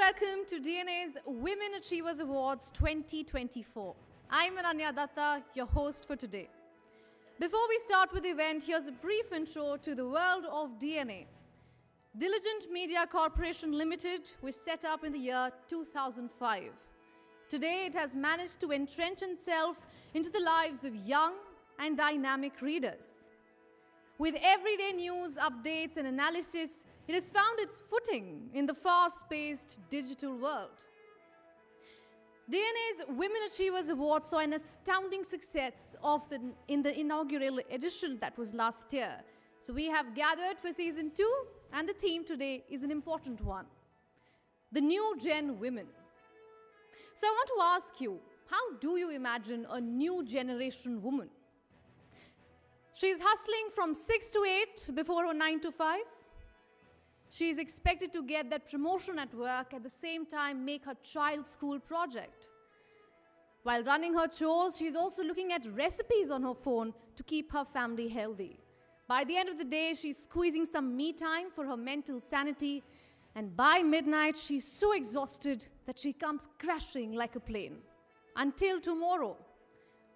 welcome to DNA's Women Achievers Awards 2024. I'm Ananya Datta, your host for today. Before we start with the event, here's a brief intro to the world of DNA. Diligent Media Corporation Limited was set up in the year 2005. Today, it has managed to entrench itself into the lives of young and dynamic readers. With everyday news, updates, and analysis, it has found its footing in the fast-paced digital world. DNA's Women Achievers Award saw an astounding success in the inaugural edition that was last year. So we have gathered for season 2, and the theme today is an important one: the new gen women. So I want to ask you, how do you imagine a new generation woman? She's hustling from 6 to 8 before her 9 to 5. She is expected to get that promotion at work, at the same time make her child's school project. While running her chores, she's also looking at recipes on her phone to keep her family healthy. By the end of the day, she's squeezing some me time for her mental sanity, and by midnight, she's so exhausted that she comes crashing like a plane. Until tomorrow,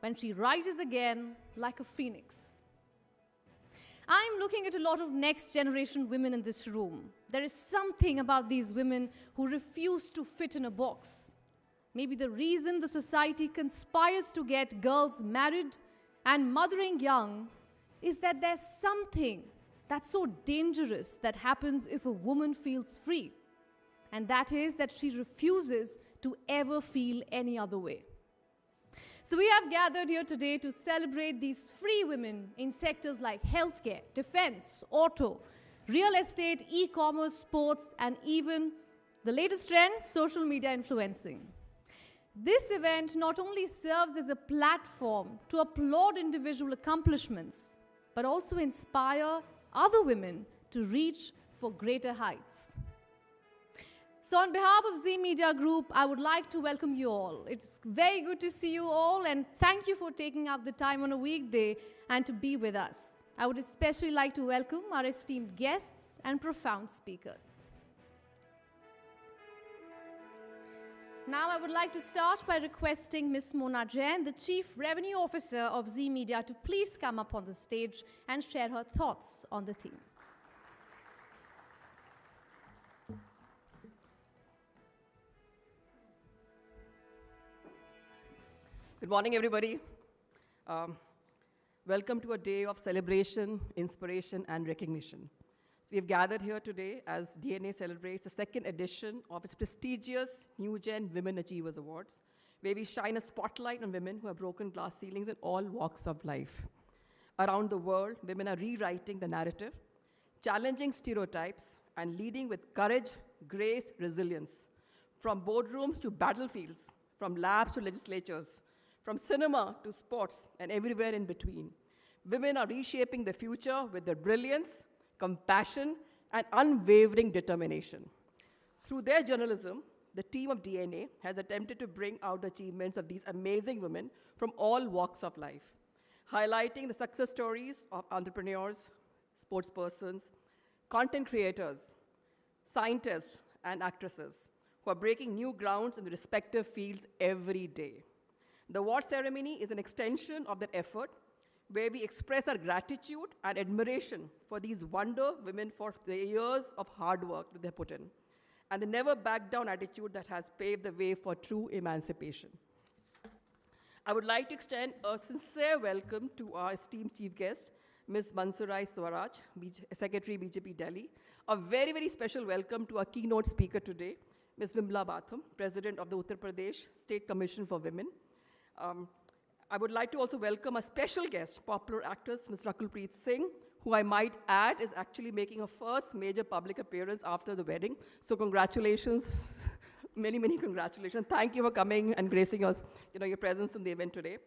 when she rises again like a phoenix. I'm looking at a lot of next generation women in this room. There is something about these women who refuse to fit in a box. Maybe the reason the society conspires to get girls married and mothering young is that there's something that's so dangerous that happens if a woman feels free. And that is that she refuses to ever feel any other way. So we have gathered here today to celebrate these free women in sectors like healthcare, defense, auto, real estate, e-commerce, sports, and even the latest trend, social media influencing. This event not only serves as a platform to applaud individual accomplishments, but also inspire other women to reach for greater heights. So on behalf of Z Media Group, I would like to welcome you all. It's very good to see you all, and thank you for taking up the time on a weekday and to be with us. I would especially like to welcome our esteemed guests and profound speakers. Now I would like to start by requesting Ms. Mona Jain, the Chief Revenue Officer of Z Media, to please come up on the stage and share her thoughts on the theme. Good morning, everybody. Welcome to a day of celebration, inspiration, and recognition. We have gathered here today as DNA celebrates the second edition of its prestigious New Gen Women Achievers Awards, where we shine a spotlight on women who have broken glass ceilings in all walks of life. Around the world, women are rewriting the narrative, challenging stereotypes, and leading with courage, grace, resilience. From boardrooms to battlefields, from labs to legislatures, from cinema to sports and everywhere in between. Women are reshaping the future with their brilliance, compassion, and unwavering determination. Through their journalism, the team of DNA has attempted to bring out the achievements of these amazing women from all walks of life, highlighting the success stories of entrepreneurs, sportspersons, content creators, scientists, and actresses who are breaking new grounds in their respective fields every day. The award ceremony is an extension of that effort, where we express our gratitude and admiration for these wonder women for the years of hard work that they put in, and the never back down attitude that has paved the way for true emancipation. I would like to extend a sincere welcome to our esteemed chief guest, Ms. Bansuri Swaraj, Secretary BJP Delhi. A very, very special welcome to our keynote speaker today, Ms. Vimla Batham, President of the Uttar Pradesh State Commission for Women. I would like to also welcome a special guest, popular actress, Ms. Rakul Preet Singh, who I might add is actually making her first major public appearance after the wedding. So congratulations, many, many congratulations. Thank you for coming and gracing us, your presence in the event today.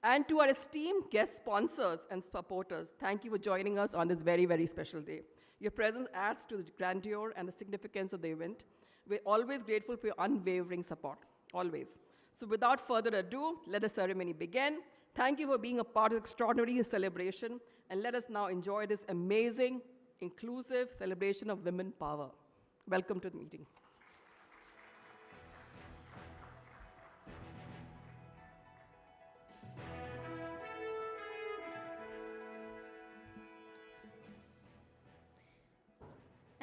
And to our esteemed guest sponsors and supporters, thank you for joining us on this very, very special day. Your presence adds to the grandeur and the significance of the event. We're always grateful for your unwavering support, always. So without further ado, let the ceremony begin. Thank you for being a part of the extraordinary celebration, and let us now enjoy this amazing, inclusive celebration of women power. Welcome to the meeting.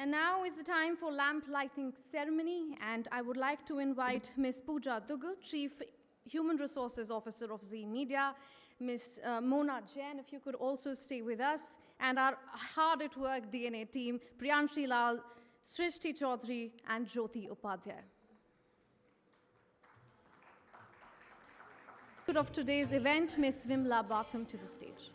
And now is the time for lamp lighting ceremony, and I would like to invite Ms. Pooja Duggal, Chief Human Resources Officer of Zee Media, Ms. Mona Jain, if you could also stay with us, and our hard at work DNA team, Priyanshi Lal, Srishti Chaudhary, and Jyoti Upadhyay. Of today's event, Ms. Vimla Batham to the stage.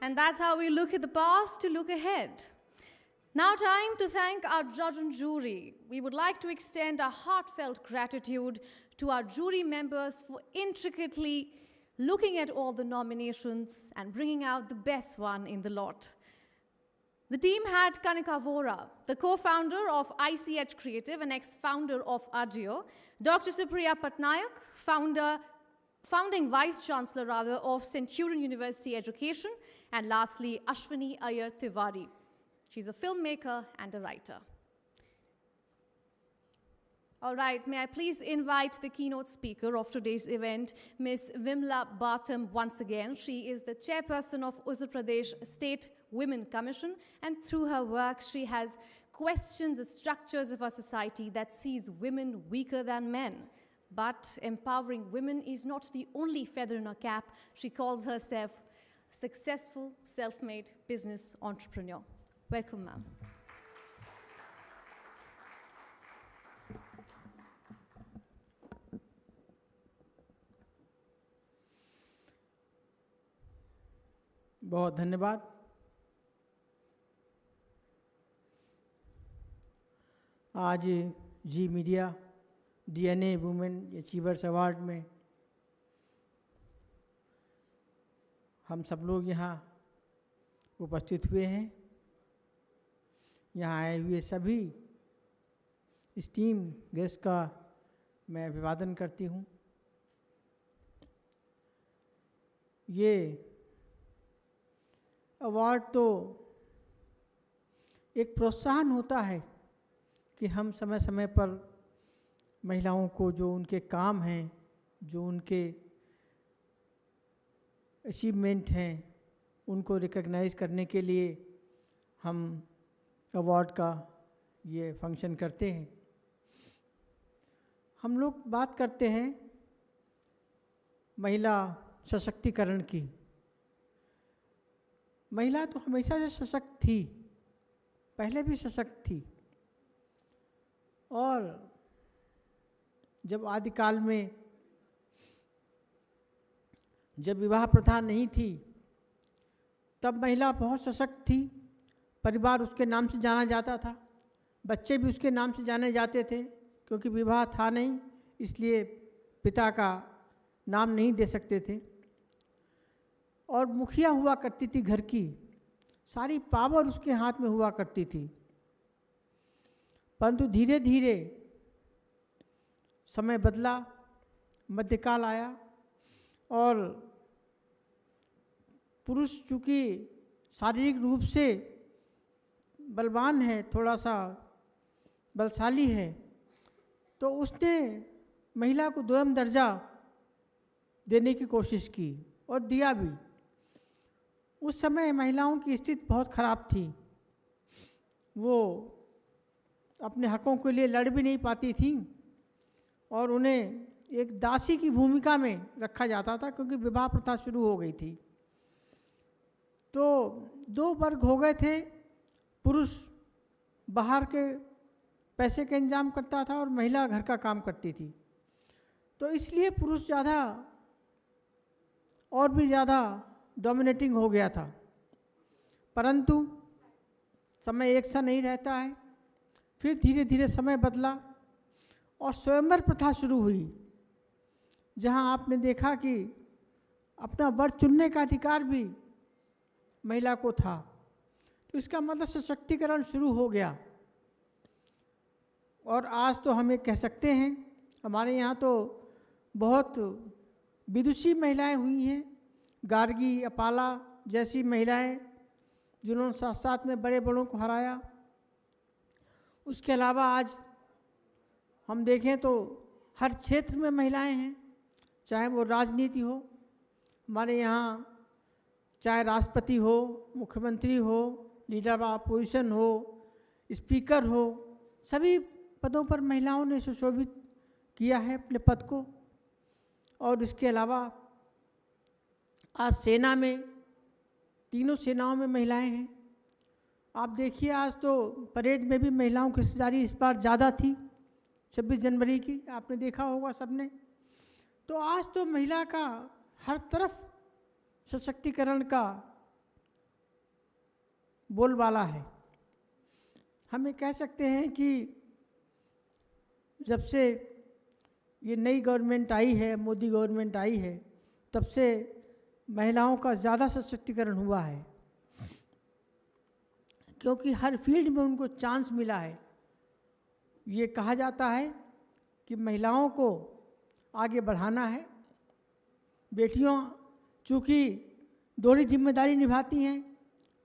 And that's how we look at the past to look ahead. Now time to thank our judge and jury. We would like to extend our heartfelt gratitude to our jury members for intricately looking at all the nominations and bringing out the best one in the lot. The team had Kanika Vora, the co-founder of ICH Creative and ex-founder of Ajio, Dr. Supriya Patnaik, founding vice-chancellor of Centurion University Education, and lastly, Ashwini Iyer Tiwari. She's a filmmaker and a writer. All right, may I please invite the keynote speaker of today's event, Ms. Vimla Batham once again. She is the chairperson of Uttar Pradesh State Women Commission, and through her work, she has questioned the structures of our society that sees women weaker than men. But empowering women is not the only feather in her cap. She calls herself successful, self-made business entrepreneur. Welcome, ma'am. बहुत धन्यवाद। आज Zee media DNA women achievers award में हम सब लोग यहाँ उपस्थित हुए हैं। यहाँ आए हुए सभी स्टीम गेस्ट का मैं अभिवादन करती हूँ। ये अवार्ड तो एक प्रोत्साहन होता है कि हम समय समय पर महिलाओं को जो उनके काम हैं, जो उनके अचीवमेंट हैं, उनको रिकॉग्नाइज़ करने के लिए हम अवार्ड का ये फंक्शन करते हैं। हम लोग बात करते हैं महिला सशक्तिकरण की। महिला तो हमेशा से सशक्त थी, पहले भी सशक्त थी, और जब आदिकाल में जब विवाह प्रथा नहीं थी तब महिला बहुत सशक्त थी। परिवार उसके नाम से जाना जाता था, बच्चे भी उसके नाम से जाने जाते थे, क्योंकि विवाह था नहीं इसलिए पिता का नाम नहीं दे सकते थे। और मुखिया हुआ करती थी घर की, सारी पावर उसके हाथ में हुआ करती थी। परंतु धीरे धीरे समय बदला, मध्यकाल आया और पुरुष चूँकि शारीरिक रूप से बलवान है, थोड़ा सा बलशाली है, तो उसने महिला को दोयम दर्जा देने की कोशिश की और दिया भी। उस समय महिलाओं की स्थिति बहुत खराब थी, वो अपने हकों के लिए लड़ भी नहीं पाती थी और उन्हें एक दासी की भूमिका में रखा जाता था, क्योंकि विवाह प्रथा शुरू हो गई थी। तो दो वर्ग हो गए थे, पुरुष बाहर के पैसे का इंतजाम करता था और महिला घर का काम करती थी। तो इसलिए पुरुष ज़्यादा और भी ज़्यादा डोमिनेटिंग हो गया था। परंतु समय एक सा नहीं रहता है, फिर धीरे धीरे समय बदला और स्वयंवर प्रथा शुरू हुई, जहां आपने देखा कि अपना वर चुनने का अधिकार भी महिला को था। तो इसका मतलब सशक्तिकरण शुरू हो गया। और आज तो हम ये कह सकते हैं, हमारे यहाँ तो बहुत विदुषी महिलाएं हुई हैं, गार्गी, अपाला जैसी महिलाएं जिन्होंने साथ साथ में बड़े बड़ों को हराया। उसके अलावा आज हम देखें तो हर क्षेत्र में महिलाएं हैं, चाहे वो राजनीति हो, हमारे यहाँ चाहे राष्ट्रपति हो, मुख्यमंत्री हो, लीडर ऑफ अपोजिशन हो, स्पीकर हो, सभी पदों पर महिलाओं ने सुशोभित किया है अपने पद को। और इसके अलावा आज सेना में, तीनों सेनाओं में महिलाएं हैं। आप देखिए आज तो परेड में भी महिलाओं की हिस्सेदारी इस बार ज़्यादा थी, 26 जनवरी की आपने देखा होगा सबने। तो आज तो महिला का हर तरफ सशक्तिकरण का बोलबाला है। हमें कह सकते हैं कि जब से ये नई गवर्नमेंट आई है, मोदी गवर्नमेंट आई है, तब से महिलाओं का ज़्यादा सशक्तिकरण हुआ है, क्योंकि हर फील्ड में उनको चांस मिला है। ये कहा जाता है कि महिलाओं को आगे बढ़ाना है। बेटियों चूँकि दोहरी जिम्मेदारी निभाती हैं,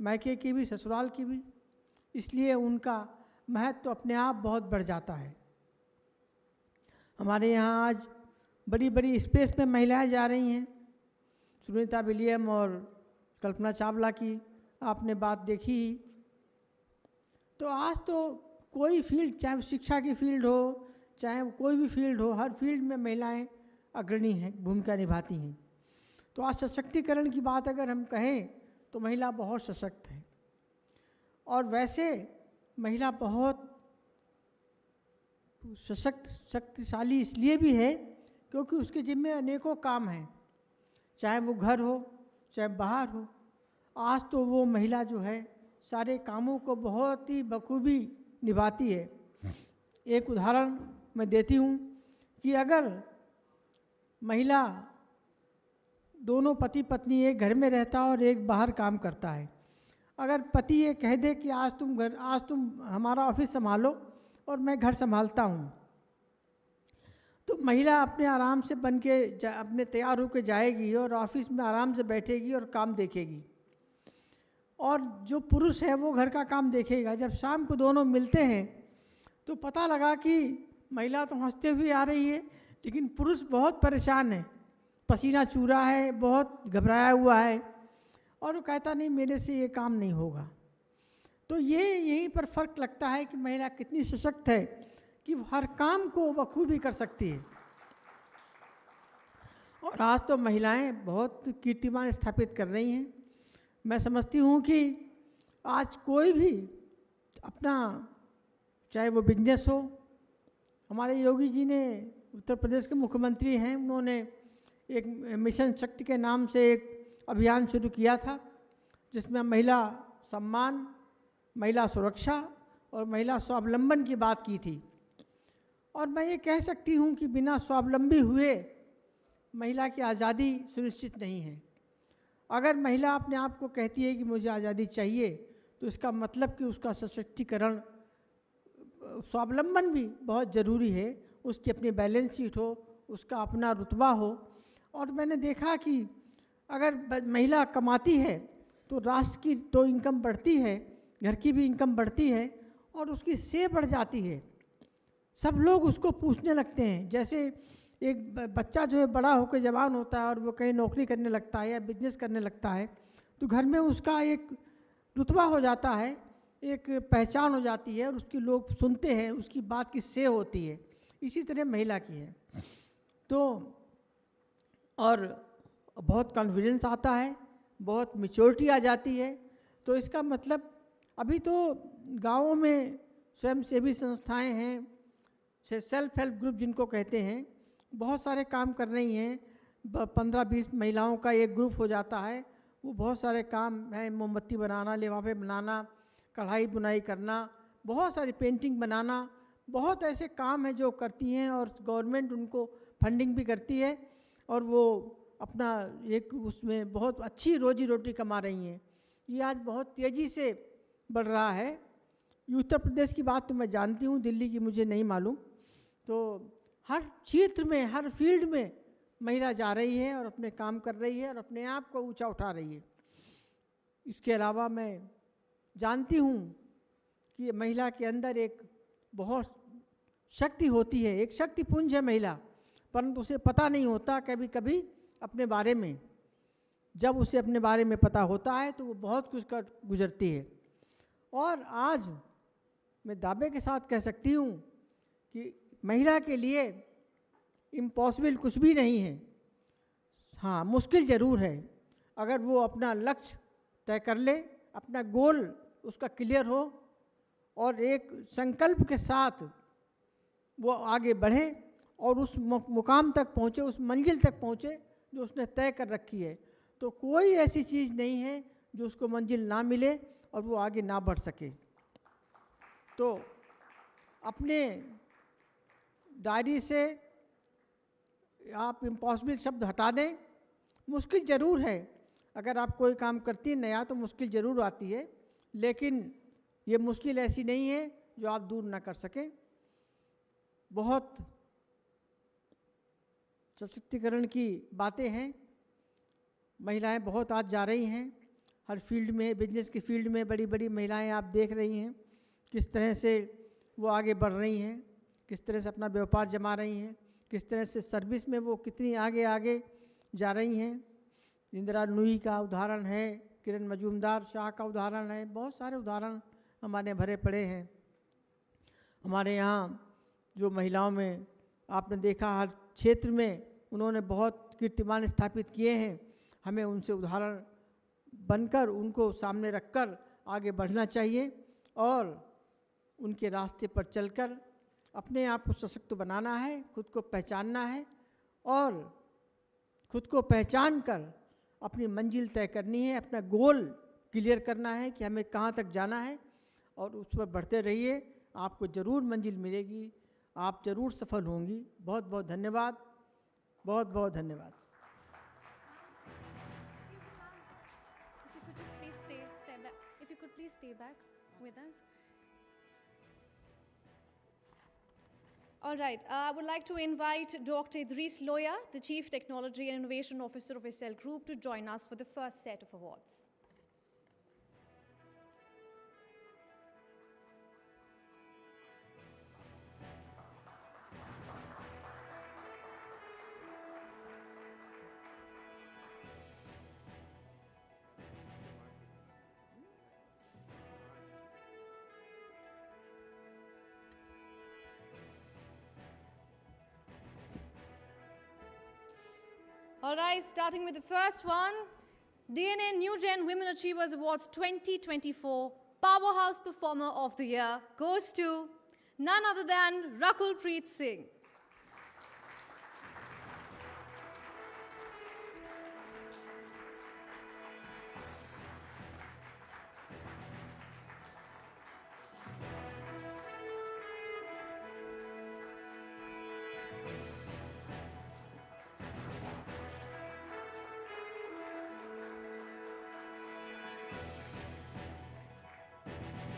मायके की भी ससुराल की भी, इसलिए उनका महत्व तो अपने आप बहुत बढ़ जाता है। हमारे यहाँ आज बड़ी बड़ी स्पेस में महिलाएं जा रही हैं। सुनीता विलियम और कल्पना चावला की आपने बात देखी ही। तो आज तो कोई फील्ड, चाहे शिक्षा की फील्ड हो, चाहे कोई भी फील्ड हो, हर फील्ड में महिलाएं अग्रणी हैं, भूमिका निभाती हैं। तो आज सशक्तिकरण की बात अगर हम कहें तो महिला बहुत सशक्त है। और वैसे महिला बहुत सशक्त, शक्तिशाली इसलिए भी है क्योंकि उसके जिम्मे अनेकों काम हैं, चाहे वो घर हो, चाहे बाहर हो। आज तो वो महिला जो है सारे कामों को बहुत ही बखूबी निभाती है। एक उदाहरण मैं देती हूँ कि अगर महिला, दोनों पति पत्नी एक घर में रहता और एक बाहर काम करता है, अगर पति ये कह दे कि आज तुम हमारा ऑफिस संभालो और मैं घर संभालता हूँ, तो महिला अपने आराम से बन के अपने तैयार होकर जाएगी और ऑफिस में आराम से बैठेगी और काम देखेगी। और जो पुरुष है वो घर का काम देखेगा। जब शाम को दोनों मिलते हैं तो पता लगा कि महिला तो हंसते हुए आ रही है, लेकिन पुरुष बहुत परेशान है, पसीना चू रहा है, बहुत घबराया हुआ है, और वो कहता नहीं मेरे से ये काम नहीं होगा। तो ये यहीं पर फ़र्क लगता है कि महिला कितनी सशक्त है कि वो हर काम को बखूबी कर सकती है। और आज तो महिलाएं बहुत कीर्तिमान स्थापित कर रही हैं। मैं समझती हूँ कि आज कोई भी अपना, चाहे वो बिजनेस हो, हमारे योगी जी ने, उत्तर प्रदेश के मुख्यमंत्री हैं, उन्होंने एक मिशन शक्ति के नाम से एक अभियान शुरू किया था जिसमें महिला सम्मान, महिला सुरक्षा और महिला स्वावलंबन की बात की थी। और मैं ये कह सकती हूँ कि बिना स्वावलंबी हुए महिला की आज़ादी सुनिश्चित नहीं है। अगर महिला अपने आप को कहती है कि मुझे आज़ादी चाहिए, तो इसका मतलब कि उसका सशक्तिकरण, स्वावलंबन भी बहुत ज़रूरी है। उसकी अपनी बैलेंस शीट हो, उसका अपना रुतबा हो। और मैंने देखा कि अगर महिला कमाती है तो राष्ट्र की तो इनकम बढ़ती है, घर की भी इनकम बढ़ती है और उसकी सेह बढ़ जाती है। सब लोग उसको पूछने लगते हैं। जैसे एक बच्चा जो है बड़ा होकर जवान होता है और वो कहीं नौकरी करने लगता है या बिजनेस करने लगता है, तो घर में उसका एक रुतबा हो जाता है, एक पहचान हो जाती है और उसकी लोग सुनते हैं, उसकी बात की सेह होती है। इसी तरह महिला की है। तो और बहुत कॉन्फिडेंस आता है, बहुत मैच्योरिटी आ जाती है। तो इसका मतलब अभी तो गाँवों में स्वयंसेवी संस्थाएं हैं, सेल्फ हेल्प ग्रुप जिनको कहते हैं, बहुत सारे काम कर रही हैं। 15-20 महिलाओं का एक ग्रुप हो जाता है, वो बहुत सारे काम हैं, मोमबत्ती बनाना, लिफाफे बनाना, कढ़ाई बुनाई करना, बहुत सारी पेंटिंग बनाना, बहुत ऐसे काम हैं जो करती हैं और गवर्नमेंट उनको फंडिंग भी करती है और वो अपना एक उसमें बहुत अच्छी रोजी रोटी कमा रही हैं। ये आज बहुत तेज़ी से बढ़ रहा है। उत्तर प्रदेश की बात तो मैं जानती हूँ, दिल्ली की मुझे नहीं मालूम। तो हर क्षेत्र में, हर फील्ड में महिला जा रही है और अपने काम कर रही है और अपने आप को ऊंचा उठा रही है। इसके अलावा मैं जानती हूँ कि महिला के अंदर एक बहुत शक्ति होती है, एक शक्ति पुंज है महिला, परंतु उसे पता नहीं होता कभी कभी अपने बारे में। जब उसे अपने बारे में पता होता है तो वो बहुत कुछ कर गुजरती है। और आज मैं दावे के साथ कह सकती हूँ कि महिला के लिए इम्पॉसिबल कुछ भी नहीं है। हाँ, मुश्किल ज़रूर है। अगर वो अपना लक्ष्य तय कर ले, अपना गोल उसका क्लियर हो और एक संकल्प के साथ वो आगे बढ़े और उस मुकाम तक पहुँचे, उस मंजिल तक पहुँचे जो उसने तय कर रखी है, तो कोई ऐसी चीज़ नहीं है जो उसको मंजिल ना मिले और वो आगे ना बढ़ सके। तो अपने डायरी से आप इम्पॉसिबल शब्द हटा दें। मुश्किल ज़रूर है, अगर आप कोई काम करती हैं नया तो मुश्किल ज़रूर आती है, लेकिन ये मुश्किल ऐसी नहीं है जो आप दूर ना कर सकें। बहुत सशक्तिकरण की बातें हैं, महिलाएं बहुत आज जा रही हैं हर फील्ड में, बिजनेस की फील्ड में बड़ी बड़ी महिलाएं आप देख रही हैं किस तरह से वो आगे बढ़ रही हैं, किस तरह से अपना व्यापार जमा रही हैं, किस तरह से सर्विस में वो कितनी आगे आगे जा रही हैं। इंदिरा नूई का उदाहरण है, किरण मजूमदार शाह का उदाहरण है, बहुत सारे उदाहरण हमारे भरे पड़े हैं। हमारे यहाँ जो महिलाओं में आपने देखा हर क्षेत्र में उन्होंने बहुत कीर्तिमान स्थापित किए हैं। हमें उनसे उदाहरण बनकर उनको सामने रखकर आगे बढ़ना चाहिए और उनके रास्ते पर चलकर अपने आप को सशक्त बनाना है, खुद को पहचानना है और खुद को पहचान कर अपनी मंजिल तय करनी है, अपना गोल क्लियर करना है कि हमें कहाँ तक जाना है और उस पर बढ़ते रहिए। आपको ज़रूर मंजिल मिलेगी, आप ज़रूर सफल होंगी। बहुत बहुत धन्यवाद, बहुत बहुत धन्यवाद। If you could please stay back with us. All right, I would like to invite Dr. Idris Loya, the Chief Technology and Innovation Officer of SL Group, to join us for the first set of awards. All right, starting with the first one, DNA New Gen Women Achievers Awards 2024 Powerhouse Performer of the Year goes to none other than Rakul Preet Singh.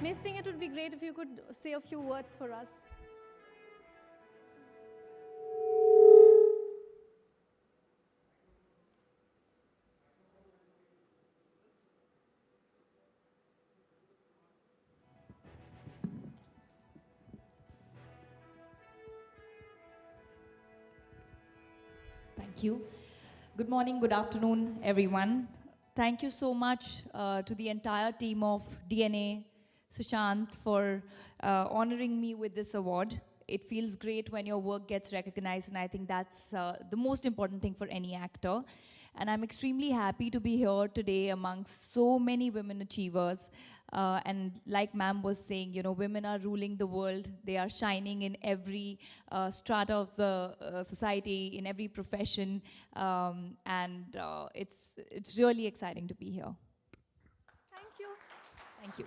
Miss Singh, it would be great if you could say a few words for us. Thank you. Good morning, good afternoon, everyone. Thank you so much to the entire team of DNA, Sushant, for honoring me with this award. It feels great when your work gets recognized, and I think that's the most important thing for any actor. And I'm extremely happy to be here today amongst so many women achievers. And like ma'am was saying, you know, women are ruling the world. They are shining in every strata of the society, in every profession. And it's really exciting to be here. Thank you. Thank you.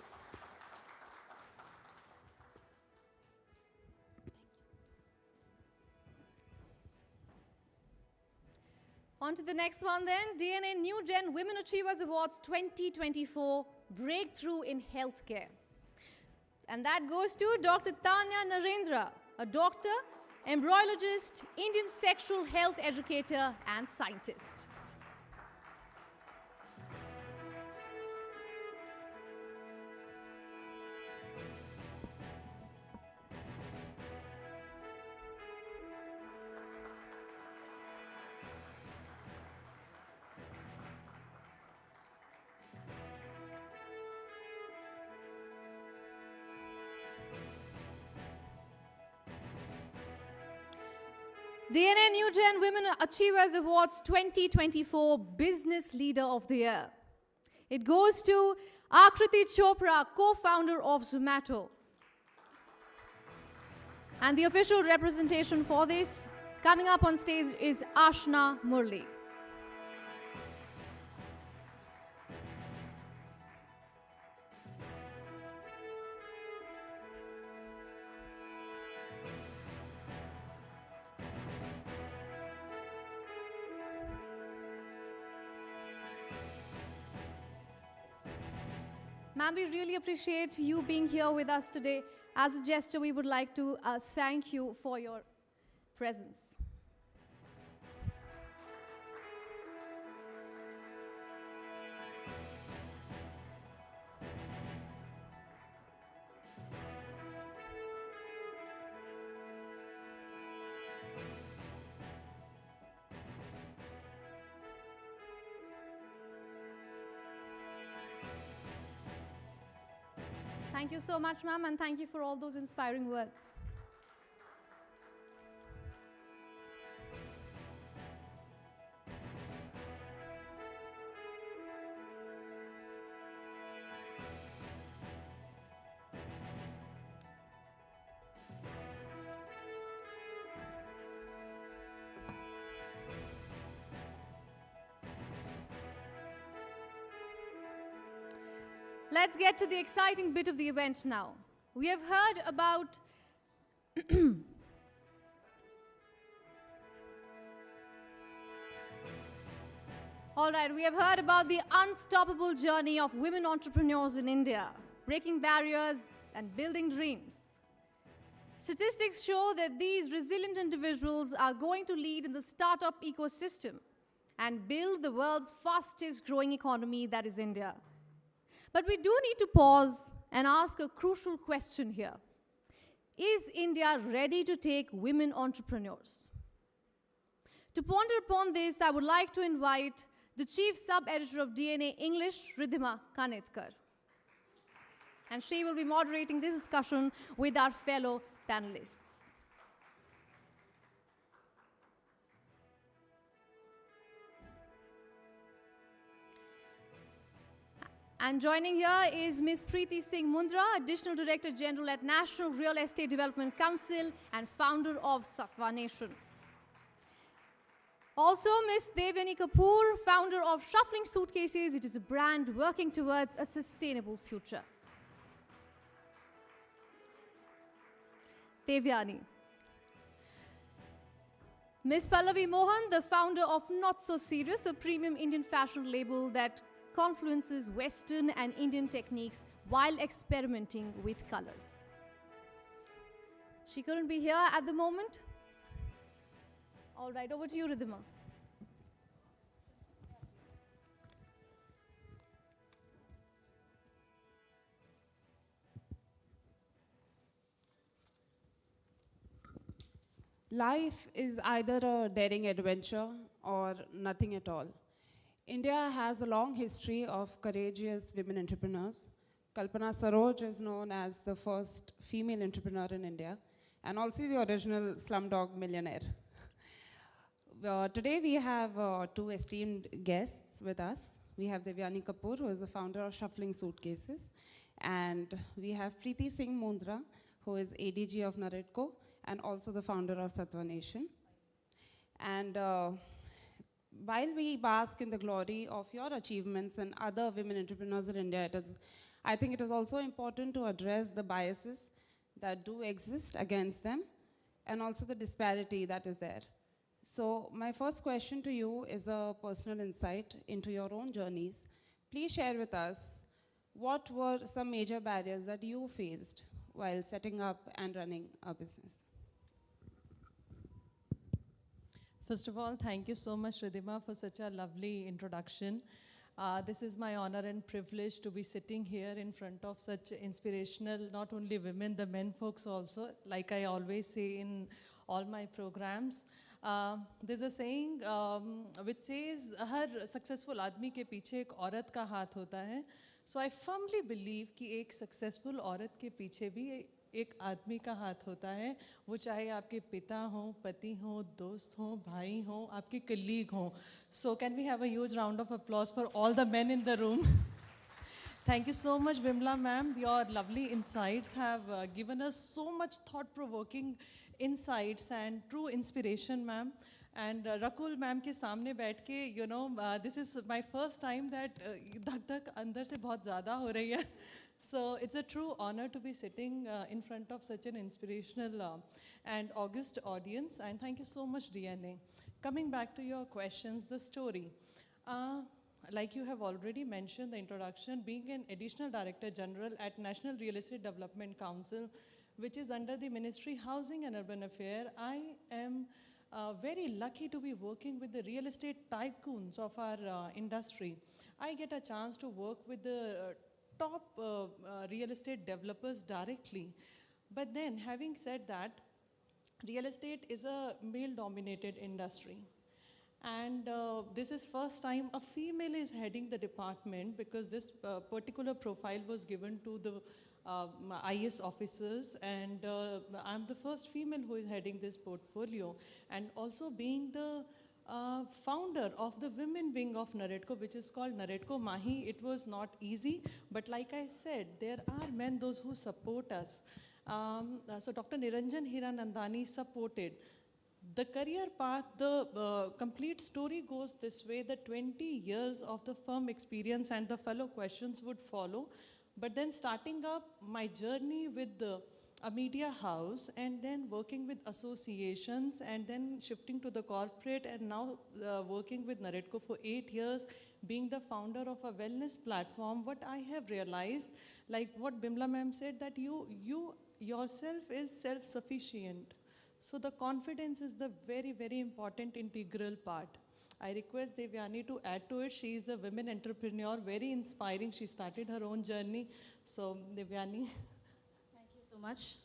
On to the next one then, DNA New Gen Women Achievers Awards 2024 Breakthrough in Healthcare. And that goes to Dr. Tanya Narendra, a doctor, embryologist, Indian sexual health educator, and scientist. DNA New Gen Women Achievers Awards 2024 Business Leader of the Year. It goes to Akriti Chopra, co-founder of Zomato. And the official representation for this, coming up on stage, is Ashna Murli. Ma'am, we really appreciate you being here with us today. As a gesture, we would like to thank you for your presence. Thank you so much, ma'am, and thank you for all those inspiring words. Let's get to the exciting bit of the event now. We have heard about all right, we have heard about the unstoppable journey of women entrepreneurs in India, breaking barriers and building dreams. Statistics show that these resilient individuals are going to lead in the startup ecosystem and build the world's fastest growing economy, that is India. But we do need to pause and ask a crucial question here. Is India ready to take women entrepreneurs? To ponder upon this, I would like to invite the Chief Sub-Editor of DNA English, Ridhima Kanetkar. And she will be moderating this discussion with our fellow panelists. And joining here is Ms. Preet Singh Mundra, Additional Director General at National Real Estate Development Council and founder of Satva Nation. Also, Ms. Devyani Kapoor, founder of Shuffling Suitcases. It is a brand working towards a sustainable future. Devyani. Ms. Pallavi Mohan, the founder of Not So Serious, a premium Indian fashion label that confluences Western and Indian techniques while experimenting with colors. She couldn't be here at the moment. All right, over to you, Ridhima. Life is either a daring adventure or nothing at all. India has a long history of courageous women entrepreneurs. Kalpana Saroj is known as the first female entrepreneur in India and also the original Slumdog Millionaire. Today we have two esteemed guests with us. We have Devyani Kapoor, who is the founder of Shuffling Suitcases, and we have Preet Singh Mundra, who is ADG of Naredco and also the founder of Satva Nation. And while we bask in the glory of your achievements and other women entrepreneurs in India, I think it is also important to address the biases that do exist against them and also the disparity that is there. So my first question to you is a personal insight into your own journeys. Please share with us what were some major barriers that you faced while setting up and running a business. First of all, thank you so much, Ridhima, for such a lovely introduction. This is my honor and privilege to be sitting here in front of such inspirational, not only women, the men folks also, like I always say in all my programs. There's a saying which says, her successful आदमी के पीछे एक औरत का हाथ होता है. So I firmly believe कि एक successful औरत के पीछे भी एक आदमी का हाथ होता है, वो चाहे आपके पिता हों, पति हों, दोस्त हों, भाई हों, आपके कलीग हों. So can we have a huge round of applause for all the men in the room? Thank you so much, Bimla ma'am. Your lovely insights have given us so much thought-provoking insights and true inspiration, ma'am. And Rakul ma'am के सामने बैठ के, you know, this is my first time that धक-धक अंदर से बहुत ज़्यादा हो रही है. So it's a true honor to be sitting in front of such an inspirational and august audience. And thank you so much, DNA. Coming back to your questions, the story. Like you have already mentioned the introduction, being an additional Director General at National Real Estate Development Council, which is under the Ministry Housing and Urban Affairs, I am very lucky to be working with the real estate tycoons of our industry. I get a chance to work with the top real estate developers directly. But then, having said that, real estate is a male-dominated industry. And this is first time a female is heading the department, because this particular profile was given to the IS officers, and I'm the first female who is heading this portfolio. And also being the founder of the women wing of Naredco, which is called Naredco Mahi, it was not easy, but like I said, there are men, those who support us. So Dr. Niranjan Hiranandani supported. The career path, the complete story goes this way: the 20 years of the firm experience and the fellow questions would follow. But then starting up my journey with a media house, and then working with associations, and then shifting to the corporate, and now working with Naredco for 8 years, being the founder of a wellness platform, what I have realized, like what Bimla ma'am said, that you yourself is self-sufficient. So the confidence is the very, very important integral part. I request Devyani to add to it. She is a women entrepreneur, very inspiring. She started her own journey. So Devyani. Thank you so much.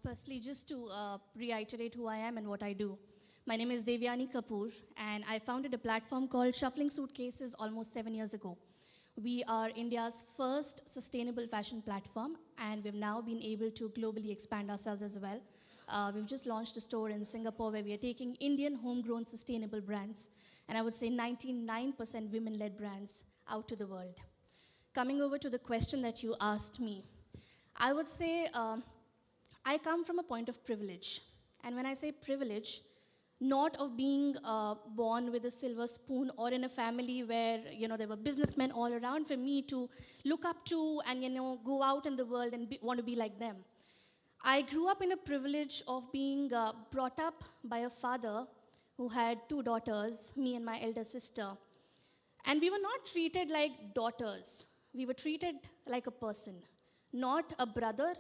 Firstly, just to reiterate who I am and what I do. My name is Devyani Kapoor, and I founded a platform called Shuffling Suitcases almost 7 years ago. We are India's first sustainable fashion platform, and we've now been able to globally expand ourselves as well. We've just launched a store in Singapore where we are taking Indian homegrown sustainable brands, and I would say 99% women-led brands, out to the world. Coming over to the question that you asked me, I would say I come from a point of privilege. And when I say privilege, not of being born with a silver spoon or in a family where, you know, there were businessmen all around for me to look up to and, you know, go out in the world and want to be like them. I grew up in a privilege of being brought up by a father who had 2 daughters, me and my elder sister. And we were not treated like daughters. We were treated like a person, not a brother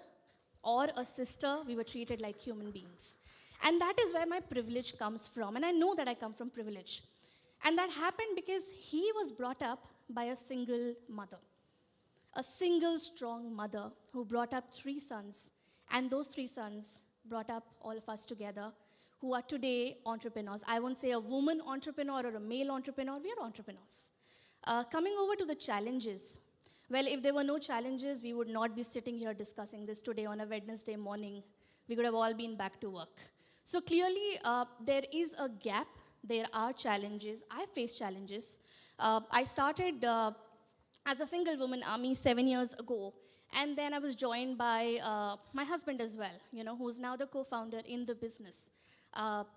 or a sister. We were treated like human beings. And that is where my privilege comes from. And I know that I come from privilege. And that happened because he was brought up by a single mother, a single strong mother who brought up 3 sons. And those 3 sons brought up all of us together, who are today entrepreneurs. I won't say a woman entrepreneur or a male entrepreneur, we are entrepreneurs. Coming over to the challenges. Well, if there were no challenges, we would not be sitting here discussing this today on a Wednesday morning. We could have all been back to work. So clearly, there is a gap. There are challenges. I face challenges. I started as a single woman army 7 years ago. And then I was joined by my husband as well, you know, who's now the co-founder in the business.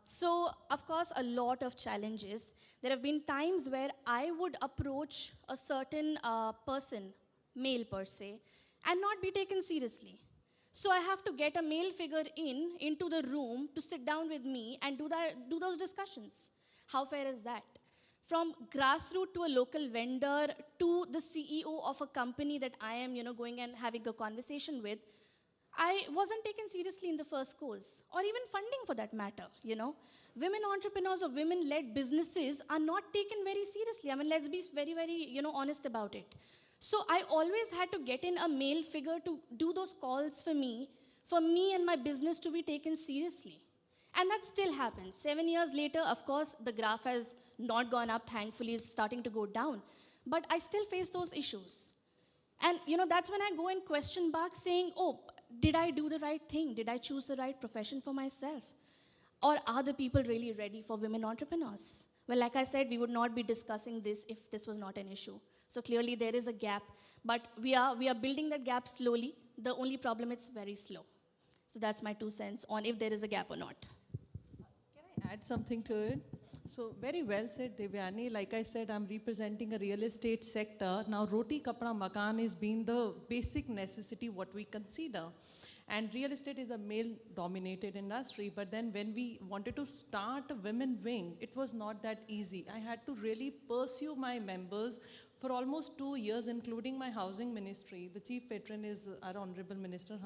So, of course, a lot of challenges. There have been times where I would approach a certain person, male per se, and not be taken seriously. So I have to get a male figure into the room to sit down with me and do those discussions. How fair is that? From grassroots to a local vendor to the CEO of a company that I am, you know, going and having a conversation with, I wasn't taken seriously in the first course, or even funding for that matter, you know. Women entrepreneurs or women-led businesses are not taken very seriously. I mean, let's be very, very, you know, honest about it. So I always had to get in a male figure to do those calls for me and my business to be taken seriously. And that still happens. 7 years later, of course, the graph has not gone up, thankfully, it's starting to go down. But I still face those issues. And, you know, that's when I go and question back saying, oh, did I do the right thing? Did I choose the right profession for myself? Or are the people really ready for women entrepreneurs? Well, like I said, we would not be discussing this if this was not an issue. So clearly there is a gap, but we are building that gap slowly. The only problem, it's very slow. So that's my 2 cents on if there is a gap or not. Can I add something to it? So very well said, Devyani. Like I said, I'm representing a real estate sector. Now, roti kapda makan is being the basic necessity what we consider. And real estate is a male-dominated industry, but then when we wanted to start a women wing, it was not that easy. I had to really pursue my members for almost 2 years, including my housing ministry. The chief patron is our Honorable Minister,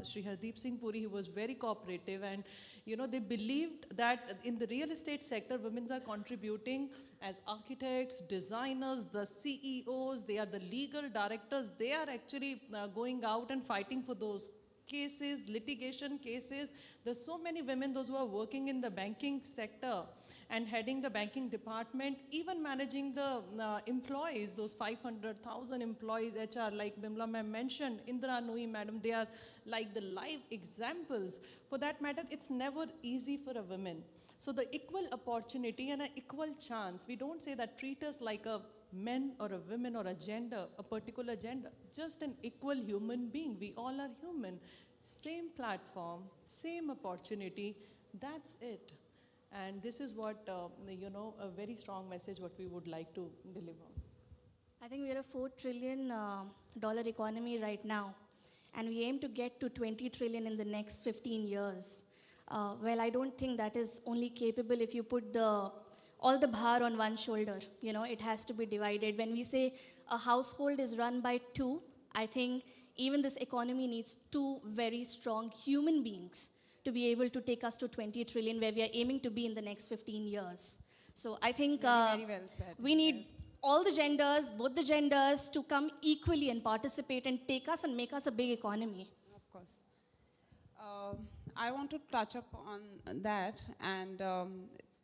Shri Hardeep Singh Puri. He was very cooperative, and they believed that in the real estate sector, women are contributing as architects, designers, the CEOs, they are the legal directors. They are actually going out and fighting for those cases, litigation cases. There's so many women, those who are working in the banking sector and heading the banking department, even managing the employees, those 500,000 employees, HR, like Bimla ma'am mentioned, Indra Nui madam, they are like the live examples. For that matter, it's never easy for a woman. So the equal opportunity and an equal chance, we don't say that treat us like a men or a women or a gender, a particular gender, just an equal human being. We all are human. Same platform, same opportunity, that's it. And this is what, a very strong message what we would like to deliver. I think we are a $4 trillion dollar economy right now, and we aim to get to 20 trillion in the next 15 years. Well, I don't think that is only capable if you put all the bhar on one shoulder. It has to be divided. When we say a household is run by 2, I think even this economy needs 2 very strong human beings to be able to take us to 20 trillion, where we are aiming to be in the next 15 years. So I think very well said. we need all the genders, both the genders, to come equally and participate and take us and make us a big economy. Of course. I want to touch up on that, and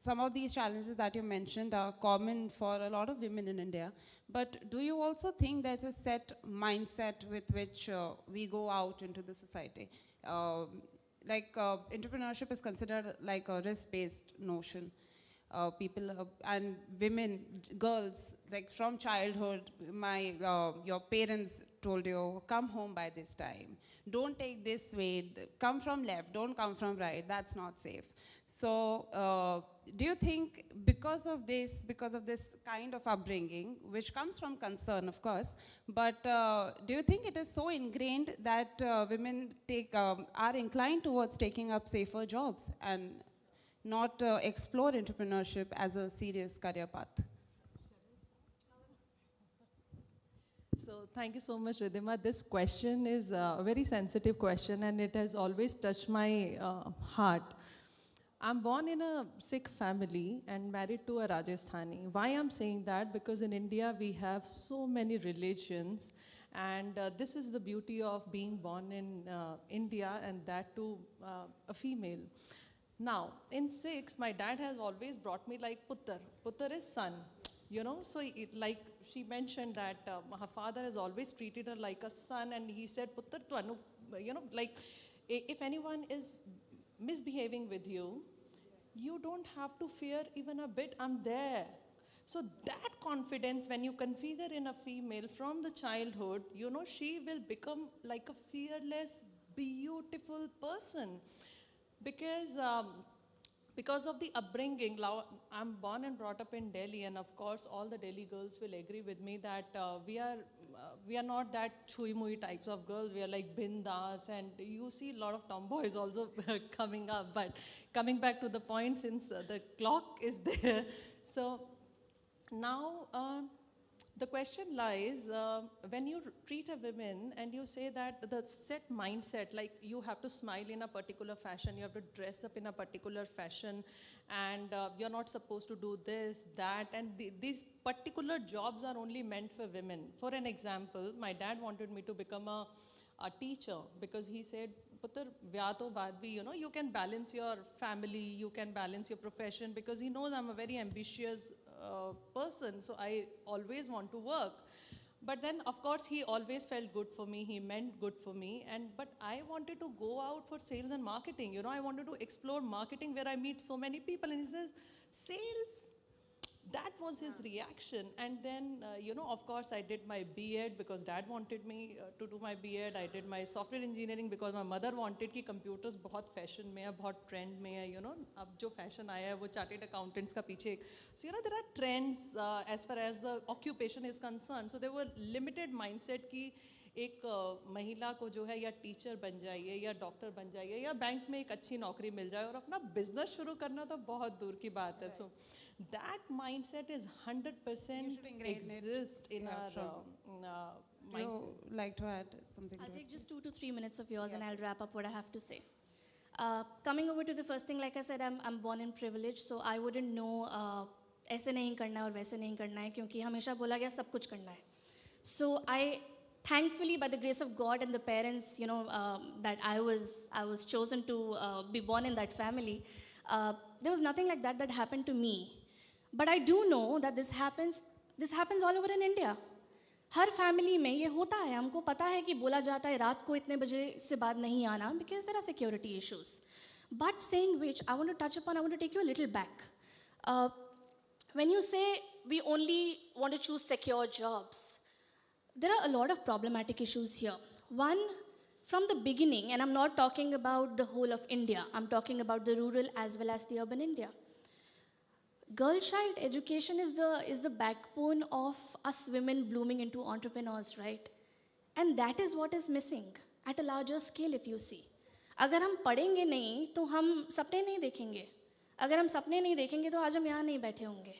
some of these challenges that you mentioned are common for a lot of women in India. But do you also think there's a set mindset with which we go out into the society? Entrepreneurship is considered like a risk-based notion. People and women, girls, like from childhood, your parents told you, come home by this time. Don't take this way. Come from left. Don't come from right. That's not safe. So do you think because of this kind of upbringing, which comes from concern, of course, but do you think it is so ingrained that women are inclined towards taking up safer jobs and not explore entrepreneurship as a serious career path? So thank you so much, Ridhima. This question is a very sensitive question, and it has always touched my heart. I'm born in a Sikh family and married to a Rajasthani. Why I'm saying that? Because in India we have so many religions, and this is the beauty of being born in India, and that too a female. Now, in Sikhs, my dad has always brought me like Puttar. Puttar is son, so like she mentioned that her father has always treated her like a son, and he said, Puttar, tu like if anyone is misbehaving with you, you don't have to fear even a bit, I'm there. So that confidence, when you configure in a female from the childhood, she will become like a fearless, beautiful person. Because of the upbringing, I'm born and brought up in Delhi, and of course all the Delhi girls will agree with me that we are not that chui-mui types of girls. We are like bindas, and you see a lot of tomboys also coming up. But coming back to the point, since the clock is there, so now the question lies, when you treat a woman and you say that the set mindset, like you have to smile in a particular fashion, you have to dress up in a particular fashion, and you're not supposed to do this, that, and these particular jobs are only meant for women. For an example, my dad wanted me to become a teacher, because he said, Putter, vyah to baad bhi, you can balance your family, you can balance your profession, because he knows I'm a very ambitious person, so I always want to work. But then, of course, he always felt good for me. He meant good for me. But I wanted to go out for sales and marketing. You know, I wanted to explore marketing where I meet so many people. And he says, sales? That was his reaction. And then, you know, of course, I did my B.Ed because dad wanted me to do my B.Ed. I did my software engineering because my mother wanted कि computers बहुत fashion में है, बहुत trend में है, you know. अब जो fashion आया है वो chartered accountants का पीछे. So, you know, there are trends as far as the occupation is concerned. So, there were limited mindset कि एक महिला को जो है या टीचर बन जाइए या डॉक्टर बन जाइए या बैंक में एक अच्छी नौकरी मिल जाए और अपना बिजनेस शुरू करना तो बहुत दूर की बात है. So that mindset is 100% exist in our Would you like to add something? I'll take just 2 to 3 minutes of yours and I'll wrap up what I have to say. Coming over to the first thing, like I said, I'm born in privilege, so I wouldn't know ऐसे नहीं करना है और वैसे नहीं करना है क्योंकि हमेशा बोला गया सब कुछ करना है. So I thankfully, by the grace of God and the parents, you know, that I was chosen to be born in that family, there was nothing like that happened to me. But I do know that this happens all over in India. Her family में ये होता है. हमको पता है कि बोला जाता है रात को इतने बजे से बाद नहीं आना because there are security issues. But saying which, I want to touch upon, I want to take you a little back. When you say we only want to choose secure jobs, there are a lot of problematic issues here. One, from the beginning, and I'm not talking about the whole of India, I'm talking about the rural as well as the urban India. Girl child education is the backbone of us women blooming into entrepreneurs, right? And that is what is missing at a larger scale if you see. अगर हम पढ़ेंगे नहीं तो हम सपने नहीं देखेंगे. अगर हम सपने नहीं देखेंगे तो आज हम यहाँ नहीं बैठे होंगे.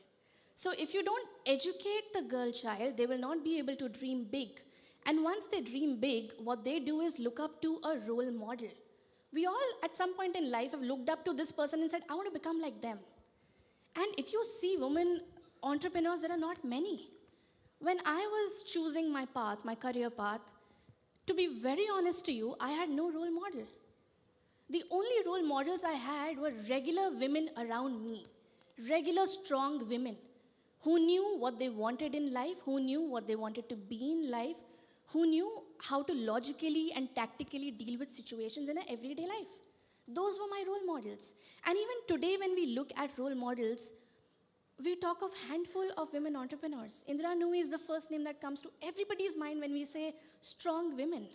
So if you don't educate the girl child, they will not be able to dream big. And once they dream big, what they do is look up to a role model. We all at some point in life have looked up to this person and said, I want to become like them. And if you see women entrepreneurs, there are not many. When I was choosing my path, my career path, to be very honest to you, I had no role model. The only role models I had were regular women around me, regular strong women who knew what they wanted in life, who knew what they wanted to be in life, who knew how to logically and tactically deal with situations in an everyday life. Those were my role models. And even today when we look at role models, we talk of handful of women entrepreneurs. Indra Nooyi is the first name that comes to everybody's mind when we say strong women.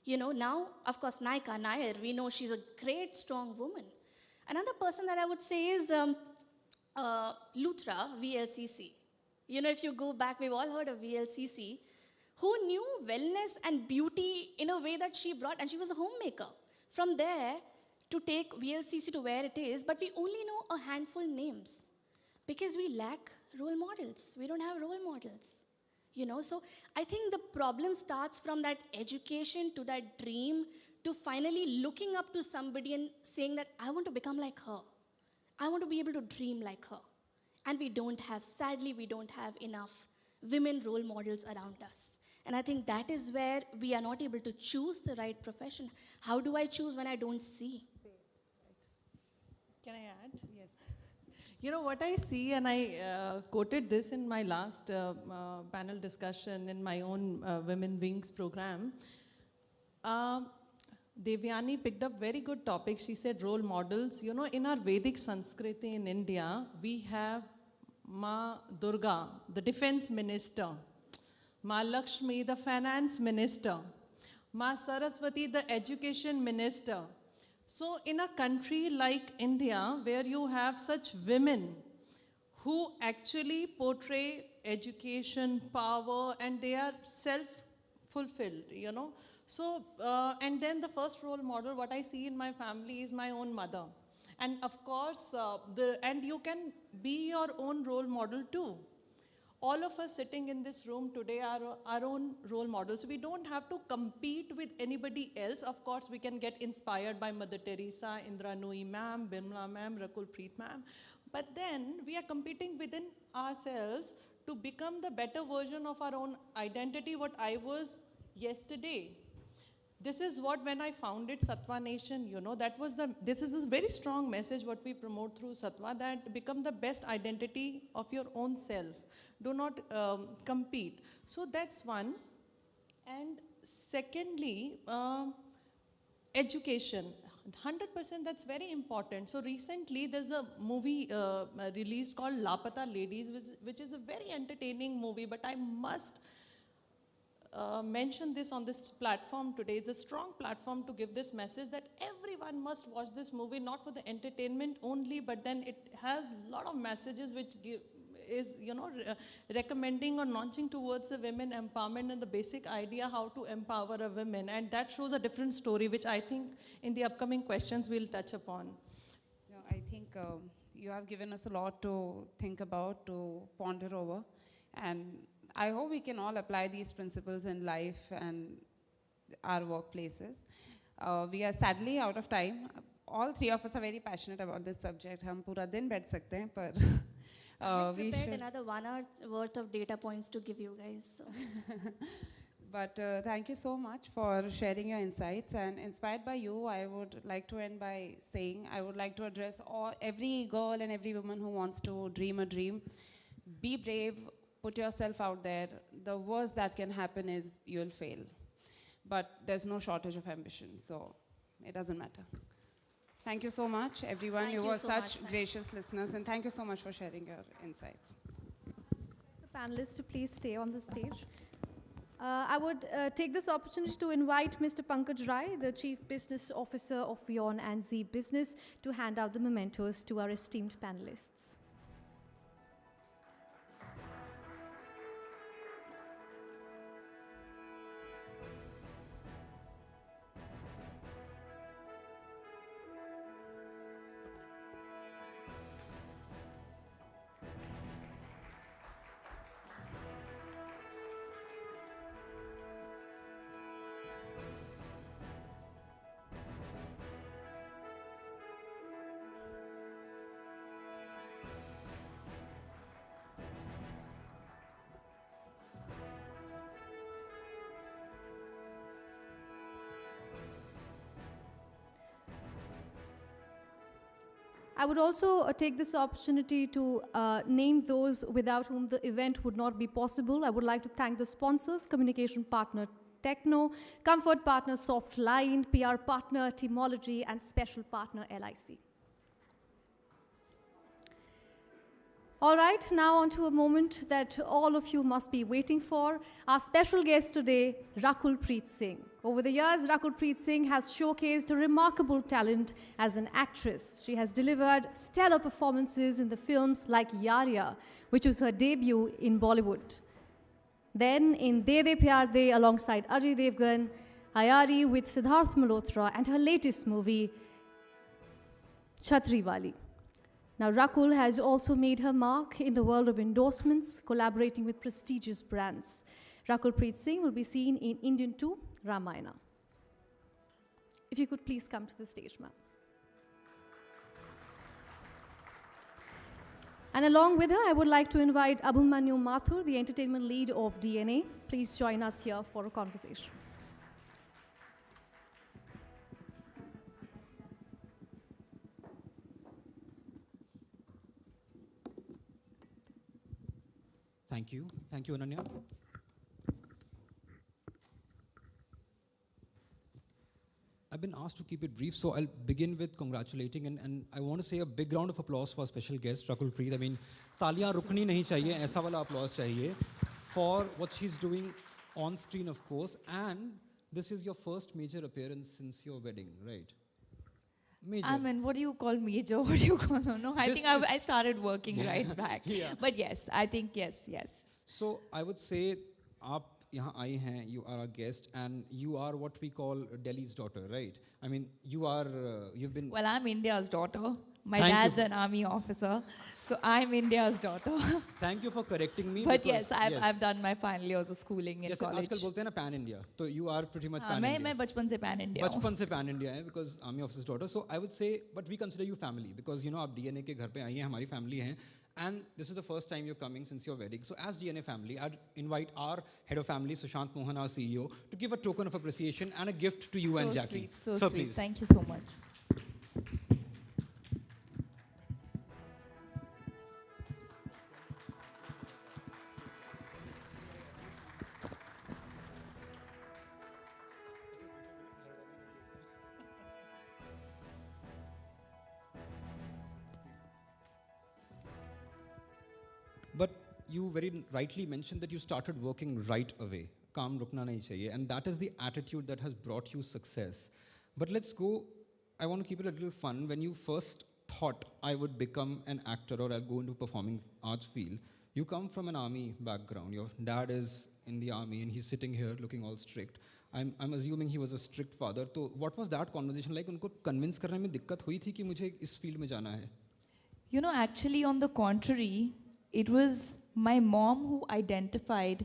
You know, now, of course, Naika Nair, we know she's a great, strong woman. Another person that I would say is Luthra, VLCC. You know, if you go back, we've all heard of VLCC, who knew wellness and beauty in a way that she brought, and she was a homemaker. From there, to take VLCC to where it is, but we only know a handful names because we lack role models. We don't have role models, you know. So I think the problem starts from that education to that dream to finally looking up to somebody and saying that I want to become like her. I want to be able to dream like her. And we don't have, sadly, we don't have enough women role models around us. And I think that is where we are not able to choose the right profession. How do I choose when I don't see? Can I add? Yes. You know what I see, and I quoted this in my last panel discussion in my own Women Wings program. Devyani picked up very good topic. She said role models. You know, in our Vedic Sanskriti in India, we have Ma Durga, the defense minister, Ma Lakshmi, the finance minister, Ma Saraswati, the education minister. So in a country like India, where you have such women who actually portray education, power, and they are self-fulfilled, you know. So, and then the first role model, what I see in my family is my own mother. And of course, and you can be your own role model too. All of us sitting in this room today are our own role models. We don't have to compete with anybody else. Of course, we can get inspired by Mother Teresa, Indra Nooyi ma'am, Bimla ma'am, Rakul Preet ma'am. But then we are competing within ourselves to become the better version of our own identity, what I was yesterday. This is what, when I founded Sattva Nation, you know, this is a very strong message what we promote through Sattva, that become the best identity of your own self. Do not compete. So that's one. And secondly, education. 100%, that's very important. So recently there's a movie released called Lapata Ladies, which is a very entertaining movie, but I must mention this on this platform today. It's a strong platform to give this message that everyone must watch this movie, not for the entertainment only, but then it has a lot of messages which is, you know, recommending or launching towards the women empowerment and the basic idea how to empower a woman. And that shows a different story, which I think in the upcoming questions we'll touch upon. Yeah, I think you have given us a lot to think about, to ponder over. And I hope we can all apply these principles in life and our workplaces. We are sadly out of time. All three of us are very passionate about this subject. हम पूरा दिन बैठ सकते हैं, पर I we prepared should. another 1 hour worth of data points to give you guys. So. But thank you so much for sharing your insights. And inspired by you, I would like to end by saying I would like to address every girl and every woman who wants to dream a dream. Be brave, put yourself out there. The worst that can happen is you'll fail. But there's no shortage of ambition, so it doesn't matter. Thank you so much, everyone. Thank you you were so such much, gracious listeners, and thank you so much for sharing your insights. The panelists to please stay on the stage. I would take this opportunity to invite Mr. Pankaj Rai, the Chief Business Officer of Yon and Z Business, to hand out the mementos to our esteemed panelists. I would also take this opportunity to name those without whom the event would not be possible. I would like to thank the sponsors, communication partner Techno, comfort partner Softline, PR partner Teamology, and special partner LIC. All right, now on to a moment that all of you must be waiting for. Our special guest today, Rakul Preet Singh. Over the years, Rakul Preet Singh has showcased her remarkable talent as an actress. She has delivered stellar performances in the films like Yaria, which was her debut in Bollywood. Then in De De Pyar De alongside Ajay Devgan, Ayari with Siddharth Malhotra, and her latest movie, Chhatri Wali. Now, Rakul has also made her mark in the world of endorsements, collaborating with prestigious brands. Rakul Preet Singh will be seen in Indian 2, Ramayana. If you could please come to the stage, ma'am. And along with her, I would like to invite Abhimanyu Mathur, the entertainment lead of DNA. Please join us here for a conversation. Thank you. Thank you, Ananya. I've been asked to keep it brief, so I'll begin with congratulating, and I want to say a big round of applause for our special guest, Rakul Preet. I mean, तालियां रुकनी नहीं चाहिए, ऐसा वाला applause चाहिए for what she's doing on screen, of course, and this is your first major appearance since your wedding, right? Major. I mean, what do you call major? What do you call? No, I think I started working right back. Yeah. But yes, I think yes. So I would say, आप यहाँ आई हैं, you are a guest, and you are what we call Delhi's daughter, right? I mean, you are, you've been... Well, I'm India's daughter. My Thank dad's you. an army officer. So I'm India's daughter. Thank you for correcting me. But because- yes, I've done my final years of schooling in जैसे college. आजकल बोलते हैं ना pan India, तो you are pretty much pan मैं India. बचपन से pan India हूँ. बचपन से pan India है because army officer's daughter. So I would say, but we consider you family because you know आप DNA के घर पे आई हैं, हमारी family हैं. And this is the first time you're coming since your wedding. So as DNA family, I'd invite our head of family, Sushant Mohan, our CEO, to give a token of appreciation and a gift to you and Jackie. Sweet, so sweet. Please. Thank you so much. But you very rightly mentioned that you started working right away. Kaam rukna nahi chahiye. And that is the attitude that has brought you success. But let's go, I want to keep it a little fun. When you first thought I would become an actor or I'll go into performing arts field, you come from an army background. Your dad is in the army and he's sitting here looking all strict. I'm assuming he was a strict father. So what was that conversation like? उनको convince करने में दिक्कत हुई थी कि मुझे इस field में जाना है? You know, actually, on the contrary, it was my mom who identified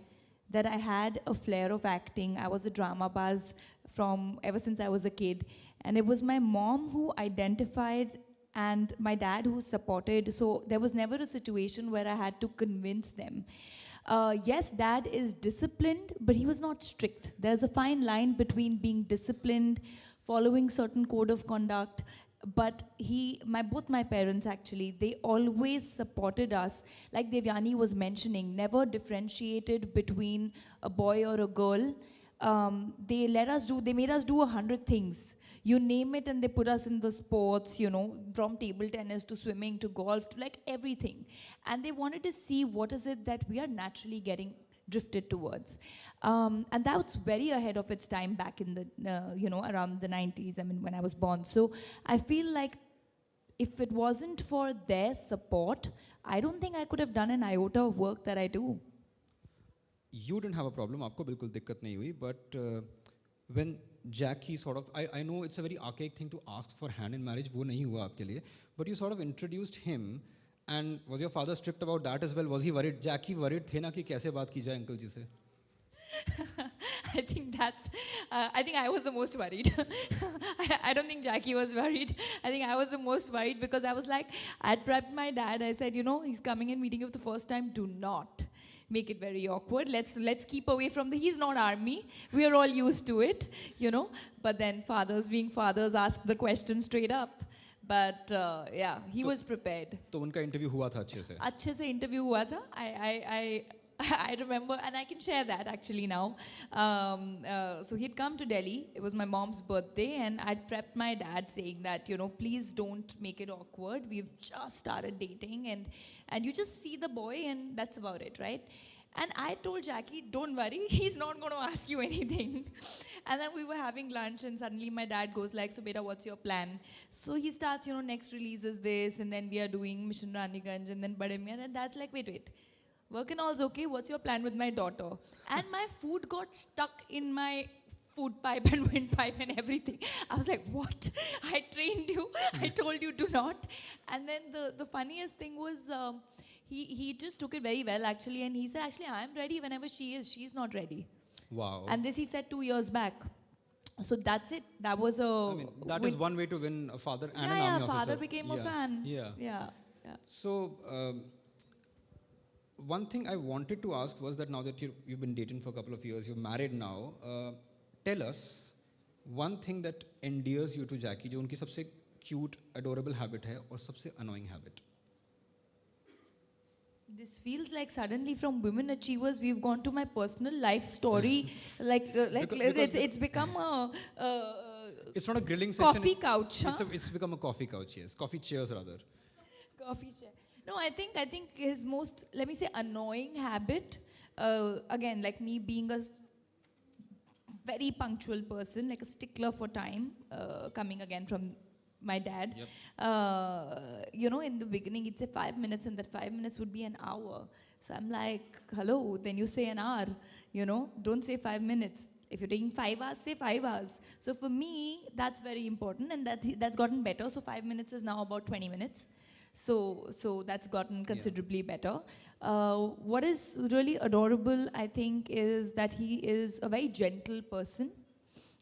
that I had a flair of acting. I was a drama buzz from ever since I was a kid. And it was my mom who identified and my dad who supported. So there was never a situation where I had to convince them. Yes, dad is disciplined, but he was not strict. There's a fine line between being disciplined, following certain code of conduct, but both my parents actually, they always supported us. Like Devyani was mentioning, never differentiated between a boy or a girl. They made us do 100 things. You name it and they put us in the sports, you know, from table tennis to swimming to golf to like everything. And they wanted to see what is it that we are naturally getting drifted towards. And that was very ahead of its time back in the, around the 90s, I mean, when I was born. So I feel like if it wasn't for their support, I don't think I could have done an iota of work that I do. You didn't have a problem, आपको बिल्कुल दिक्कत नहीं हुई, but when Jackie sort of, I know it's a very archaic thing to ask for hand in marriage, वो नहीं हुआ आपके लिए, but you sort of introduced him, and was your father strict about that as well? Was he worried? Jackie worried थे ना कि कैसे बात की जाए अंकल जी से? I think I think I was the most worried. I don't think Jackie was worried. I think I was the most worried because I was like, I prepped my dad. I said, you know, he's coming and meeting you for the first time. Do not make it very awkward. Let's keep away from he's not army. We are all used to it, you know. But then fathers being fathers ask the question straight up. But yeah, he was prepared. तो उनका interview हुआ था अच्छे से? अच्छे से interview हुआ था. I remember, and I can share that actually now. So he'd come to Delhi. It was my mom's birthday, and I'd prepped my dad saying that, you know, please don't make it awkward. We've just started dating, and you just see the boy, and that's about it, right? And I told Jackie, don't worry, he's not going to ask you anything. And then we were having lunch, and suddenly my dad goes like, so beta, what's your plan? So he starts, you know, next release is this, and then we are doing Mission Raniganj, and then Bade Miyan, and dad's like, wait. Work and all's okay, what's your plan with my daughter? And my food got stuck in my food pipe and windpipe and everything. I was like, what? I trained you, I told you to not. And then the funniest thing was, he just took it very well actually, and he said, actually, I'm ready whenever she's not ready. Wow. And this he said 2 years back. So that's it. That was I mean, that is one way to win a father and an army officer. Father became a fan. Yeah. So, one thing I wanted to ask was that now that you've been dating for a couple of years, you're married now, tell us one thing that endears you to Jackie, जो उनकी सबसे cute, adorable habit है और सबसे annoying habit. This feels like suddenly from women achievers we've gone to my personal life story. It's become a it's not a grilling session. Coffee couch. It's become a coffee couch, yes. Coffee chairs rather. Coffee chair. No, I think his most, let me say, annoying habit, again, like me being a very punctual person, like a stickler for time, coming again from my dad. Yep. You know, in the beginning, he'd say 5 minutes, and that 5 minutes would be an hour. So I'm like, hello, then you say an hour, you know, don't say 5 minutes. If you're taking 5 hours, say 5 hours. So for me, that's very important, and that's gotten better. So 5 minutes is now about 20 minutes. So that's gotten considerably better. What is really adorable, I think, is that he is a very gentle person,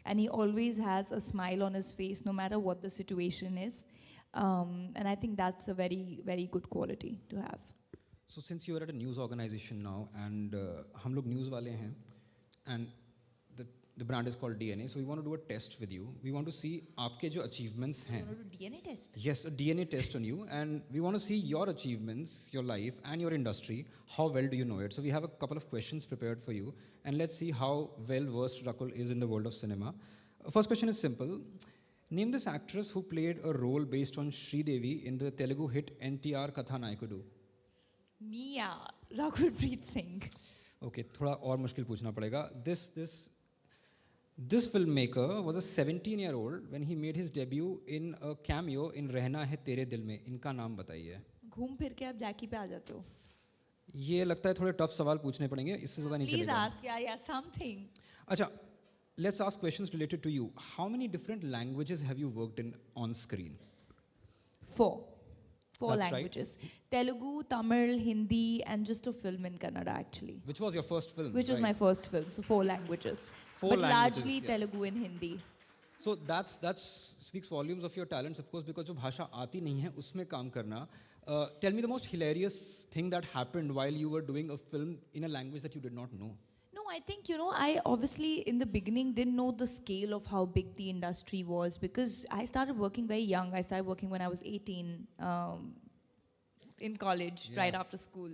and he always has a smile on his face no matter what the situation is. And I think that's a very, very good quality to have. So since you are at a news organization now, and हम लोग news वाले हैं, and the brand is called DNA, so we want to do a test with you. We want to see आपके जो achievements हैं. You want to do DNA test? Yes, a DNA test on you, and we want to see your achievements, your life, and your industry. How well do you know it? So we have a couple of questions prepared for you, and let's see how well versed Rakul is in the world of cinema. First question is simple. Name this actress who played a role based on Sridevi in the Telugu hit NTR Katha Naikudu. Mia, Rakul Preet Singh. Okay, थोड़ा और मुश्किल पूछना पड़ेगा. This filmmaker was a 17-year-old when he made his debut in a cameo in रहना है तेरे दिल में. इनका नाम बताइए. घूम फिर के आप जैकी पे आ जाते हो. ये लगता है थोड़े टफ सवाल पूछने पड़ेंगे. इससे ज़्यादा नहीं चलेगा. Please ask, yeah, something. अच्छा, let's ask questions related to you. How many different languages have you worked in on screen? 4 That's languages. Right. Telugu, Tamil, Hindi, and just a film in Kannada actually. Which was your first film? Which was my first film, so 4 languages. 4 but languages, largely yeah. Telugu and Hindi. So that's speaks volumes of your talents, of course, because जो भाषा आती नहीं है उसमें काम करना. Tell me the most hilarious thing that happened while you were doing a film in a language that you did not know. No, I think, I obviously in the beginning didn't know the scale of how big the industry was, because I started working very young. I started working when I was 18 in college, right after school.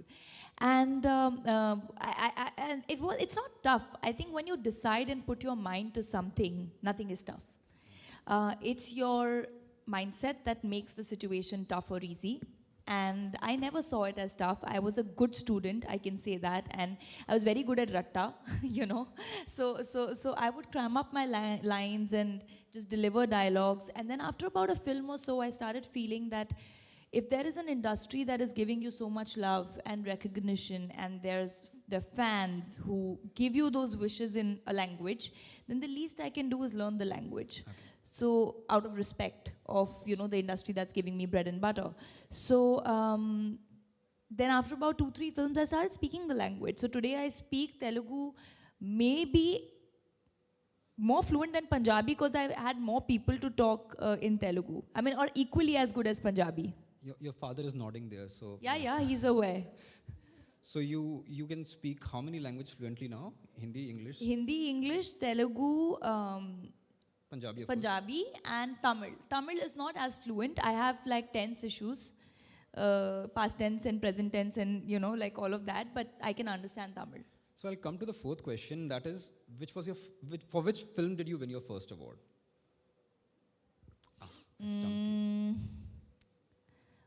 And and it's not tough. I think when you decide and put your mind to something, nothing is tough. It's your mindset that makes the situation tough or easy. And I never saw it as tough. I was a good student, I can say that, and I was very good at ratta, So I would cram up my lines and just deliver dialogues. And then after about a film or so, I started feeling that if there is an industry that is giving you so much love and recognition, and there are fans who give you those wishes in a language, then the least I can do is learn the language. Okay. So out of respect of, the industry that's giving me bread and butter. So then after about 2-3 films, I started speaking the language. So today I speak Telugu maybe more fluent than Punjabi, because I've had more people to talk in Telugu. I mean, or equally as good as Punjabi. Your father is nodding there, so... Yeah, he's aware. So you can speak how many languages fluently now? Hindi, English? Hindi, English, Telugu, Punjabi, and Tamil. Tamil is not as fluent. I have like tense issues, past tense and present tense and, all of that, but I can understand Tamil. So I'll come to the fourth question, that is, for which film did you win your first award?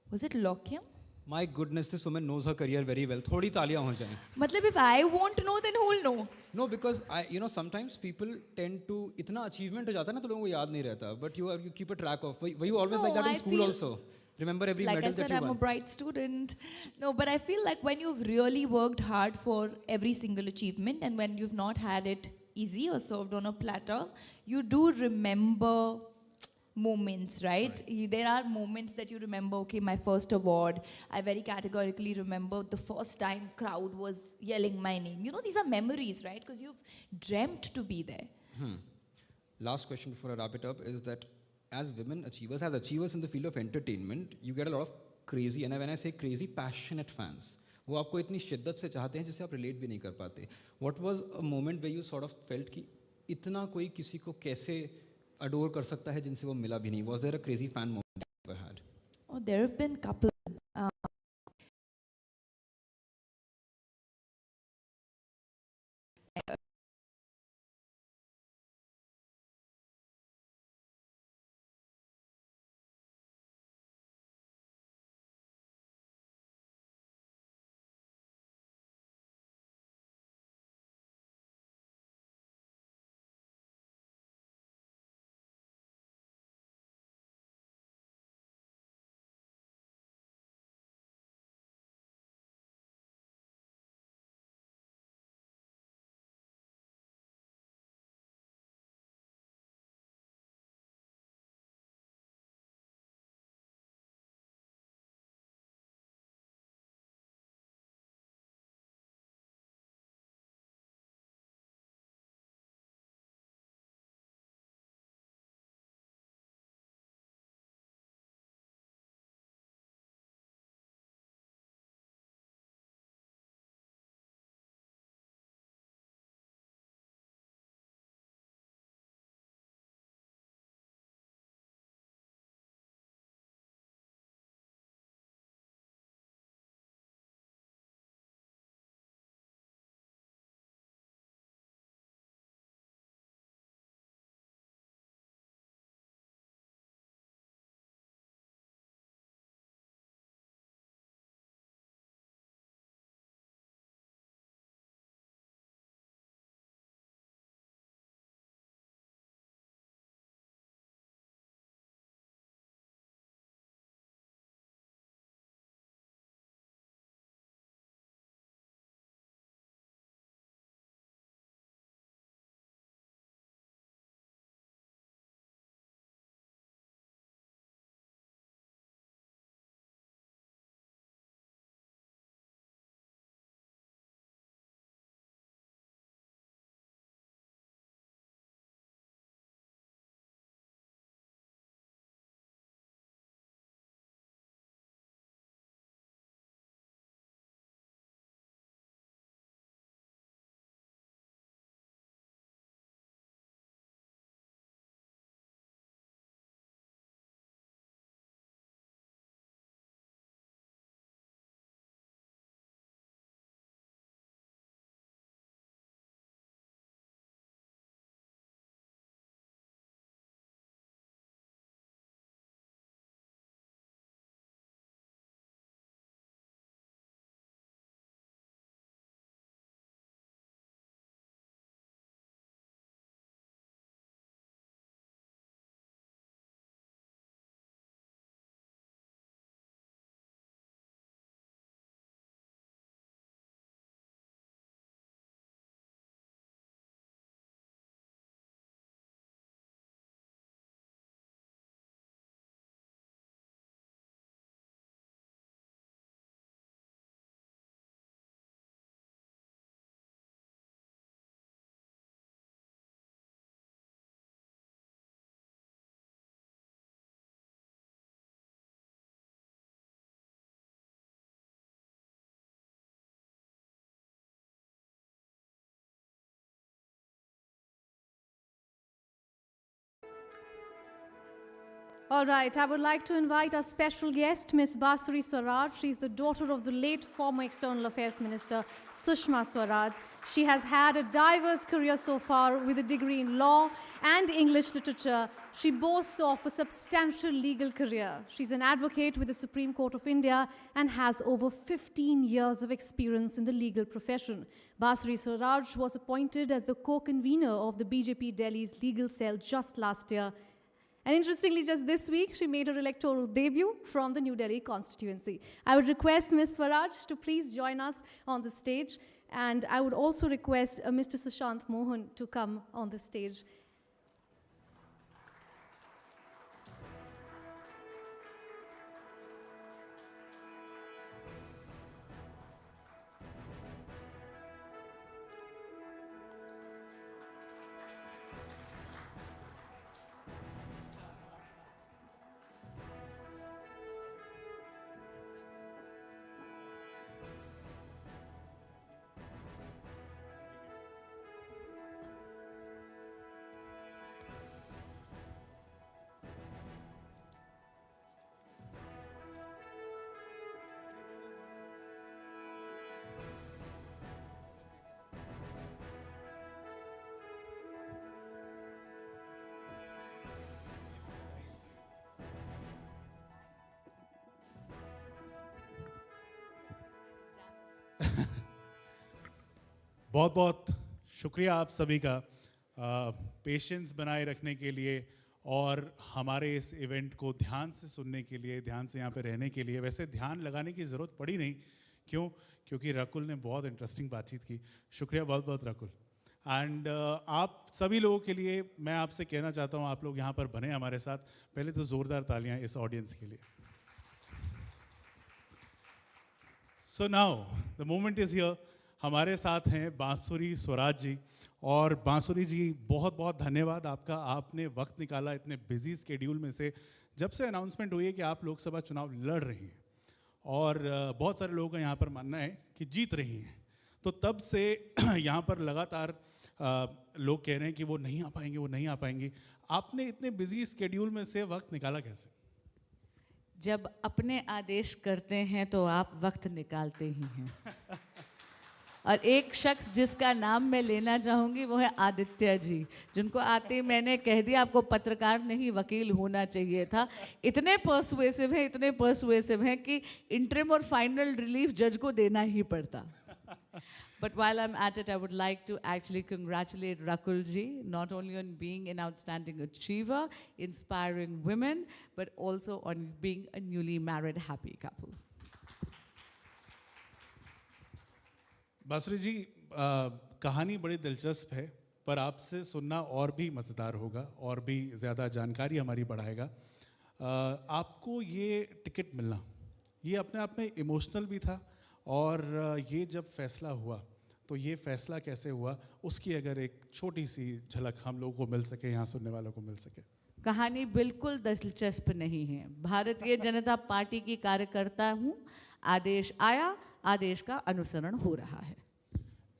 Was it Lokium? My goodness, this woman knows her career very well. थोड़ी तालियां हो जाएं. मतलब if I won't know, then who will know? No, because sometimes people tend to इतना achievement हो जाता है ना तो लोगों को याद नहीं रहता. But you keep a track of. Were you always like that in school also? Remember every medal that you won? Like I said, I'm a bright student. No, but I feel like when you've really worked hard for every single achievement, and when you've not had it easy or served on a platter, you do remember moments, right? There are moments that you remember, okay, my first award. I very categorically remember the first time crowd was yelling my name. These are memories, right? Because you've dreamt to be there. Last question before I wrap it up is that as women achievers, as achievers in the field of entertainment, you get a lot of crazy, and when I say crazy, passionate fans. वो आपको इतनी शिद्दत से चाहते हैं जिसे आप relate भी नहीं कर पाते. What was a moment where you sort of felt कि इतना कोई किसी को कैसे adore कर सकता है जिनसे वो मिला भी नहीं? Was there a crazy fan moment you ever had? Oh, there have been couple. All right, I would like to invite our special guest, Ms. Bansuri Swaraj. She's the daughter of the late former External Affairs Minister, Sushma Swaraj. She has had a diverse career so far with a degree in law and English literature. She boasts of a substantial legal career. She's an advocate with the Supreme Court of India and has over 15 years of experience in the legal profession. Bansuri Swaraj was appointed as the co-convener of the BJP Delhi's legal cell just last year. And interestingly, just this week, she made her electoral debut from the New Delhi constituency. I would request Ms. Swaraj to please join us on the stage. And I would also request Mr. Sushant Mohan to come on the stage. बहुत बहुत शुक्रिया आप सभी का patience बनाए रखने के लिए और हमारे इस इवेंट को ध्यान से सुनने के लिए, ध्यान से यहाँ पे रहने के लिए। वैसे ध्यान लगाने की ज़रूरत पड़ी नहीं, क्यों? क्योंकि रकुल ने बहुत इंटरेस्टिंग बातचीत की। शुक्रिया बहुत बहुत रकुल। एंड आप सभी लोगों के लिए मैं आपसे कहना चाहता हूँ, आप लोग यहाँ पर बने हमारे साथ। पहले तो ज़ोरदार तालियाँ इस ऑडियंस के लिए। So now the moment is here. हमारे साथ हैं बांसुरी स्वराज जी। और बांसुरी जी, बहुत बहुत धन्यवाद आपका, आपने वक्त निकाला इतने बिजी स्केड्यूल में से। जब से अनाउंसमेंट हुई है कि आप लोकसभा चुनाव लड़ रही हैं और बहुत सारे लोगों का यहाँ पर मानना है कि जीत रही हैं, तो तब से यहाँ पर लगातार लोग कह रहे हैं कि वो नहीं आ पाएंगे, वो नहीं आ पाएंगी। आपने इतने बिजी स्केड्यूल में से वक्त निकाला कैसे? जब अपने आदेश करते हैं तो आप वक्त निकालते ही हैं। और एक शख्स जिसका नाम मैं लेना चाहूँगी वो है आदित्य जी, जिनको आते ही मैंने कह दिया आपको पत्रकार नहीं वकील होना चाहिए था। इतने पर्सुएसिव हैं कि इंटरिम और फाइनल रिलीफ जज को देना ही पड़ता। But while I'm at it, I would like to actually congratulate Rakul ji, not only on being an outstanding achiever, inspiring women, but also on being a newly married happy couple. बांसुरी जी, कहानी बड़ी दिलचस्प है, पर आपसे सुनना और भी मज़ेदार होगा और भी ज़्यादा जानकारी हमारी बढ़ाएगा। आपको ये टिकट मिलना, ये अपने आप में इमोशनल भी था, और ये जब फैसला हुआ तो ये फैसला कैसे हुआ, उसकी अगर एक छोटी सी झलक हम लोगों को मिल सके, यहाँ सुनने वालों को मिल सके। कहानी बिल्कुल दिलचस्प नहीं है। भारतीय जनता पार्टी की कार्यकर्ता हूँ। आदेश आया, आदेश का अनुसरण हो रहा है।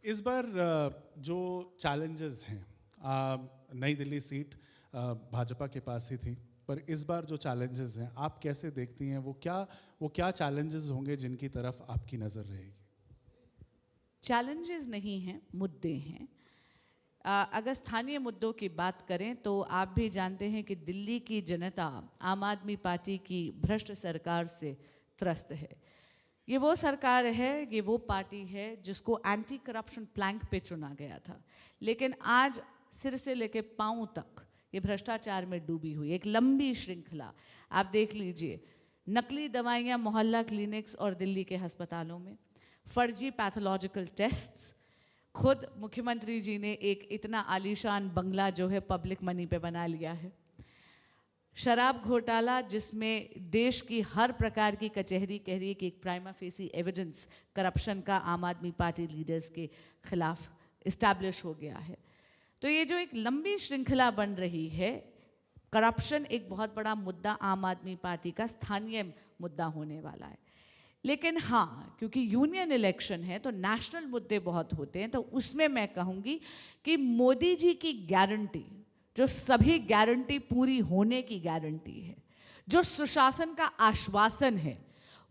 इस बार जो चैलेंजेस हैं, नई दिल्ली सीट भाजपा के पास ही थी, पर इस बार जो चैलेंजेस हैं आप कैसे देखती हैं? वो क्या चैलेंजेस होंगे जिनकी तरफ आपकी नज़र रहेगी? चैलेंजेस नहीं हैं, मुद्दे हैं। अगर स्थानीय मुद्दों की बात करें तो आप भी जानते हैं कि दिल्ली की जनता आम आदमी पार्टी की भ्रष्ट सरकार से त्रस्त है। ये वो सरकार है, ये वो पार्टी है जिसको एंटी करप्शन प्लैंक पे चुना गया था, लेकिन आज सिर से लेके पांव तक ये भ्रष्टाचार में डूबी हुई एक लंबी श्रृंखला। आप देख लीजिए, नकली दवाइयाँ मोहल्ला क्लिनिक्स और दिल्ली के अस्पतालों में, फर्जी पैथोलॉजिकल टेस्ट्स, खुद मुख्यमंत्री जी ने एक इतना आलीशान बंगला जो है पब्लिक मनी पे बना लिया है, शराब घोटाला जिसमें देश की हर प्रकार की कचहरी कह रही है कि एक प्राइमा फेसी एविडेंस करप्शन का आम आदमी पार्टी लीडर्स के खिलाफ इस्टेब्लिश हो गया है। तो ये जो एक लंबी श्रृंखला बन रही है, करप्शन एक बहुत बड़ा मुद्दा आम आदमी पार्टी का स्थानीय मुद्दा होने वाला है। लेकिन हाँ, क्योंकि यूनियन इलेक्शन है तो नेशनल मुद्दे बहुत होते हैं, तो उसमें मैं कहूँगी कि मोदी जी की गारंटी, जो सभी गारंटी पूरी होने की गारंटी है, जो सुशासन का आश्वासन है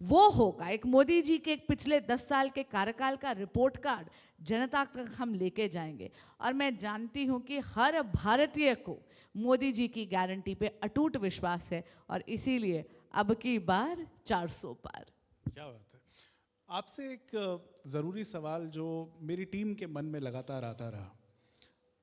वो होगा। एक मोदी जी के एक पिछले 10 साल के कार्यकाल का रिपोर्ट कार्ड जनता तक हम लेके जाएंगे, और मैं जानती हूं कि हर भारतीय को मोदी जी की गारंटी पे अटूट विश्वास है, और इसीलिए अब की बार 400 पार। क्या बात है। आपसे एक ज़रूरी सवाल जो मेरी टीम के मन में लगातार आता रहा,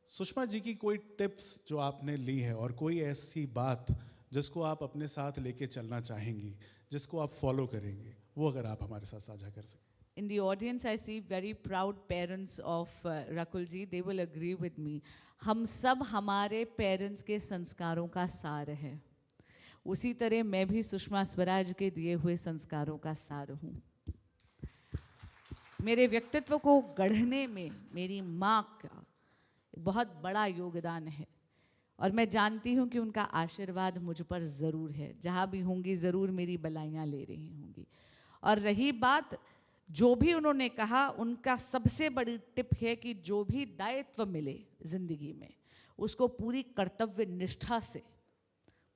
सुषमा जी की कोई टिप्स जो आपने ली है और कोई ऐसी बात जिसको आप अपने साथ लेके चलना चाहेंगी, जिसको आप फॉलो करेंगी, वो अगर आप हमारे साथ साझा कर सकें। In the audience, I see very proud parents of Rakul ji. They will agree with me. हम सब हमारे पेरेंट्स के संस्कारों का सार है। उसी तरह मैं भी सुषमा स्वराज के दिए हुए संस्कारों का सार हूँ। मेरे व्यक्तित्व को गढ़ने में मेरी माँ का बहुत बड़ा योगदान है, और मैं जानती हूँ कि उनका आशीर्वाद मुझ पर ज़रूर है। जहाँ भी होंगी ज़रूर मेरी बलाइयाँ ले रही होंगी। और रही बात जो भी उन्होंने कहा, उनका सबसे बड़ी टिप है कि जो भी दायित्व मिले ज़िंदगी में उसको पूरी कर्तव्य निष्ठा से,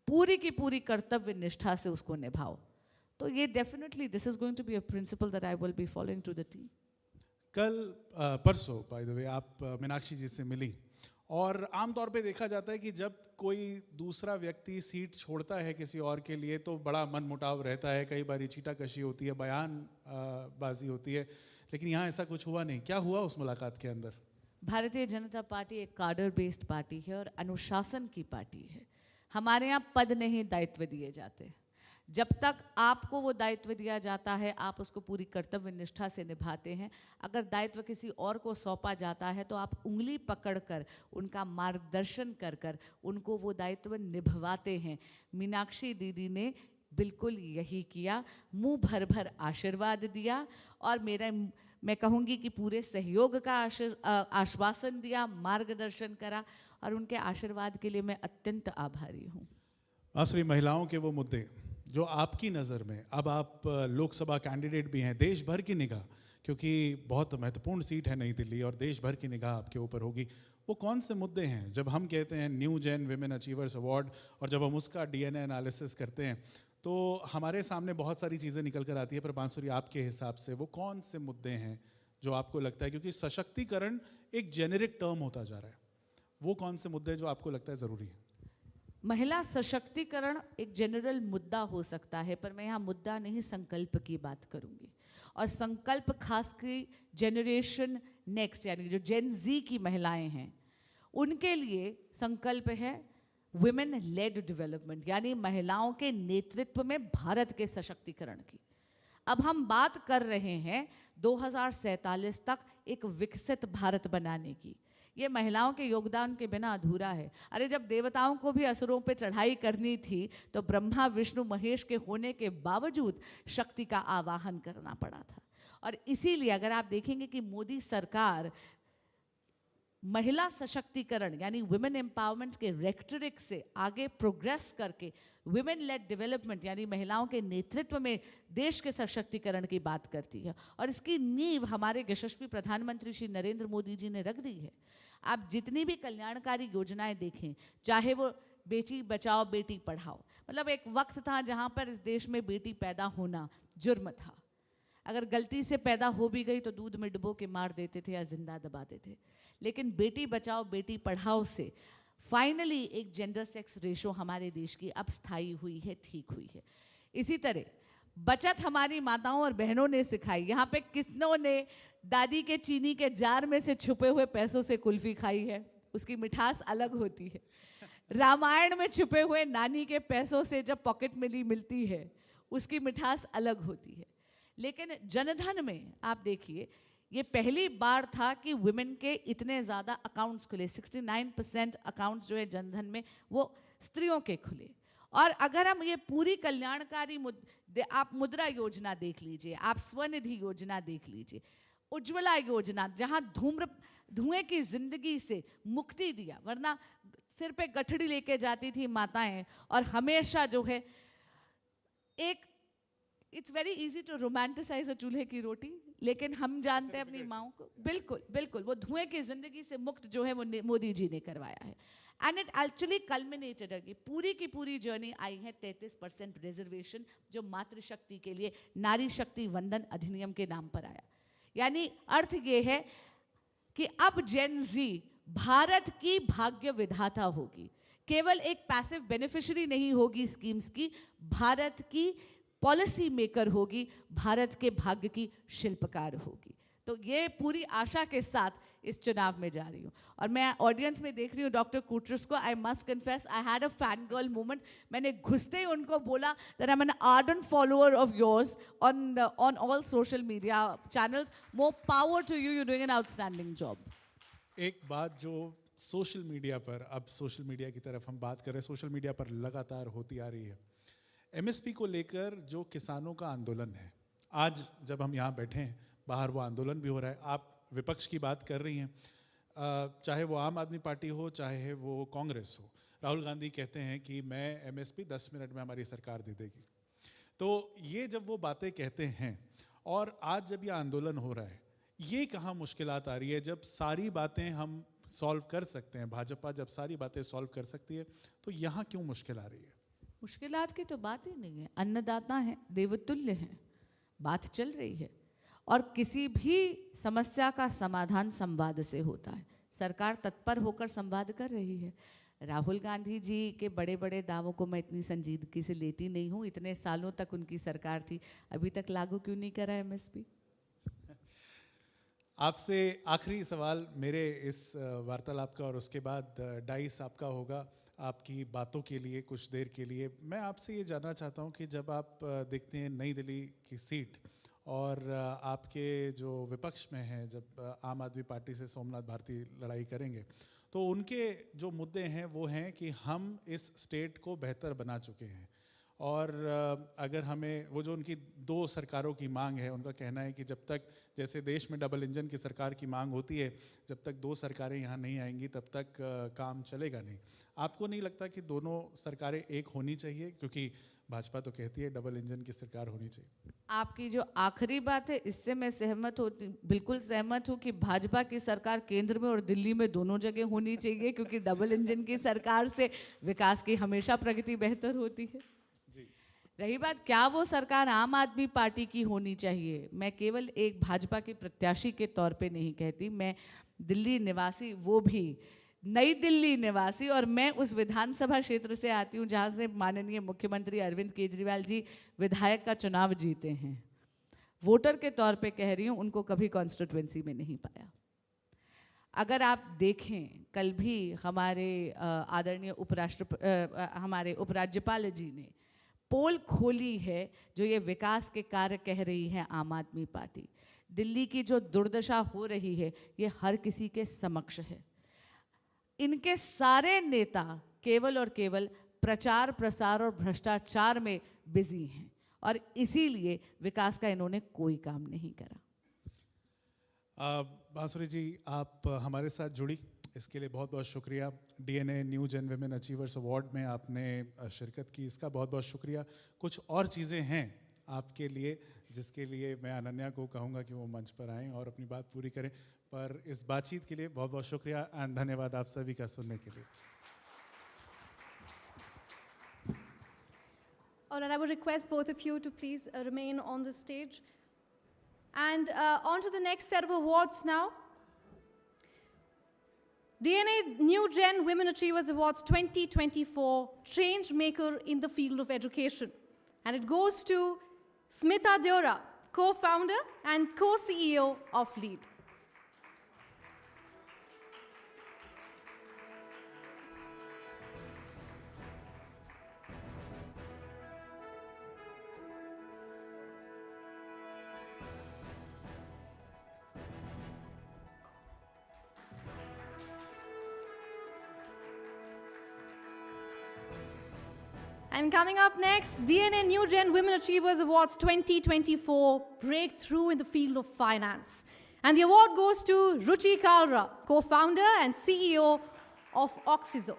पूरी की पूरी कर्तव्य निष्ठा से उसको निभाओ। तो ये definitely this is going to be a principle that I will be following to the T. कल परसों बाय द वे आप मीनाक्षी जी से मिली, और आमतौर पे देखा जाता है कि जब कोई दूसरा व्यक्ति सीट छोड़ता है किसी और के लिए तो बड़ा मन मुटाव रहता है, कई बार छीटाकशी होती है, बयान बाजी होती है, लेकिन यहाँ ऐसा कुछ हुआ नहीं। क्या हुआ उस मुलाकात के अंदर? भारतीय जनता पार्टी एक कार्डर बेस्ड पार्टी है और अनुशासन की पार्टी है। हमारे यहाँ पद नहीं, दायित्व दिए जाते। जब तक आपको वो दायित्व दिया जाता है आप उसको पूरी कर्तव्य निष्ठा से निभाते हैं। अगर दायित्व किसी और को सौंपा जाता है तो आप उंगली पकड़कर उनका मार्गदर्शन कर कर उनको वो दायित्व निभवाते हैं। मीनाक्षी दीदी ने बिल्कुल यही किया, मुंह भर भर आशीर्वाद दिया, और मैं कहूँगी कि पूरे सहयोग का आश्वासन दिया, मार्गदर्शन करा, और उनके आशीर्वाद के लिए मैं अत्यंत आभारी हूँ। बांसुरी, महिलाओं के वो मुद्दे जो आपकी नज़र में, अब आप लोकसभा कैंडिडेट भी हैं, देश भर की निगाह, क्योंकि बहुत महत्वपूर्ण सीट है नई दिल्ली और देश भर की निगाह आपके ऊपर होगी, वो कौन से मुद्दे हैं? जब हम कहते हैं new gen women achievers award और जब हम उसका डीएनए एनालिसिस करते हैं तो हमारे सामने बहुत सारी चीज़ें निकल कर आती है, पर बांसुरी आपके हिसाब से वो कौन से मुद्दे हैं जो आपको लगता है, क्योंकि सशक्तिकरण एक जेनेरिक टर्म होता जा रहा है, वो कौन से मुद्दे जो आपको लगता है ज़रूरी है? महिला सशक्तिकरण एक जनरल मुद्दा हो सकता है, पर मैं यहाँ मुद्दा नहीं संकल्प की बात करूँगी। और संकल्प खास की जनरेशन नेक्स्ट यानी जो जेन जी की महिलाएं हैं उनके लिए संकल्प है वुमेन लेड डेवलपमेंट, यानी महिलाओं के नेतृत्व में भारत के सशक्तिकरण की। अब हम बात कर रहे हैं 2047 तक एक विकसित भारत बनाने की। ये महिलाओं के योगदान के बिना अधूरा है। अरे जब देवताओं को भी असुरों पे चढ़ाई करनी थी तो ब्रह्मा विष्णु महेश के होने के बावजूद शक्ति का आवाहन करना पड़ा था। और इसीलिए अगर आप देखेंगे कि मोदी सरकार महिला सशक्तिकरण यानी वुमेन एम्पावरमेंट के रेक्टरिक से आगे प्रोग्रेस करके वुमेन लेड डेवलपमेंट यानी महिलाओं के नेतृत्व में देश के सशक्तिकरण की बात करती है। और इसकी नींव हमारे यशस्वी प्रधानमंत्री श्री नरेंद्र मोदी जी ने रख दी है। आप जितनी भी कल्याणकारी योजनाएं देखें, चाहे वो बेटी बचाओ बेटी पढ़ाओ, मतलब एक वक्त था जहाँ पर इस देश में बेटी पैदा होना जुर्म था। अगर गलती से पैदा हो भी गई तो दूध में डुबो के मार देते थे या जिंदा दबा देते थे। लेकिन बेटी बचाओ बेटी पढ़ाओ से फाइनली एक जेंडर सेक्स रेशो हमारे देश की अब स्थायी हुई है, ठीक हुई है। इसी तरह बचत हमारी माताओं और बहनों ने सिखाई। यहाँ पे किसनों ने दादी के चीनी के जार में से छुपे हुए पैसों से कुल्फी खाई है, उसकी मिठास अलग होती है। रामायण में छुपे हुए नानी के पैसों से जब पॉकेट मनी मिलती है उसकी मिठास अलग होती है। लेकिन जनधन में आप देखिए ये पहली बार था कि वुमेन के इतने ज़्यादा अकाउंट्स खुले। 69% अकाउंट्स जो है जनधन में वो स्त्रियों के खुले। और अगर हम ये पूरी कल्याणकारी आप मुद्रा योजना देख लीजिए, आप स्वनिधि योजना देख लीजिए, उज्ज्वला योजना जहाँ धुएं की जिंदगी से मुक्ति दिया, वरना सिर पे गठड़ी लेके जाती थी माताएं और हमेशा जो है एक it's very easy to romanticize a चूल्हे की रोटी, लेकिन हम जानते हैं अपनी माओ को, बिल्कुल बिल्कुल वो धुएं की जिंदगी से मुक्त जो है वो मोदी जी ने करवाया है. एंड इट एक्चुअली कल्मिनेटेड, पूरी की पूरी जर्नी आई है 33% रिजर्वेशन जो मातृशक्ति के लिए नारी शक्ति वंदन अधिनियम के नाम पर आया. यानी अर्थ ये है कि अब जेन जी भारत की भाग्य विधाता होगी, केवल एक पैसिव बेनिफिशियरी नहीं होगी स्कीम्स की, भारत की पॉलिसी मेकर होगी, भारत के भाग्य की शिल्पकार होगी. तो ये पूरी आशा के साथ इस चुनाव में जा रही हूँ. और मैं ऑडियंस में देख रही हूँ डॉक्टर कूटरस को. I must confess I had a fan girl moment. मैंने घुसते ही उनको बोला that I am an ardent follower of yours on all social media channels. More power to you, you doing an outstanding job. एक बात जो social media पर, अब सोशल मीडिया की तरफ हम बात कर रहे हैं, सोशल मीडिया पर लगातार होती आ रही है, एमएसपी को लेकर जो किसानों का आंदोलन है, आज जब हम यहाँ बैठे हैं बाहर वो आंदोलन भी हो रहा है. आप विपक्ष की बात कर रही हैं, चाहे वो आम आदमी पार्टी हो चाहे वो कांग्रेस हो. राहुल गांधी कहते हैं कि मैं एमएसपी 10 मिनट में हमारी सरकार दे देगी. तो ये जब वो बातें कहते हैं और आज जब ये आंदोलन हो रहा है, ये कहाँ मुश्किलात आ रही है जब सारी बातें हम सॉल्व कर सकते हैं, भाजपा जब सारी बातें सॉल्व कर सकती है, तो यहाँ क्यों मुश्किल आ रही है? मुश्किलात की तो बात ही नहीं है. अन्नदाता हैं, देवतुल्य हैं, बात चल रही है. और किसी भी समस्या का समाधान संवाद से होता है. सरकार तत्पर होकर संवाद कर रही है. राहुल गांधी जी के बड़े बड़े दावों को मैं इतनी संजीदगी से लेती नहीं हूँ. इतने सालों तक उनकी सरकार थी, अभी तक लागू क्यों नहीं करा एमएसपी? आपसे आखिरी सवाल मेरे इस वार्तालाप का और उसके बाद डाइस आपका होगा आपकी बातों के लिए कुछ देर के लिए. मैं आपसे ये जानना चाहता हूँ कि जब आप देखते हैं नई दिल्ली की सीट और आपके जो विपक्ष में हैं, जब आम आदमी पार्टी से सोमनाथ भारती लड़ाई करेंगे, तो उनके जो मुद्दे हैं वो हैं कि हम इस स्टेट को बेहतर बना चुके हैं और अगर हमें वो जो उनकी 2 सरकारों की मांग है, उनका कहना है कि जब तक जैसे देश में डबल इंजन की सरकार की मांग होती है, जब तक 2 सरकारें यहाँ नहीं आएंगी तब तक काम चलेगा नहीं. आपको नहीं लगता कि दोनों सरकारें एक होनी चाहिए? क्योंकि भाजपा तो कहती है डबल इंजन की सरकार होनी चाहिए. आपकी जो आखिरी बात है इससे मैं सहमत होती, बिल्कुल सहमत हूँ कि भाजपा की सरकार केंद्र में और दिल्ली में दोनों जगह होनी चाहिए, क्योंकि डबल इंजन की सरकार से विकास की हमेशा प्रगति बेहतर होती है. रही बात क्या वो सरकार आम आदमी पार्टी की होनी चाहिए, मैं केवल एक भाजपा के प्रत्याशी के तौर पे नहीं कहती. मैं दिल्ली निवासी, वो भी नई दिल्ली निवासी, और मैं उस विधानसभा क्षेत्र से आती हूँ जहाँ से माननीय मुख्यमंत्री अरविंद केजरीवाल जी विधायक का चुनाव जीते हैं. वोटर के तौर पे कह रही हूँ, उनको कभी कॉन्स्टिट्यूएंसी में नहीं पाया. अगर आप देखें, कल भी हमारे आदरणीय हमारे उपराज्यपाल जी ने पोल खोली है जो ये विकास के कार्य कह रही है आम आदमी पार्टी. दिल्ली की जो दुर्दशा हो रही है ये हर किसी के समक्ष है. इनके सारे नेता केवल और केवल प्रचार प्रसार और भ्रष्टाचार में बिजी हैं और इसीलिए विकास का इन्होंने कोई काम नहीं करा. बांसुरी जी, आप हमारे साथ जुड़ी, इसके लिए बहुत बहुत शुक्रिया. DNA new gen women achievers award में आपने शिरकत की, इसका बहुत बहुत शुक्रिया. कुछ और चीज़ें हैं आपके लिए जिसके लिए मैं अनन्या को कहूँगा कि वो मंच पर आएँ और अपनी बात पूरी करें. पर इस बातचीत के लिए बहुत बहुत शुक्रिया एंड धन्यवाद आप सभी का सुनने के लिए. All right, I would request both of you to please remain on the stage. And on to the next set of awards now. DNA New Gen Women Achievers Awards 2024, Change Maker in the Field of Education. And it goes to Smita Deora, co-founder and co-CEO of LEAD. And coming up next, DNA New Gen Women Achievers Awards 2024, Breakthrough in the Field of Finance. And the award goes to Ruchi Kalra, co-founder and CEO of Oxizo.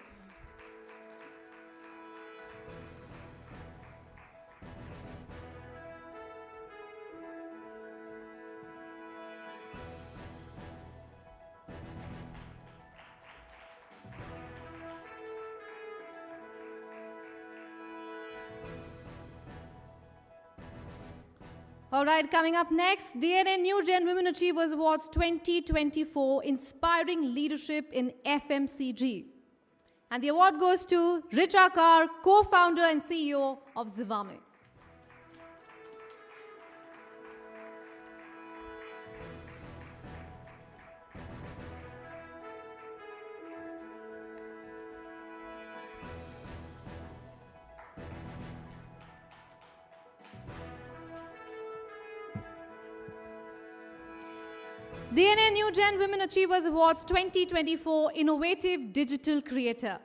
All right, coming up next, DNA New Gen Women Achievers Awards 2024, Inspiring Leadership in FMCG. And the award goes to Richa Kar, co-founder and CEO of Zivame. DNA New Gen Women Achievers Awards 2024 Innovative Digital Creator.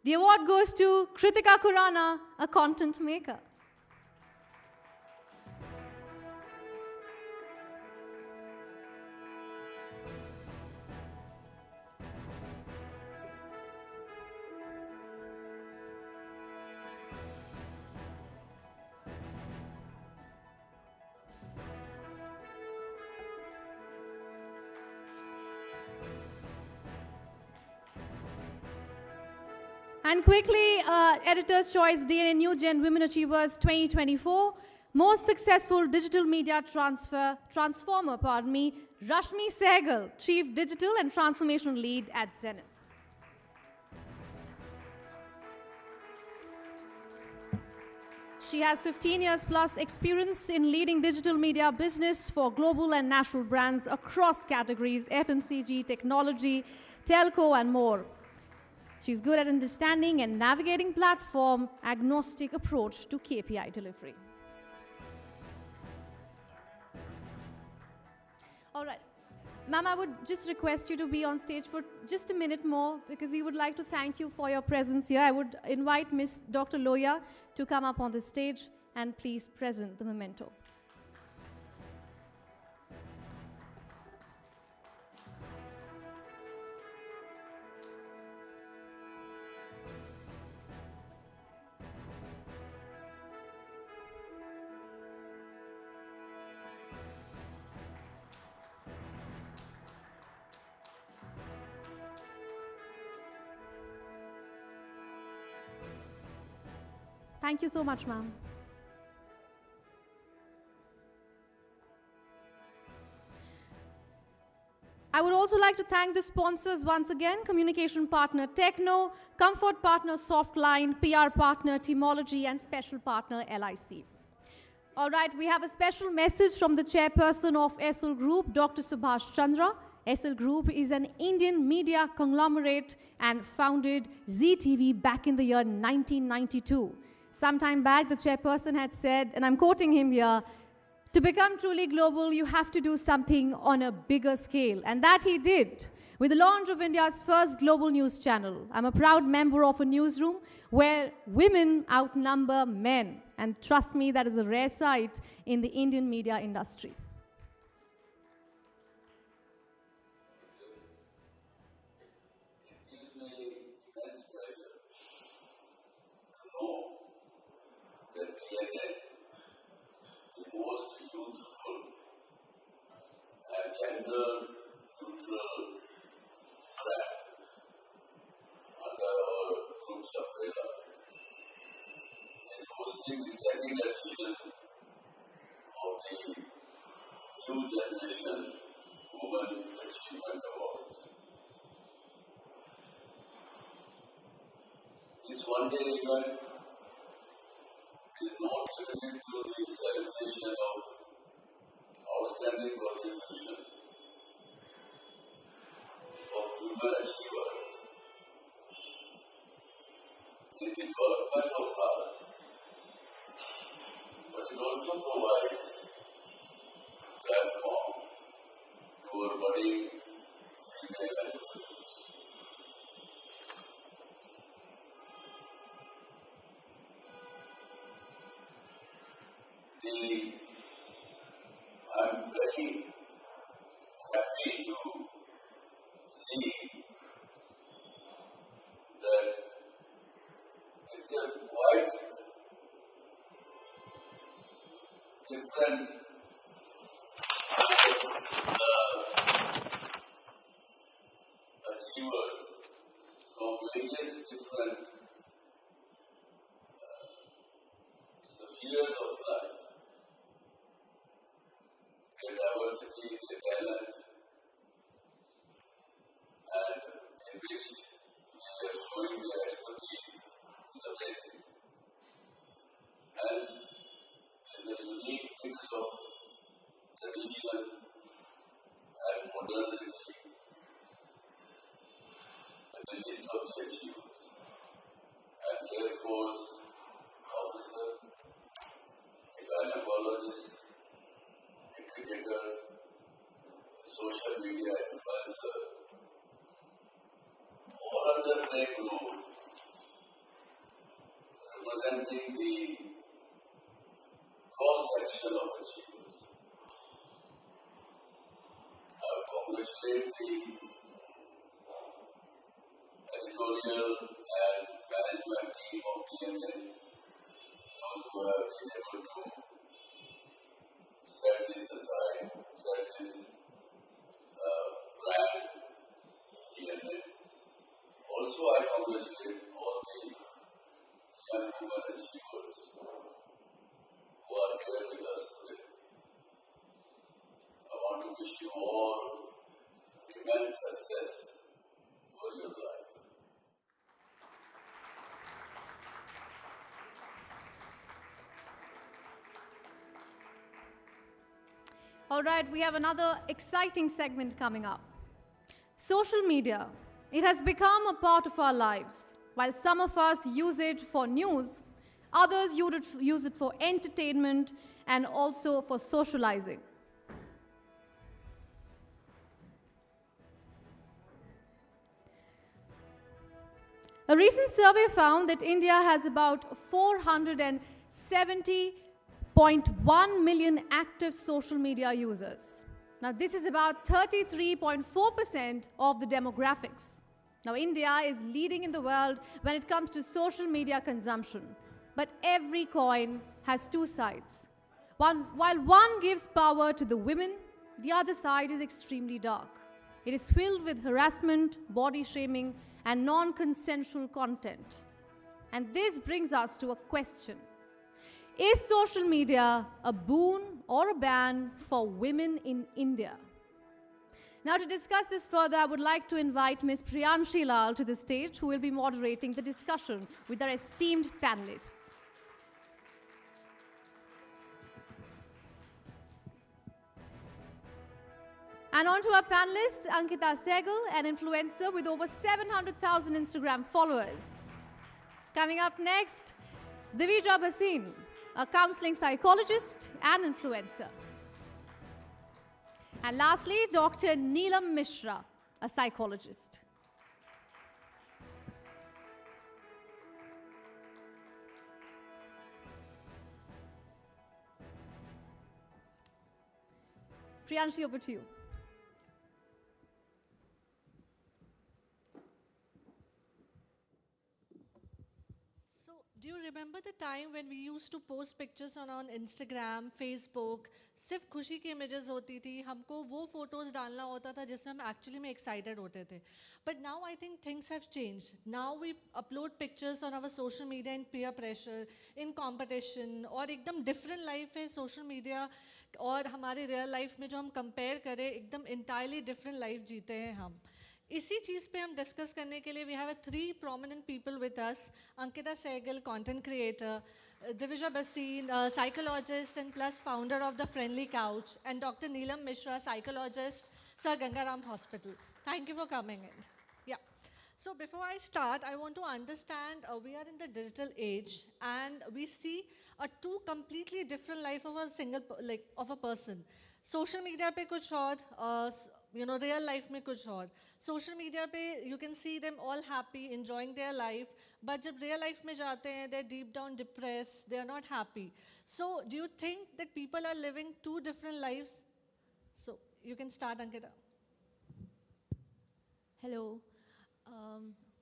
The award goes to Kritika Kurana, a content maker. And quickly, Editor's Choice DNA New Gen Women Achievers 2024, Most Successful Digital Media Transformer, Rashmi Sehgal, Chief Digital and Transformation Lead at Zenith. She has 15 years plus experience in leading digital media business for global and national brands across categories, FMCG, technology, telco, and more. She's good at understanding and navigating platform-agnostic approach to KPI delivery. All right. Ma'am, I would just request you to be on stage for just a minute more because we would like to thank you for your presence here. I would invite Ms. Dr. Loya to come up on the stage and please present the memento. Thank you so much, ma'am. I would also like to thank the sponsors once again, communication partner Techno, comfort partner Softline, PR partner Teamology, and special partner LIC. All right, we have a special message from the chairperson of SL Group, Dr. Subhash Chandra. SL Group is an Indian media conglomerate and founded ZTV back in the year 1992. Sometime back, the chairperson had said, and I'm quoting him here, to become truly global, you have to do something on a bigger scale. And that he did with the launch of India's first global news channel. I'm a proud member of a newsroom where women outnumber men. And trust me, that is a rare sight in the Indian media industry. Gender-neutral brand under our group's umbrella is hosting the second edition of the New Generation Women Achievement Awards. This one-day event is not limited to the celebration of outstanding contribution of women achievers in the development of art, but it also provides platform to our budding female entrepreneurs. I'm very happy to see that it's a quite different achievers from various different spheres of life. mix of tradition and modernity in the list of the achievers. An Air Force officer, a gynecologist, a cricketer, a social media influencer, all under the same roof, representing the cross-section of achievers. I congratulate the editorial and management team of DNA, those who have been able to set this aside, set this brand DNA. Also, I congratulate all the young women achievers who are here with us today. I want to wish you all immense success for your life. All right, we have another exciting segment coming up. Social media. It has become a part of our lives. While some of us use it for news, others use it for entertainment and also for socializing. A recent survey found that India has about 470.1 million active social media users. Now, this is about 33.4% of the demographics. Now, India is leading in the world when it comes to social media consumption. But every coin has two sides. While one gives power to the women, the other side is extremely dark. It is filled with harassment, body shaming, and non-consensual content. And this brings us to a question. Is social media a boon or a ban for women in India? Now, to discuss this further, I would like to invite Ms. Priyanshi Lal to the stage, who will be moderating the discussion with our esteemed panelists. And on to our panelists, Ankita Sehgal, an influencer with over 700,000 Instagram followers. Coming up next, Divija Bhasin, a counseling psychologist and influencer. And lastly, Dr. Neelam Mishra, a psychologist. Priyanshi, over to you. Do you remember the time when we used to post pictures on Instagram, Facebook? सिर्फ खुशी की images होती थी, हमको वो photos डालना होता था जिससे हम actually में excited होते थे. But now I think things have changed. Now we upload pictures on our social media in peer pressure, in competition, और एकदम different life है social media और हमारे real life में जो हम compare करें एकदम entirely different life जीते हैं हम. इसी चीज़ पे हम डिस्कस करने के लिए we have 3 prominent people with us. Ankita Sehgal, content creator, Divija Bhasin, psychologist and plus founder of the Friendly Couch, and Dr. Neelam Mishra, psychologist, Sir Gangaram Hospital. Thank you for coming in. Yeah. So before I start, I want to understand we are in the digital age and we see a 2 completely different life of a of a person. Social media पे कुछ और, real life में कुछ और. Social media पे you can see them all happy, enjoying their life, but जब real life में जाते हैं, they're deep down depressed, they're not happy. So do you think that people are living 2 different lives? So you can start, Ankita. Hello.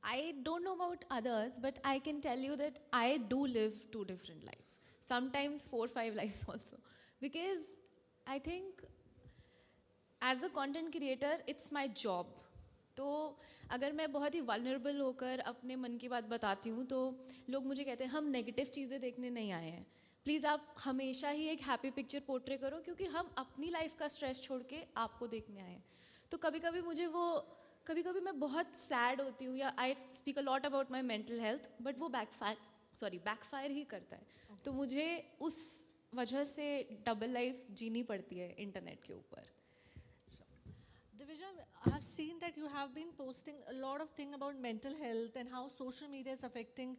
I don't know about others, but I can tell you that I do live 2 different lives. Sometimes 4-5 lives also. Because I think as a content creator, it's my job. तो अगर मैं बहुत ही vulnerable होकर अपने मन की बात बताती हूँ तो लोग मुझे कहते हैं हम नेगेटिव चीज़ें देखने नहीं आए हैं. प्लीज़ आप हमेशा ही एक हैप्पी पिक्चर पोर्ट्रे करो क्योंकि हम अपनी लाइफ का स्ट्रेस छोड़ के आपको देखने आए हैं. तो कभी कभी मैं बहुत सैड होती हूँ या I speak a lot about my mental health but वो बैकफायर ही करता है. तो मुझे वजह से डबल लाइफ जीनी पड़ती है इंटरनेट के ऊपर. Divija, I have seen that you have been posting a lot of things about mental health and how social media is affecting,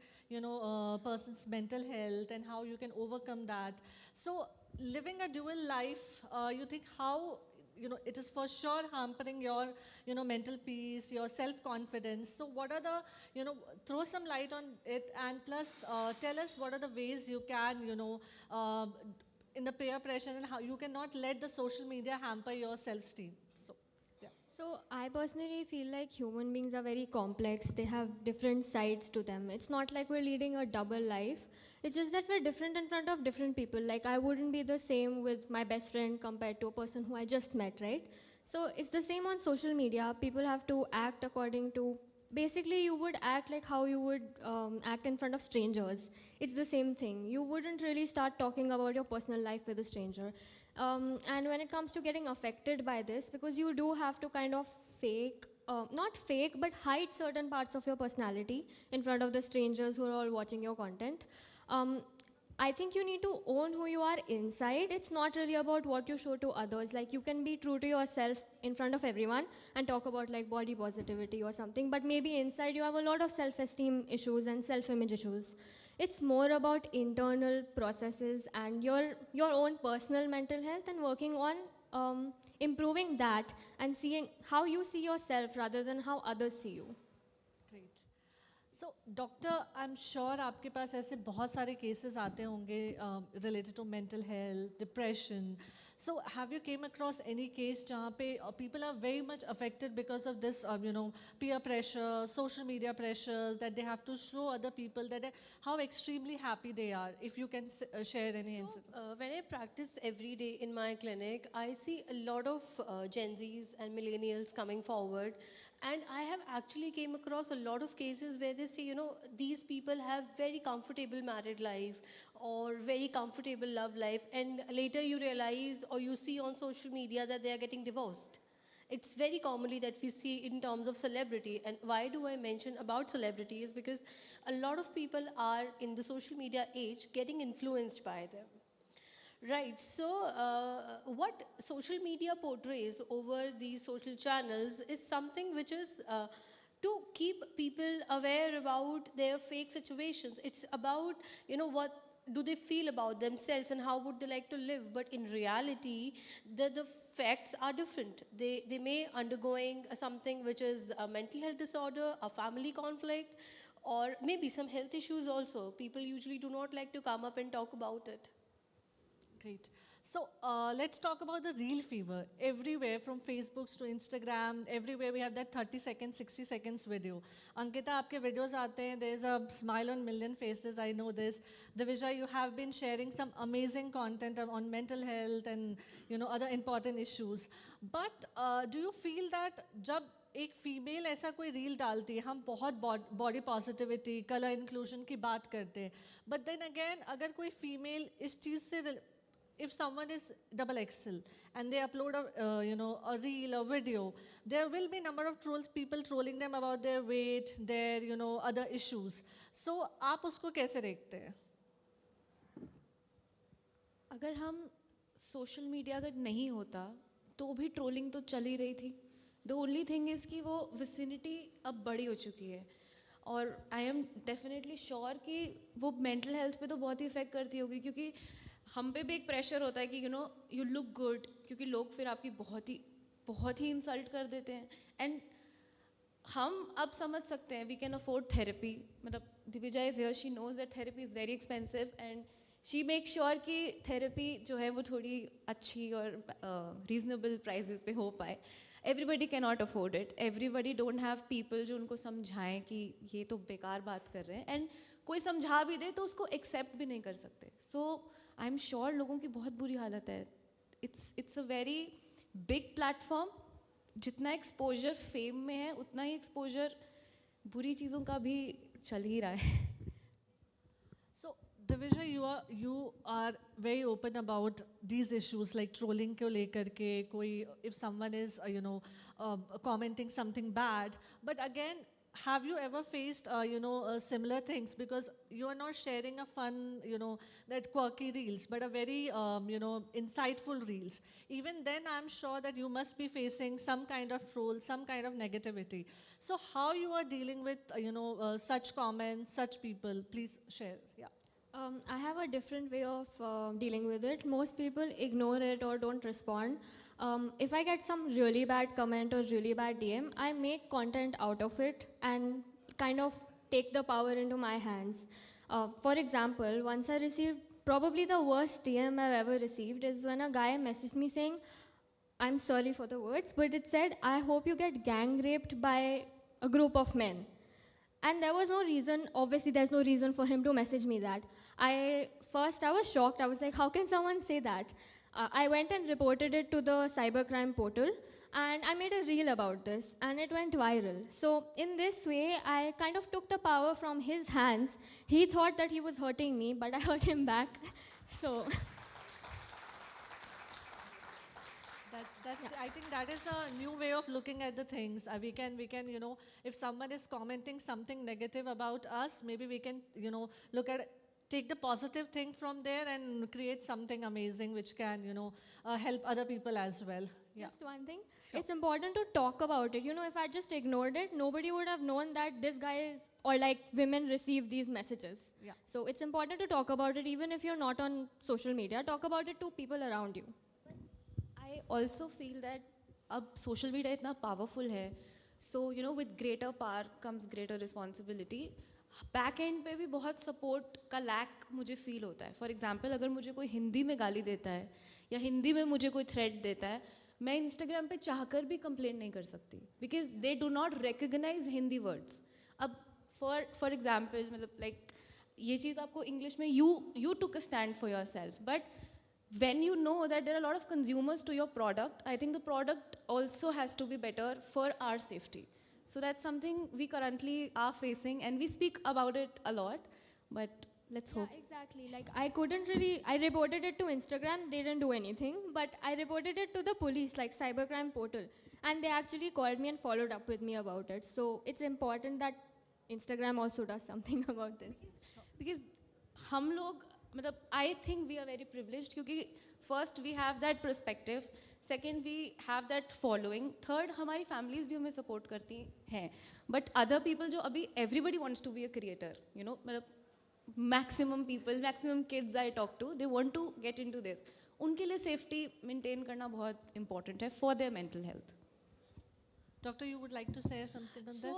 person's mental health and how you can overcome that. So, living a dual life, you think how, it is for sure hampering your, mental peace, your self-confidence. So, what are the, throw some light on it, and plus tell us what are the ways you can, in the peer pressure, and how you cannot let the social media hamper your self-esteem. So I personally feel like human beings are very complex. They have different sides to them. It's not like we're leading a double life. It's just that we're different in front of different people. Like I wouldn't be the same with my best friend compared to a person who I just met, right? So it's the same on social media. People have to act according to, basically you would act like how you would act in front of strangers. It's the same thing. You wouldn't really start talking about your personal life with a stranger. And when it comes to getting affected by this, because you do have to kind of fake, not fake, but hide certain parts of your personality in front of the strangers who are all watching your content. I think you need to own who you are inside. It's not really about what you show to others. Like you can be true to yourself in front of everyone and talk about like body positivity or something, but maybe inside you have a lot of self-esteem issues and self-image issues. It's more about internal processes and your own personal mental health and working on improving that and seeing how you see yourself rather than how others see you. Great. So, doctor, I'm sure आपके पास ऐसे बहुत सारे cases आते होंगे related to mental health, depression. So, have you came across any case जहाँ पे people are very much affected because of this, peer pressure, social media pressures, that they have to show other people that how extremely happy they are? If you can share any incident. When I practice every day in my clinic, I see a lot of Gen Zs and millennials coming forward. And I have actually came across a lot of cases where they say, these people have very comfortable married life or very comfortable love life. And later you realize or you see on social media that they are getting divorced. It's very commonly that we see in terms of celebrity. And why do I mention about celebrities? Because a lot of people are in the social media age getting influenced by them. Right, so what social media portrays over these social channels is something which is to keep people aware about their fake situations. It's about, what do they feel about themselves and how would they like to live. But in reality, the facts are different. They may undergoing something which is a mental health disorder, a family conflict, or maybe some health issues also. People usually do not like to come up and talk about it. Great. So let's talk about the real fever. Everywhere from Facebook to Instagram, everywhere we have that 30 seconds, 60 seconds video. Ankita, आपके videos आते हैं. There's a smile on million faces. I know this. Divija, you have been sharing some amazing content on mental health and other important issues. But do you feel that जब एक female ऐसा कोई reel डालती है, हम बहुत body positivity, colour inclusion की बात करते हैं, बट देन अगेन अगर कोई फीमेल इस चीज़ से, if someone is XXL and they upload a reel, a video, there will be number of people trolling them about their weight, their other issues. So आप उसको कैसे देखते हैं? अगर हम सोशल मीडिया अगर नहीं होता तो भी ट्रोलिंग तो चल ही रही थी. द ओनली थिंग इज़ कि वो विसिनिटी अब बड़ी हो चुकी है और आई एम डेफिनेटली श्योर कि वो मेंटल हेल्थ पे तो बहुत ही इफेक्ट करती होगी, क्योंकि हम पे भी एक प्रेशर होता है कि यू लुक गुड, क्योंकि लोग फिर आपकी बहुत ही इंसल्ट कर देते हैं. एंड हम अब समझ सकते हैं वी कैन अफोर्ड थेरेपी. मतलब Divija is here, she knows that therapy is very expensive and she make sure कि थेरेपी जो है वो थोड़ी अच्छी और रीजनेबल प्राइजेस पे हो पाए. Everybody can not afford it. Everybody don't have people जो उनको समझाएं कि ये तो बेकार बात कर रहे हैं, एंड कोई समझा भी दे तो उसको एक्सेप्ट भी नहीं कर सकते. सो आई एम श्योर लोगों की बहुत बुरी हालत है. It's a very big platform. जितना एक्सपोजर फेम में है उतना ही एक्सपोजर बुरी चीज़ों का भी चल ही रहा है. Divija, you are very open about these issues like trolling को लेकर के, कोई if someone is commenting something bad, but again have you ever faced, similar things? Because you are not sharing a fun, that quirky reels, but a very, insightful reels. Even then, I'm sure that you must be facing some kind of troll, some kind of negativity. So how you are dealing with, such comments, such people? Please share. Yeah. I have a different way of dealing with it. Most people ignore it or don't respond. If I get some really bad comment or really bad DM, I make content out of it and kind of take the power into my hands. For example, once I received probably the worst DM I've ever received is when a guy messaged me saying, I'm sorry for the words, but it said, I hope you get gang raped by a group of men. And there was no reason, obviously there's no reason for him to message me that. I was shocked. I was like, how can someone say that? I went and reported it to the cybercrime portal, and I made a reel about this, and it went viral. So in this way, I kind of took the power from his hands. He thought that he was hurting me, but I hurt him back. So I think that is a new way of looking at the things. We can, if someone is commenting something negative about us, maybe we can, take the positive thing from there and create something amazing which can, help other people as well. Yeah. Just one thing, Sure. it's important to talk about it. If I just ignored it, nobody would have known that this guy is, or like women receive these messages. Yeah. So it's important to talk about it, even if you're not on social media. Talk about it to people around you. I also feel that अब social media इतना powerful है, so with greater power comes greater responsibility. Back and पे भी बहुत support का lack मुझे feel होता है. फॉर एग्जांपल अगर मुझे कोई हिंदी में गाली देता है या हिंदी में मुझे कोई थ्रेट देता है, मैं इंस्टाग्राम पे चाहकर भी कंप्लेंट नहीं कर सकती because they do not recognise Hindi words. अब फॉर एग्जांपल मतलब लाइक ये चीज़ आपको इंग्लिश में you took a stand for yourself, but when you know that there are a lot of consumers to your product, I think the product also has to be better for our safety. So that's something we currently are facing, and we speak about it a lot, but let's hope. Yeah, exactly. Like I reported it to Instagram, they didn't do anything, but I reported it to the police, like cybercrime portal, and they actually called me and followed up with me about it. So it's important that Instagram also does something about this. Because हम लोग मतलब I think we are very privileged क्योंकि first we have that perspective, second we have that following, third हमारी families भी हमें support करती हैं, but other people जो अभी everybody wants to be a creator, मतलब maximum people, maximum kids I talk to, they want to get into this. उनके लिए safety maintain करना बहुत important है for their mental health. Doctor, you would like to say something on So,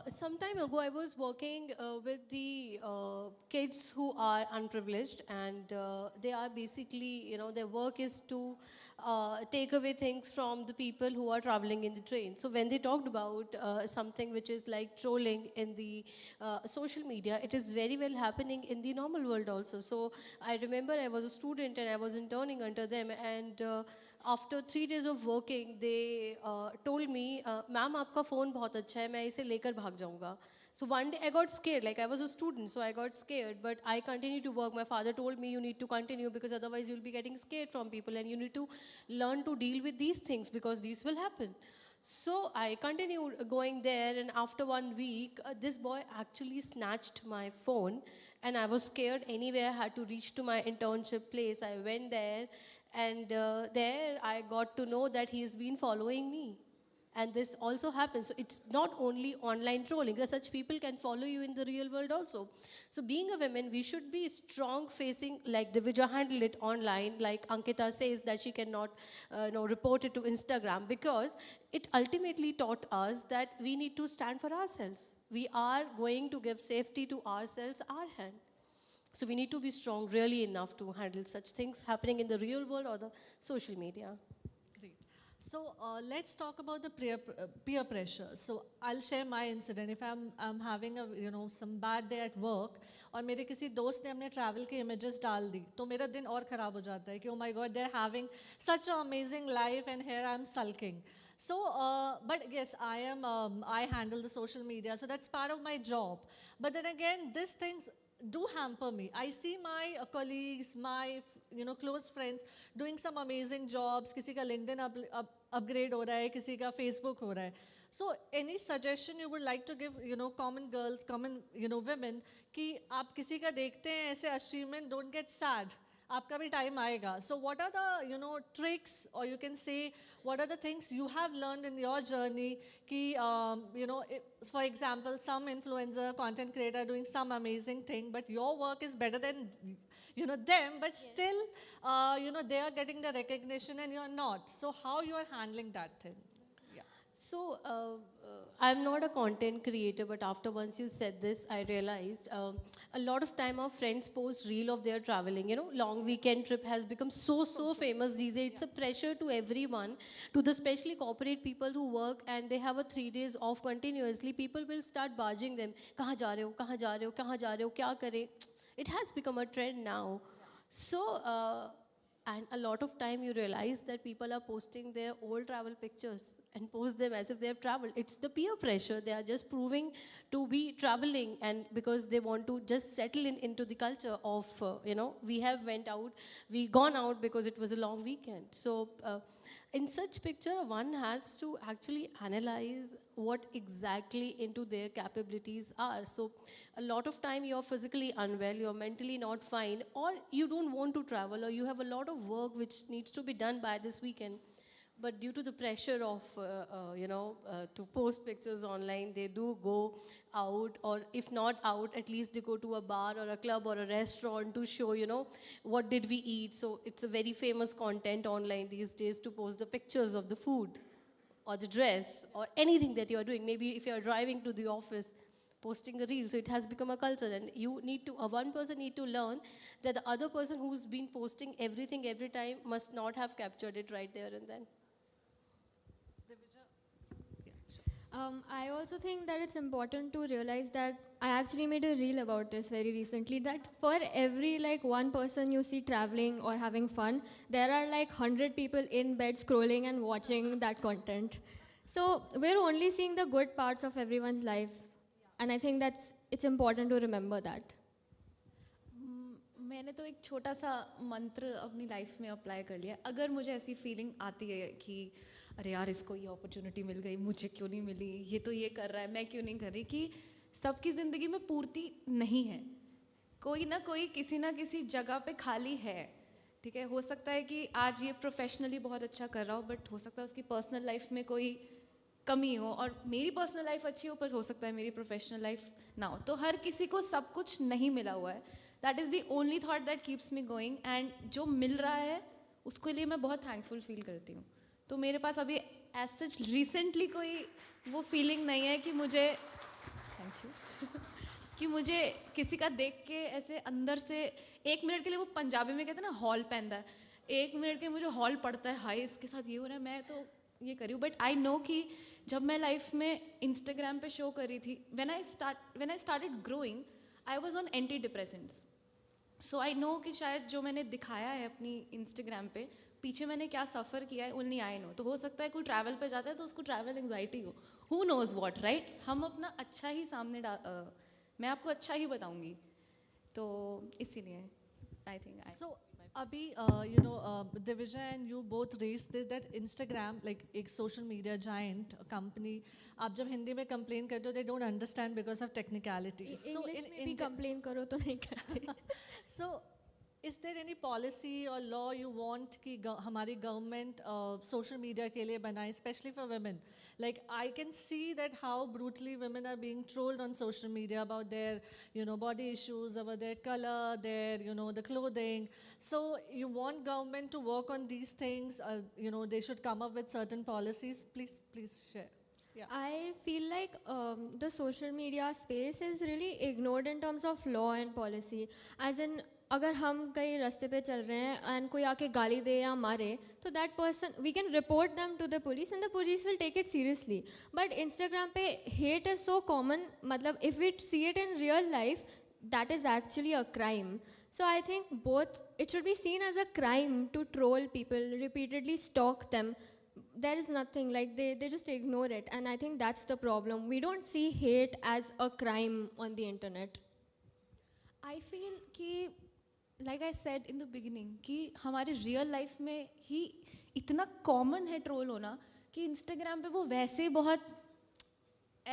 this? some time ago, I was working with the kids who are unprivileged, and they are basically, their work is to take away things from the people who are traveling in the train. So, when they talked about something which is like trolling in the social media, it is very well happening in the normal world also. So, I remember I was a student and I was interning under them, and after 3 days of working, they told me, "Ma'am, आपका phone बहुत अच्छा है, मैं इसे लेकर भाग जाऊँगा." So one day I got scared, like I was a student, so I got scared, but I continued to work. My father told me, you need to continue because otherwise you'll be getting scared from people, and you need to learn to deal with these things because these will happen. So I continued going there, and after 1 week, this boy actually snatched my phone, and I was scared anyway. I had to reach to my internship place. I went there, and there I got to know that he has been following me. And this also happens. So it's not only online trolling. Because such people can follow you in the real world also. So being a woman, we should be strong facing, like Divija handle it online, like Ankita says that she cannot report it to Instagram, because it ultimately taught us that we need to stand for ourselves. We are going to give safety to ourselves, our hand. So we need to be strong really enough to handle such things happening in the real world or the social media. Great. So let's talk about the peer pressure. So I'll share my incident. If I'm having a some bad day at work, और मेरे किसी दोस्त ने अपने travel के images डाल दी, तो मेरा दिन और खराब हो जाता है कि oh my God, they're having such an amazing life and here I'm sulking. So, but yes, I handle the social media, so that's part of my job. But then again, these things do hamper me. I see my colleagues, my close friends doing some amazing jobs. किसी का LinkedIn upgrade हो रहा है, किसी का Facebook हो रहा है. So any suggestion you would like to give, common girls, common, women, कि आप किसी का देखते हैं ऐसे achievement, don't get sad. आपका भी time आएगा. So what are the, tricks, or you can say, what are the things you have learned in your journey? कि, for example, some influencer, content creator doing some amazing thing, but your work is better than, them, but still, they are getting the recognition and you're not. So how you are handling that thing? So, I'm not a content creator, but after once you said this, I realized a lot of time our friends post reel of their traveling. Long weekend trip has become so famous these days. It's a pressure to everyone, to the especially corporate people who work and they have a 3 days off continuously. People will start barging them. कहाँ जा रहे हो? कहाँ जा रहे हो? कहाँ जा रहे हो? क्या करें? It has become a trend now. So, and a lot of time you realize that people are posting their old travel pictures and post them as if they have traveled. It's the peer pressure. They are just proving to be traveling, and because they want to just settle into the culture of, we have went out, we gone out because it was a long weekend. So in such picture, one has to actually analyze what exactly into their capabilities are. So a lot of time you're physically unwell, you're mentally not fine, or you don't want to travel, or you have a lot of work which needs to be done by this weekend. But due to the pressure of, to post pictures online, they do go out, or if not out, at least they go to a bar or a club or a restaurant to show, what did we eat. So it's a very famous content online these days to post the pictures of the food or the dress or anything that you're doing. Maybe if you're driving to the office, posting a reel. So it has become a culture, and you need to, one person need to learn that the other person who's been posting everything every time must not have captured it right there and then. I also think that it's important to realize that I actually made a reel about this very recently, that for every one person you see traveling or having fun, there are 100 people in bed scrolling and watching that content. So we're only seeing the good parts of everyone's life, and I think it's important to remember that. मैंने तो एक छोटा सा मंत्र अपनी life में apply कर लिया. अगर मुझे ऐसी फीलिंग आती है कि अरे यार इसको ये अपॉर्चुनिटी मिल गई, मुझे क्यों नहीं मिली, ये तो ये कर रहा है, मैं क्यों नहीं कर रही, कि सबकी ज़िंदगी में पूर्ति नहीं है. कोई ना कोई किसी ना किसी जगह पे खाली है. ठीक है, हो सकता है कि आज ये प्रोफेशनली बहुत अच्छा कर रहा हो, बट हो सकता है उसकी पर्सनल लाइफ में कोई कमी हो, और मेरी पर्सनल लाइफ अच्छी हो पर हो सकता है मेरी प्रोफेशनल लाइफ ना हो. तो हर किसी को सब कुछ नहीं मिला हुआ है. That is the only thought that keeps me going, and जो मिल रहा है उसके लिए मैं बहुत थैंकफुल फील करती हूँ. तो मेरे पास अभी एज सच रिसेंटली कोई वो फीलिंग नहीं है कि मुझे थैंक यू कि मुझे किसी का देख के ऐसे अंदर से 1 मिनट के लिए, वो पंजाबी में कहते हैं ना हॉल पहनता है, 1 मिनट के मुझे हॉल पड़ता है, हाय इसके साथ ये हो रहा है, मैं तो ये करी हूँ. बट आई नो कि जब मैं लाइफ में इंस्टाग्राम पे शो करी थी, when I started growing, I was on anti depressants. So I know कि शायद जो मैंने दिखाया है अपनी इंस्टाग्राम पे, पीछे मैंने क्या सफ़र किया है, ओनली आई नो. तो हो सकता है कोई ट्रैवल पे जाता है तो उसको ट्रैवल एंग्जाइटी हो, हु नोज़ व्हाट, राइट. हम अपना अच्छा ही सामने मैं आपको अच्छा ही बताऊंगी. तो इसीलिए आई थिंक सो अभी Divija and you both raised that Instagram एक सोशल मीडिया जायंट कंपनी. आप जब हिंदी में कंप्लेन करते हो, they don't understand because of technicality. So in complain करो तो नहीं करते. सो is there any policy or law you want कि हमारी government social media के लिए बनाए, especially for women? Like I can see that how brutally women are being trolled on social media about their body issues, about their color, their the clothing. So you want government to work on these things, they should come up with certain policies. Please share. Yeah. I feel like the social media space is really ignored in terms of law and policy. As in, अगर हम कहीं रास्ते पे चल रहे हैं and कोई आके गाली दे या मारे, तो that person we can report them to the police and the police will take it seriously. But Instagram पे हेट इज़ सो कॉमन, मतलब if it see it in real life, that is actually a crime. So I think both, it should be seen as a crime to troll people, repeatedly stalk them. There is nothing, like they just ignore it, and I think that's the problem. We don't see hate as a crime on the internet. I feel कि like I said in the beginning कि हमारे real life में ही इतना common है troll होना कि Instagram पे वो वैसे बहुत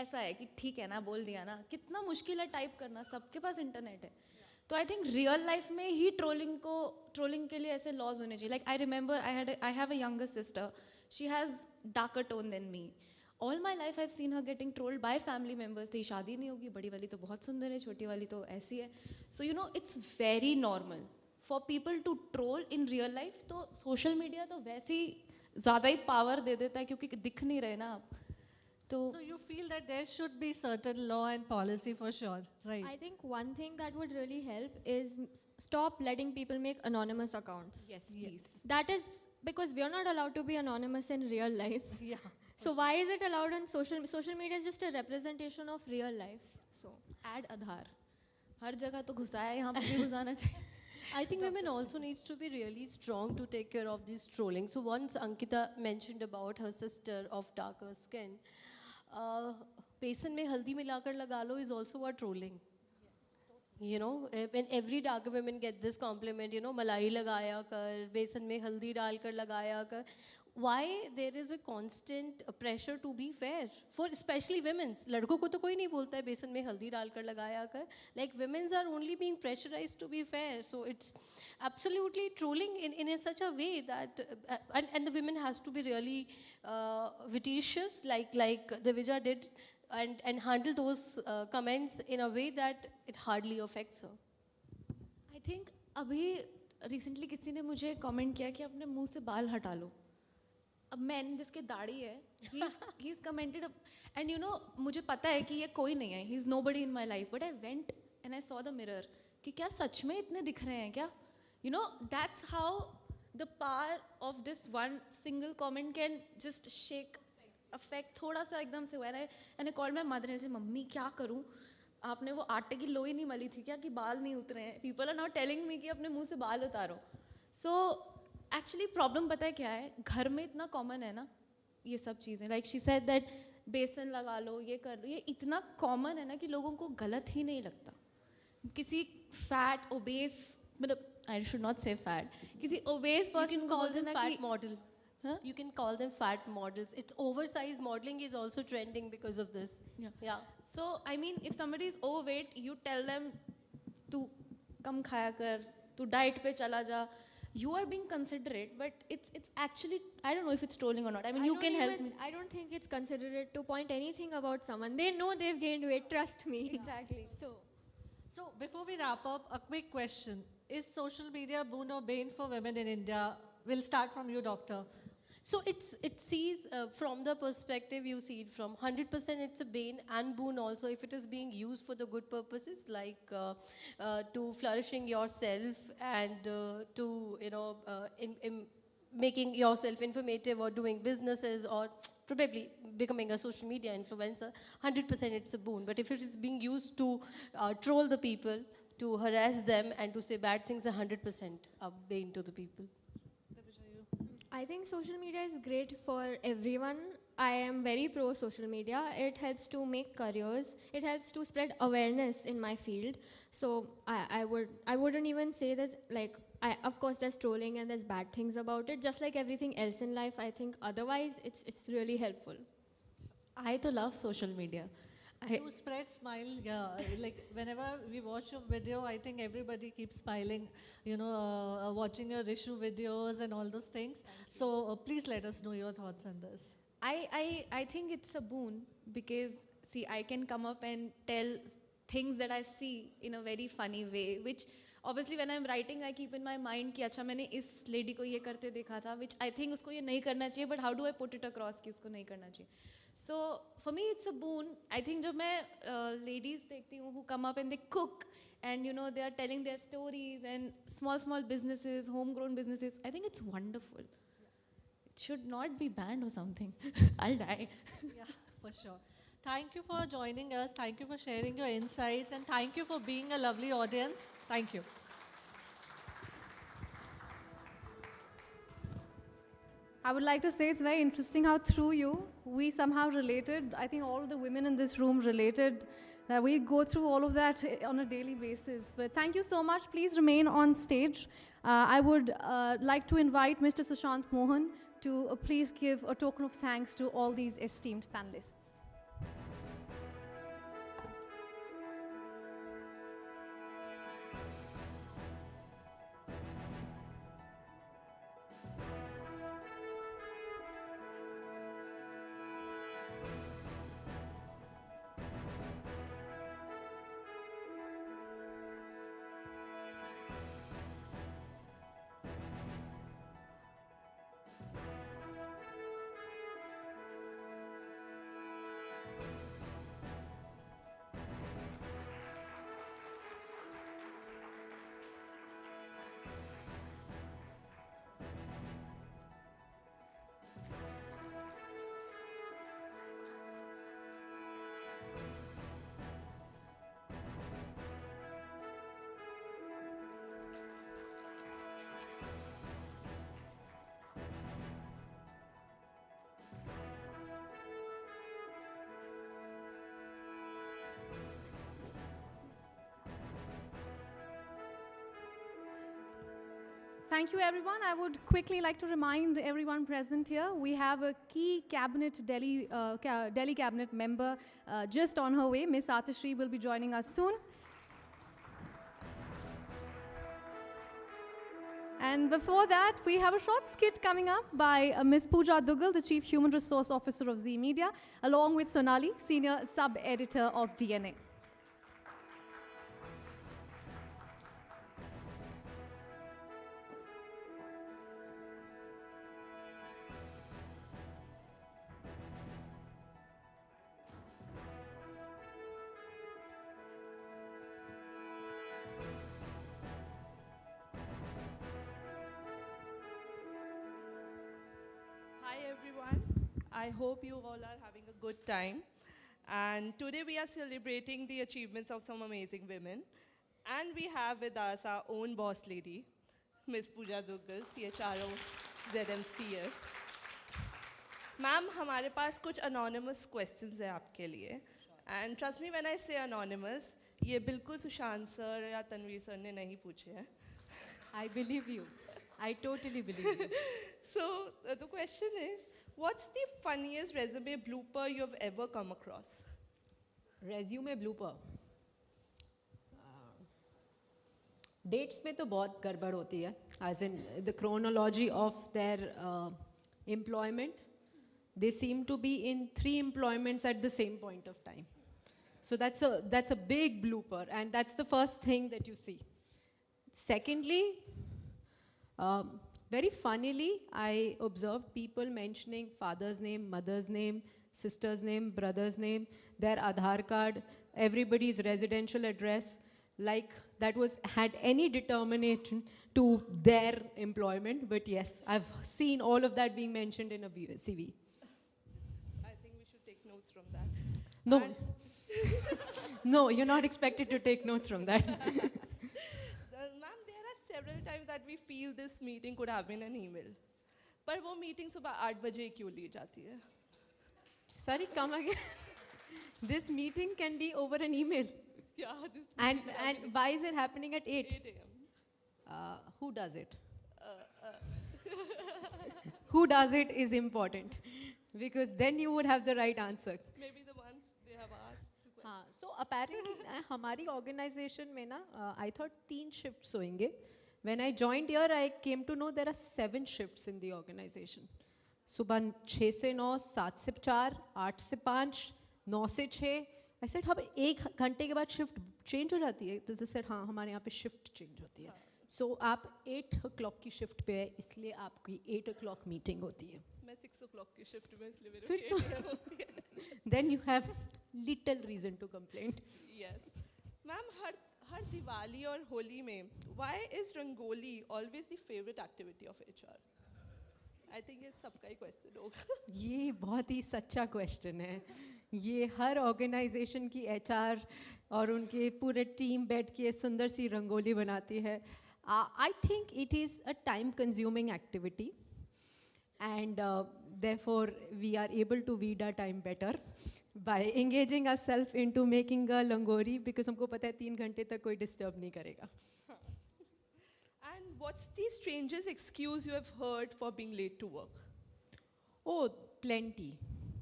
ऐसा है कि ठीक है ना, बोल दिया ना, कितना मुश्किल है टाइप करना, सबके पास इंटरनेट है. तो आई थिंक रियल लाइफ में ही ट्रोलिंग के लिए ऐसे लॉज होने चाहिए. Like I remember I have a younger sister, she has darker tone than me. All my life I have seen her getting trolled by family members. तेरी शादी नहीं होगी, बड़ी वाली तो बहुत सुंदर है, छोटी वाली तो ऐसी है. So you know it's very normal for people to troll in real life. तो सोशल मीडिया तो वैसे ही ज़्यादा ही पावर दे देता है क्योंकि दिख नहीं रहे ना आप. So you feel that there should be certain law and policy for sure, right? I think one thing that would really help is stop letting people make anonymous accounts. Yes, please. That is because we are not allowed to be anonymous in real life. Yeah. So why is it allowed on social media? Is just a representation of real life. So add आधार. हर जगह तो घुसाया है, यहाँ पे भी घुसाना चाहिए. I think women also needs to be really strong to take care of this trolling. So once Ankita mentioned about her sister of darker skin, बेसन में हल्दी मिलाकर लगा लो is also a trolling. You know, when every darker women get this compliment, you know, मलाई लगाया कर, बेसन में हल्दी डालकर लगाया कर. Why there is a constant pressure to be fair for especially women's? लड़कों को तो कोई नहीं बोलता है बेसन में हल्दी डालकर लगाया कर. Like women's are only being pressurized to be fair. So it's absolutely trolling in such a way that and the women has to be really vicious like Divija did and handle those comments in a way that it hardly affects her. I think अभी recently किसी ने मुझे comment किया कि अपने मुंह से बाल हटा लो. अब मैन जिसके दाढ़ी है, he is commented and you know मुझे पता है कि ये कोई नहीं है, he is nobody in my life, but I went and I saw the mirror कि क्या सच में इतने दिख रहे हैं क्या? You know, that's how the power of this one single comment can just shake affect थोड़ा सा एकदम से हुआ है. And I called my mother and I said, mummy क्या करूँ? आपने वो आटे की लोई नहीं मली थी क्या कि बाल नहीं उतरे हैं? People are now telling me कि अपने मुंह से बाल उतारो. So एक्चुअली प्रॉब्लम पता है क्या है, घर में इतना कॉमन है ना ये सब चीज़ें. लाइक शी सेड दैट बेसन लगा लो, ये कर लो, ये इतना कॉमन है ना कि लोगों को गलत ही नहीं लगता. किसी फैट ओबेस, मतलब आई शुड नॉट से फैट, किसी ओबेस पर्सन को बोलते हैं ना कि model. You can call them fat models. It's oversized modeling is also trending because of this. Yeah. So I mean, if somebody is overweight, you tell them तू कम खाया कर, तू डाइट पे चला जा. You are being considerate, but it's actually, I don't know if it's trolling or not. I mean, you can help me. I don't think it's considerate to point anything about someone. They know they've gained weight, trust me. Exactly. So before we wrap up, a quick question. Is social media boon or bane for women in India? We'll start from you, doctor. So it sees from the perspective you see it from 100% it's a bane and boon also if it is being used for the good purposes like to flourishing yourself and to you know in making yourself informative or doing businesses or probably becoming a social media influencer. 100% it's a boon, but if it is being used to troll the people, to harass them and to say bad things, 100% a bane to the people. I think social media is great for everyone. I am very pro social media. It helps to make careers. It helps to spread awareness in my field. So I wouldn't even say there's like, of course there's trolling and there's bad things about it. Just like everything else in life, I think otherwise it's really helpful. I to love social media. You spread smile, yeah. Like whenever we watch your video, I think everybody keeps smiling, you know, watching your issue videos and all those things. So please let us know your thoughts on this. I think it's a boon because see, I can come up and tell things that I see in a very funny way, which obviously when I'm writing, I keep in my mind कि अच्छा मैंने इस lady को ये करते देखा था, which I think उसको ये नहीं करना चाहिए, but how do I put it across कि उसको नहीं करना चाहिए. So for me it's a boon. I think जब मैं ladies देखती हूँ who come up and they cook and you know they are telling their stories and small businesses, homegrown businesses, I think it's wonderful. It should not be banned or something. I'll die. Yeah, for sure. Thank you for joining us. Thank you for sharing your insights and thank you for being a lovely audience. Thank you. I would like to say it's very interesting how through you, we somehow related. I think all the women in this room related, that we go through all of that on a daily basis. But thank you so much. Please remain on stage. I would like to invite Mr. Sushant Mohan to please give a token of thanks to all these esteemed panelists. Thank you, everyone. I would quickly like to remind everyone present here, we have a key Delhi cabinet member just on her way. Miss Atishi will be joining us soon. And before that, we have a short skit coming up by Ms. Pooja Dugal, the Chief Human Resource Officer of Z Media, along with Sonali, Senior Sub-Editor of DNA. Hi everyone, I hope you all are having a good time. And today we are celebrating the achievements of some amazing women. And we have with us our own boss lady, Ms. Pooja Dugal, CHRO, ZMCF. Ma'am, हमारे पास कुछ anonymous questions हैं आपके लिए. And trust me when I say anonymous, ये बिल्कुल Sushant sir या Tanveer sir ने नहीं पूछे हैं. I believe you. I totally believe you. So the question is, what's the funniest resume blooper you have ever come across? Resume blooper. Dates में तो बहुत गड़बड़ होती है. As in the chronology of their employment, they seem to be in 3 employments at the same point of time. So that's a big blooper, and that's the first thing that you see. Secondly, very funnily, I observed people mentioning father's name, mother's name, sister's name, brother's name, their Aadhaar card, everybody's residential address, like that had any determination to their employment. But yes, I've seen all of that being mentioned in a CV. I think we should take notes from that. No. No, you're not expected to take notes from that. Ma'am, there are several times that we feel this meeting could have been an email. पर वो meeting सुबह 8 बजे क्यों ली जाती है? Sorry, come again. This meeting can be over an email. Yeah, and why is it happening at 8? 8 a.m. Who does it? Who does it is important, because then you would have the right answer. Maybe the ones they have asked. So apparently, हमारी organization में ना, I thought 3 shifts होंगे. When I joined here, I came to know there are 7 shifts in the organization. सुबह 6 से 9, 7 से 4, 8 से 5, 9 से 6. I said, हाँ 1 घंटे के बाद shift change हो जाती है. They said, हाँ हमारे यहाँ पे shift change होती है. So आप 8 o'clock की shift पे है, इसलिए आपकी 8 o'clock meeting होती है. मैं 6 o'clock की shift में इसलिए मेरे फिर तो 8 a.m. होती है. Then you have little reason to complain. Yes. Ma'am, हर दिवाली और होली में, why is Rangoli always the favorite activity of HR? I think ये सबका ही question होगा. ये बहुत ही सच्चा क्वेश्चन है. ये हर ऑर्गेनाइजेशन की HR और उनके पूरे टीम बैठ के सुंदर सी रंगोली बनाती है. I think it is a time consuming activity, and therefore we are able to weed our time better by engaging ourselves into making a rangoli, because हमको पता है 3 घंटे तक कोई disturb नहीं करेगा. And what's the strangest excuse you have heard for being late to work? Oh, plenty.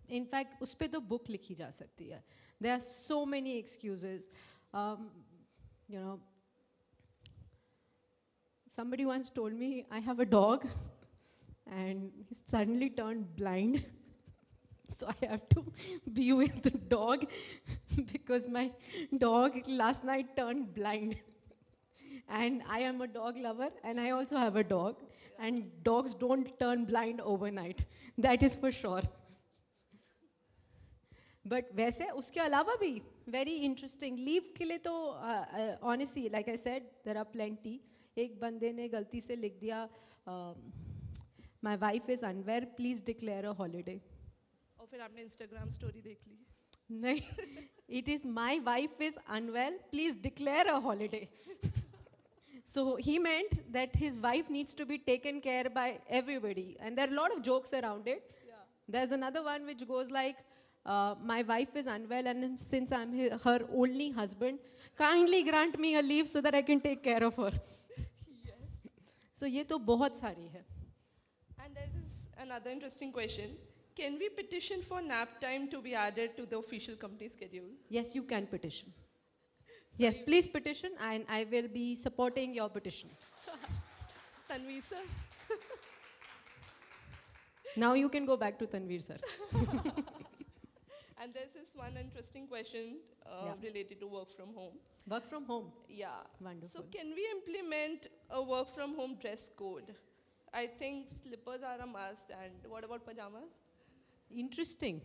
In fact, उस पे तो book लिखी जा सकती है. There are so many excuses. You know, somebody once told me I have a dog, and he suddenly turned blind. So I have to be with the dog because my dog last night turned blind. And I am a dog lover, and I also have a dog. And dogs don't turn blind overnight. That is for sure. But वैसे उसके अलावा भी very interesting. Leave के लिए तो honestly, like I said, there are plenty. एक बंदे ने गलती से लिख दिया, my wife is unwell, please declare a holiday. और फिर आपने Instagram story देख ली? नहीं, it is my wife is unwell, please declare a holiday. So he meant that his wife needs to be taken care by everybody. And there are a lot of jokes around it. Yeah. There's another one which goes like, my wife is unwell, and since I'm her only husband, kindly grant me a leave so that I can take care of her. Yes. So ये तो बहुत सारी है. And there is another interesting question. Can we petition for nap time to be added to the official company schedule? Yes, you can petition. Yes, please petition, and I will be supporting your petition. Tanveer sir. Now you can go back to Tanveer sir. And there's this one interesting question related to work from home. Work from home? Yeah. Wonderful. So can we implement a work from home dress code? I think slippers are a must, and what about pajamas? Interesting.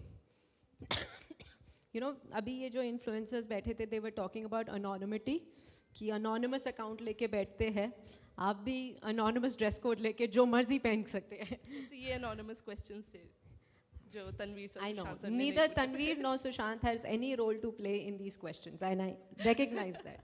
You know, अभी ये जो influencers बैठे थे, they were talking about anonymity, कि anonymous account लेके बैठते हैं, आप भी anonymous dress code लेके जो मर्जी पहन सकते हैं. So ये anonymous questions थे, जो Tanveer sir, I know. Sushant sir ने Neither नहीं पूछे. Tanveer nor Sushant has any role to play in these questions, and I recognize that.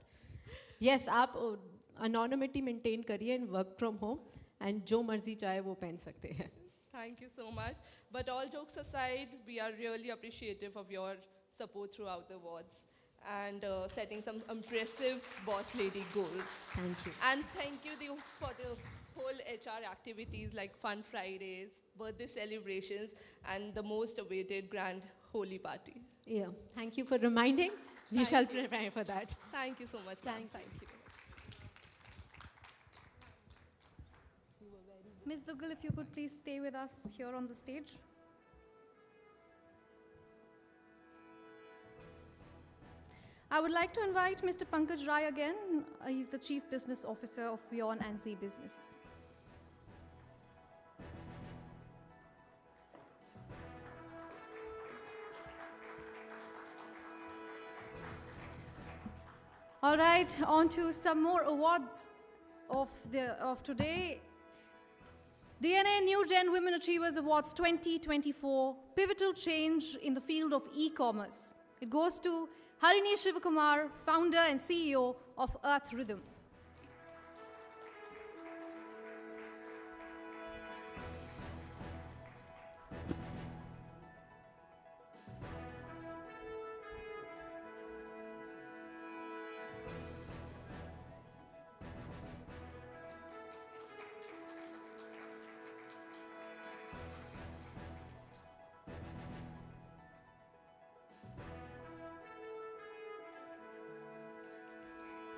Yes, आप anonymity maintain करिए and work from home, and जो मर्जी चाहे वो पहन सकते हैं. Thank you so much. But all jokes aside, we are really appreciative of your support throughout the awards and setting some impressive boss lady goals. Thank you. And thank you for the whole HR activities like Fun Fridays, birthday celebrations, and the most awaited grand holy party. Yeah, thank you for reminding. We Thank shall you. prepare for that. Thank you so much. ma'am. Thank you. Ms. Duggal, if you could please stay with us here on the stage. I would like to invite Mr. Pankaj Rai again. He's the Chief Business Officer of Yon and Z Business. All right, on to some more awards of today. DNA New Gen Women Achievers Awards 2024, pivotal change in the field of e-commerce. It goes to Harini Shivakumar, founder and CEO of Earth Rhythm.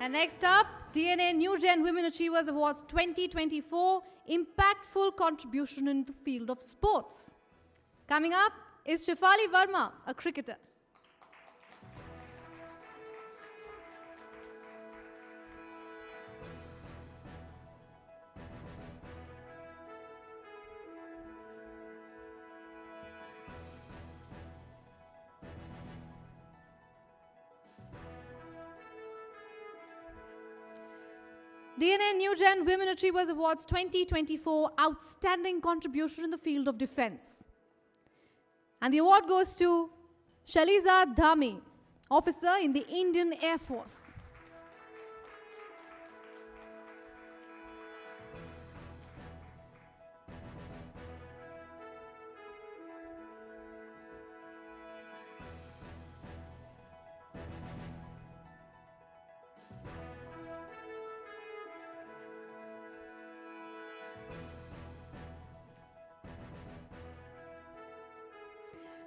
And next up, DNA New Gen Women Achievers Awards 2024, impactful contribution in the field of sports. Coming up is Shefali Verma, a cricketer. DNA New Gen Women Achievers Awards 2024, outstanding contribution in the field of defense. And the award goes to Shaliza Dhami, officer in the Indian Air Force.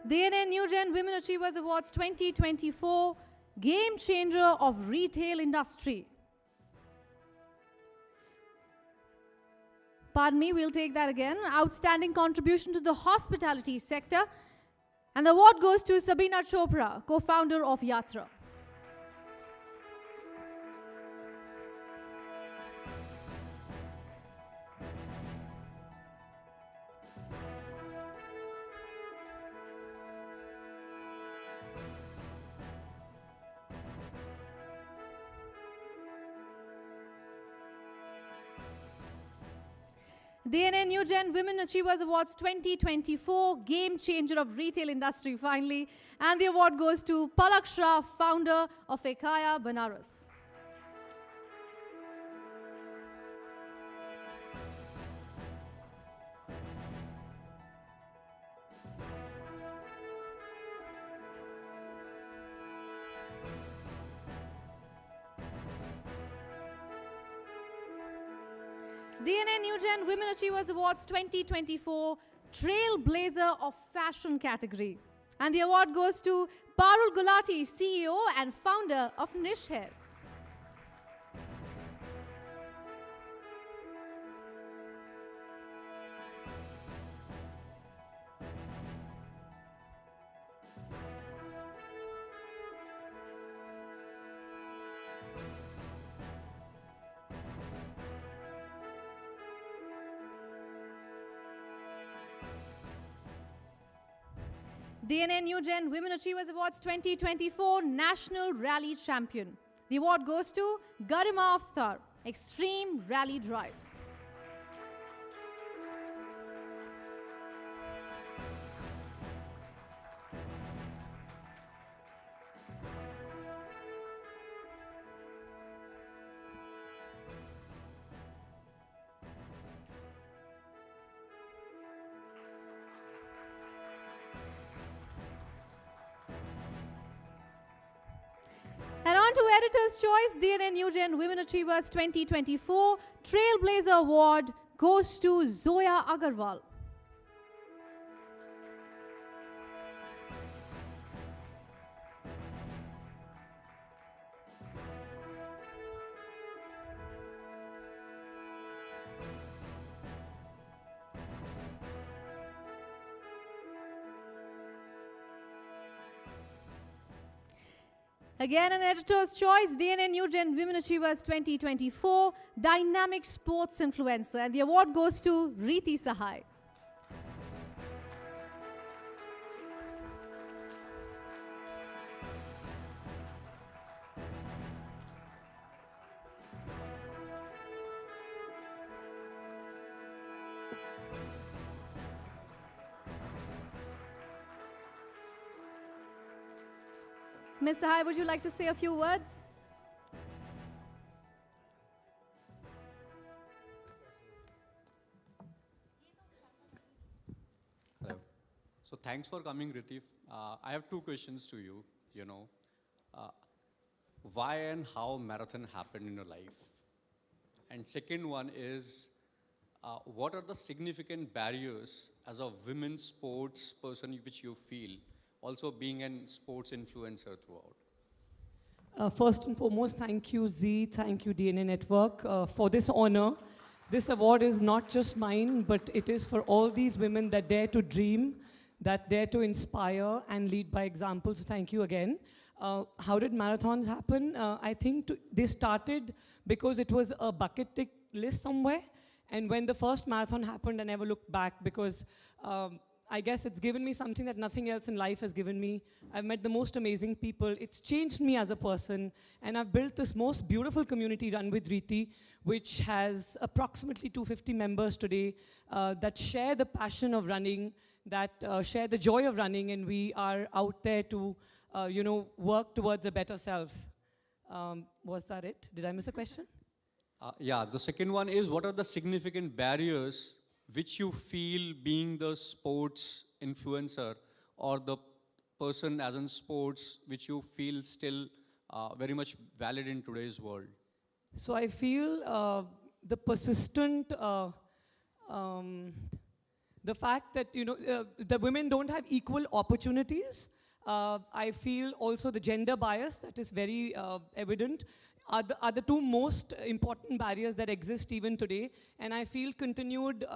DNA New Gen Women Achievers Awards 2024, game changer of retail industry. Pardon me, we'll take that again. Outstanding contribution to the hospitality sector. And the award goes to Sabina Chopra, co-founder of Yatra. DNA New Gen Women Achievers Awards 2024, game changer of retail industry finally. And the award goes to Palak Shah, founder of Ekaya Banaras. DNA New Gen Women Achievers Awards 2024 Trailblazer of Fashion category. And the award goes to Parul Gulati, CEO and founder of Niche Hair. DNA New Gen Women Achievers Awards 2024 National Rally Champion. The award goes to Garima Aftar, Extreme Rally Drive. And on to Editor's Choice, DNA New Gen Women Achievers 2024 Trailblazer Award goes to Zoya Agarwal. Again, an Editor's Choice, DNA New Gen Women Achievers 2024 Dynamic Sports Influencer. And the award goes to Reeti Sahai. Ms. Sahai, would you like to say a few words? Hello. So thanks for coming, Ritif. I have two questions to you. Why and how marathon happened in your life? And second one is, what are the significant barriers as a women's sports person which you feel, also being a sports influencer throughout? First and foremost, thank you, Z, thank you, DNA Network, for this honor. This award is not just mine, but it is for all these women that dare to dream, that dare to inspire and lead by example. So thank you again. How did marathons happen? I think they started because it was a bucket tick list somewhere. And when the first marathon happened, I never looked back because I guess it's given me something that nothing else in life has given me. I've met the most amazing people. It's changed me as a person. And I've built this most beautiful community run with Reeti, which has approximately 250 members today that share the passion of running, that share the joy of running, and we are out there to work towards a better self. Was that it? Did I miss a question? Yeah, the second one is, what are the significant barriers which you feel being the sports influencer or the person as in sports which you feel still very much valid in today's world? So I feel the persistent, the fact that the women don't have equal opportunities. I feel also the gender bias that is very evident are the two most important barriers that exist even today. And I feel continued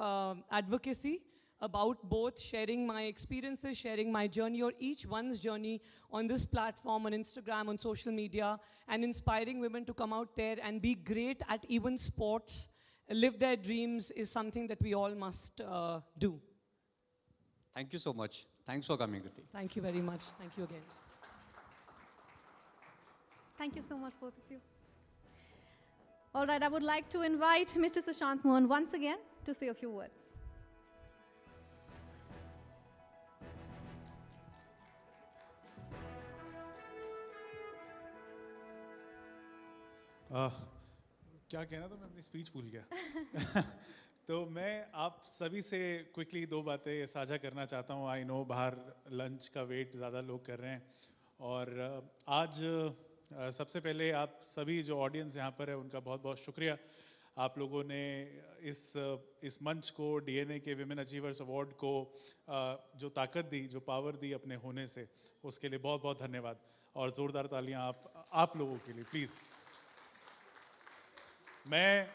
advocacy about both sharing my experiences, sharing my journey or each one's journey on this platform, on Instagram, on social media, and inspiring women to come out there and be great at even sports, live their dreams is something that we all must do. Thank you so much. Thanks for coming, Rithi. Thank you very much. Thank you again. Thank you so much, both of you. All right, I would like to invite Mr. Sushant Mohan once again to say a few words. क्या कहना था, मैं अपनी speech भूल गया. तो मैं आप सभी से क्विकली दो बातें साझा करना चाहता हूँ. आई नो बाहर लंच का वेट ज़्यादा लोग कर रहे हैं, और आज सबसे पहले आप सभी जो ऑडियंस यहाँ पर है उनका बहुत बहुत शुक्रिया. आप लोगों ने इस मंच को, DNA के विमेन अचीवर्स अवार्ड को जो ताकत दी, जो पावर दी अपने होने से, उसके लिए बहुत बहुत धन्यवाद। और ज़ोरदार तालियां आप लोगों के लिए प्लीज़। मैं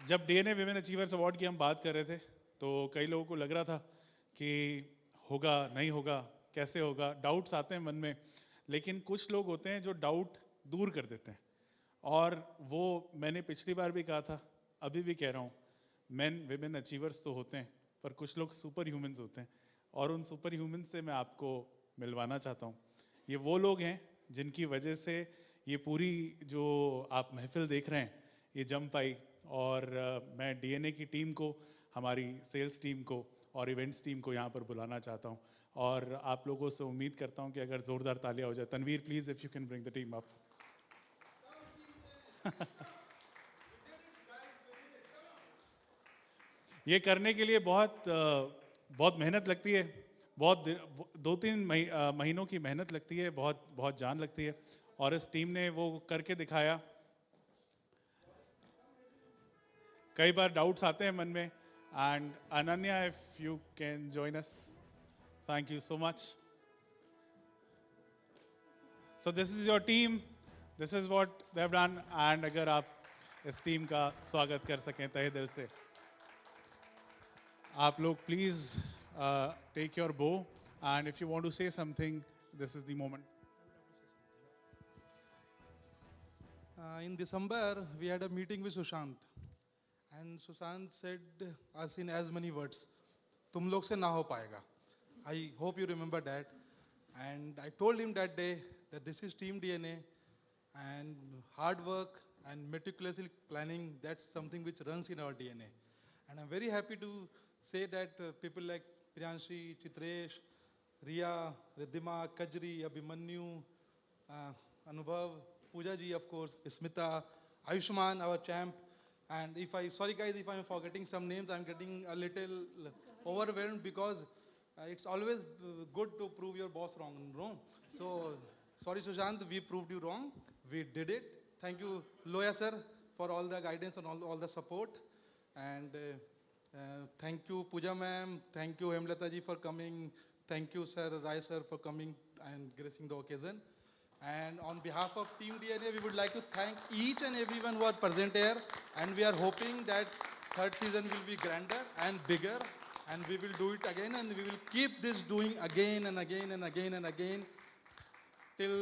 जब DNA विमेन अचीवर्स अवार्ड की हम बात कर रहे थे तो कई लोगों को लग रहा था कि होगा नहीं होगा, कैसे होगा, डाउट्स आते हैं मन में। लेकिन कुछ लोग होते हैं जो डाउट दूर कर देते हैं, और वो मैंने पिछली बार भी कहा था, अभी भी कह रहा हूँ, मेन विमेन अचीवर्स तो होते हैं, पर कुछ लोग सुपर ह्यूमंस होते हैं, और उन सुपर ह्यूमंस से मैं आपको मिलवाना चाहता हूँ। ये वो लोग हैं जिनकी वजह से ये पूरी जो आप महफिल देख रहे हैं ये जम पाई। और मैं DNA की टीम को, हमारी सेल्स टीम को और इवेंट्स टीम को यहाँ पर बुलाना चाहता हूँ, और आप लोगों से उम्मीद करता हूँ कि अगर ज़ोरदार तालियां हो जाए। Tanveer please, if you can bring the team up. ये करने के लिए बहुत मेहनत लगती है, बहुत 2-3 महीनों की मेहनत लगती है, बहुत जान लगती है, और इस टीम ने वो करके दिखाया। कई बार डाउट्स आते हैं मन में, and Ananya, if you can join us, thank you so much. So this is your team, this is what they have done, and अगर आप इस टीम का स्वागत कर सकें तहे दिल से, आप लोग please take your bow, and if you want to say something, this is the moment. In December, we had a meeting with Sushant, and Sushant said us in as many words, "तुम लोग से ना हो पाएगा." I hope you remember that. And I told him that day that this is Team DNA, and hard work and meticulously planning, that's something which runs in our DNA. And I'm very happy to say that people like Priyanshi, Chitresh, Riya, Riddhima, Kajri, Abhimanyu, Anubhav, Pooja ji, of course, Smita, Ayushman, our champ. And sorry guys, if I'm forgetting some names, I'm getting a little overwhelmed, because it's always good to prove your boss wrong. No? So, sorry Sushant, we proved you wrong. We did it. Thank you, Loya sir, for all the guidance and all the support. And thank you, Pooja ma'am. Thank you, Hemlata ji, for coming. Thank you, sir, Rai sir, for coming and gracing the occasion. And on behalf of Team DNA, we would like to thank each and everyone who are present here. And we are hoping that third season will be grander and bigger. And we will do it again, and we will keep this doing again and again and again and again till,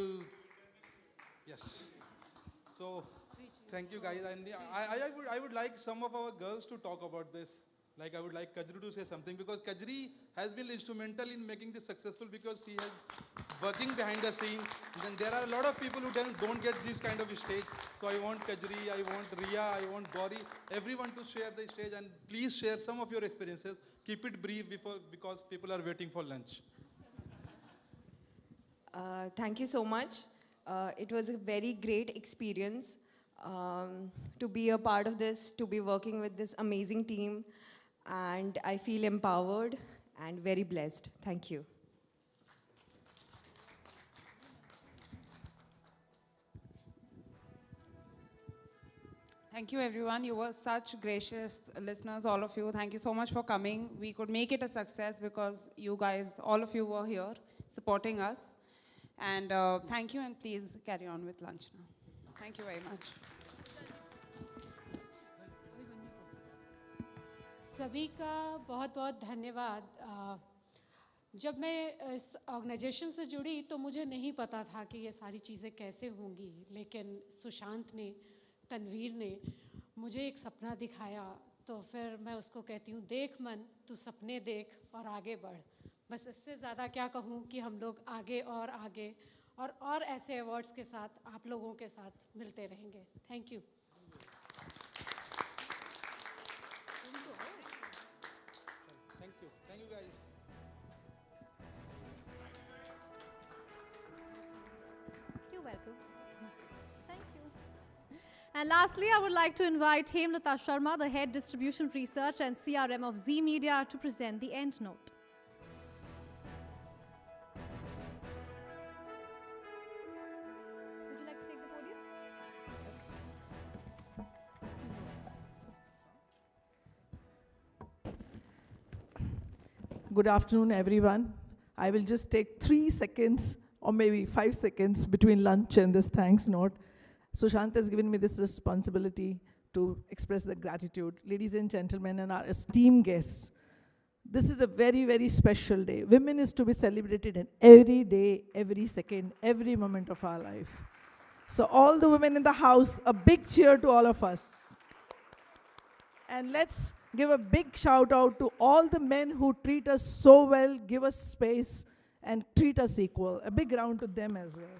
yes. So, thank you guys. And I would like some of our girls to talk about this. Like, I would like Kajri to say something, because Kajri has been instrumental in making this successful, because she has working behind the scene. Then there are a lot of people who don't get this kind of stage. So I want Kajri, I want Riya, I want Gauri, everyone to share the stage, and please share some of your experiences. Keep it brief because people are waiting for lunch. Thank you so much. It was a very great experience to be a part of this, to be working with this amazing team. And I feel empowered and very blessed. Thank you. Thank you, everyone. You were such gracious listeners, all of you. Thank you so much for coming. We could make it a success because you guys, all of you were here supporting us. And thank you, and please carry on with lunch now. Thank you very much. सभी का बहुत बहुत धन्यवाद। जब मैं इस organisation से जुड़ी तो मुझे नहीं पता था कि ये सारी चीज़ें कैसे होंगी, लेकिन सुशांत ने, तनवीर ने मुझे एक सपना दिखाया, तो फिर मैं उसको कहती हूँ, देख मन, तू सपने देख और आगे बढ़। बस इससे ज़्यादा क्या कहूँ कि हम लोग आगे और ऐसे अवार्ड्स के साथ आप लोगों के साथ मिलते रहेंगे। Thank you. Thank you guys. You're welcome. Thank you. And lastly, I would like to invite Hemlata Sharma, the Head Distribution Research and CRM of Z Media, to present the end note. Would you like to take the podium? Okay. Good afternoon, everyone. I will just take 3 seconds or maybe 5 seconds between lunch and this thanks note. Sushant has given me this responsibility to express the gratitude. Ladies and gentlemen, and our esteemed guests, this is a very, very special day. Women is to be celebrated in every day, every second, every moment of our life. So all the women in the house, a big cheer to all of us. And let's give a big shout out to all the men who treat us so well, give us space, and treat us equal. A big round to them as well.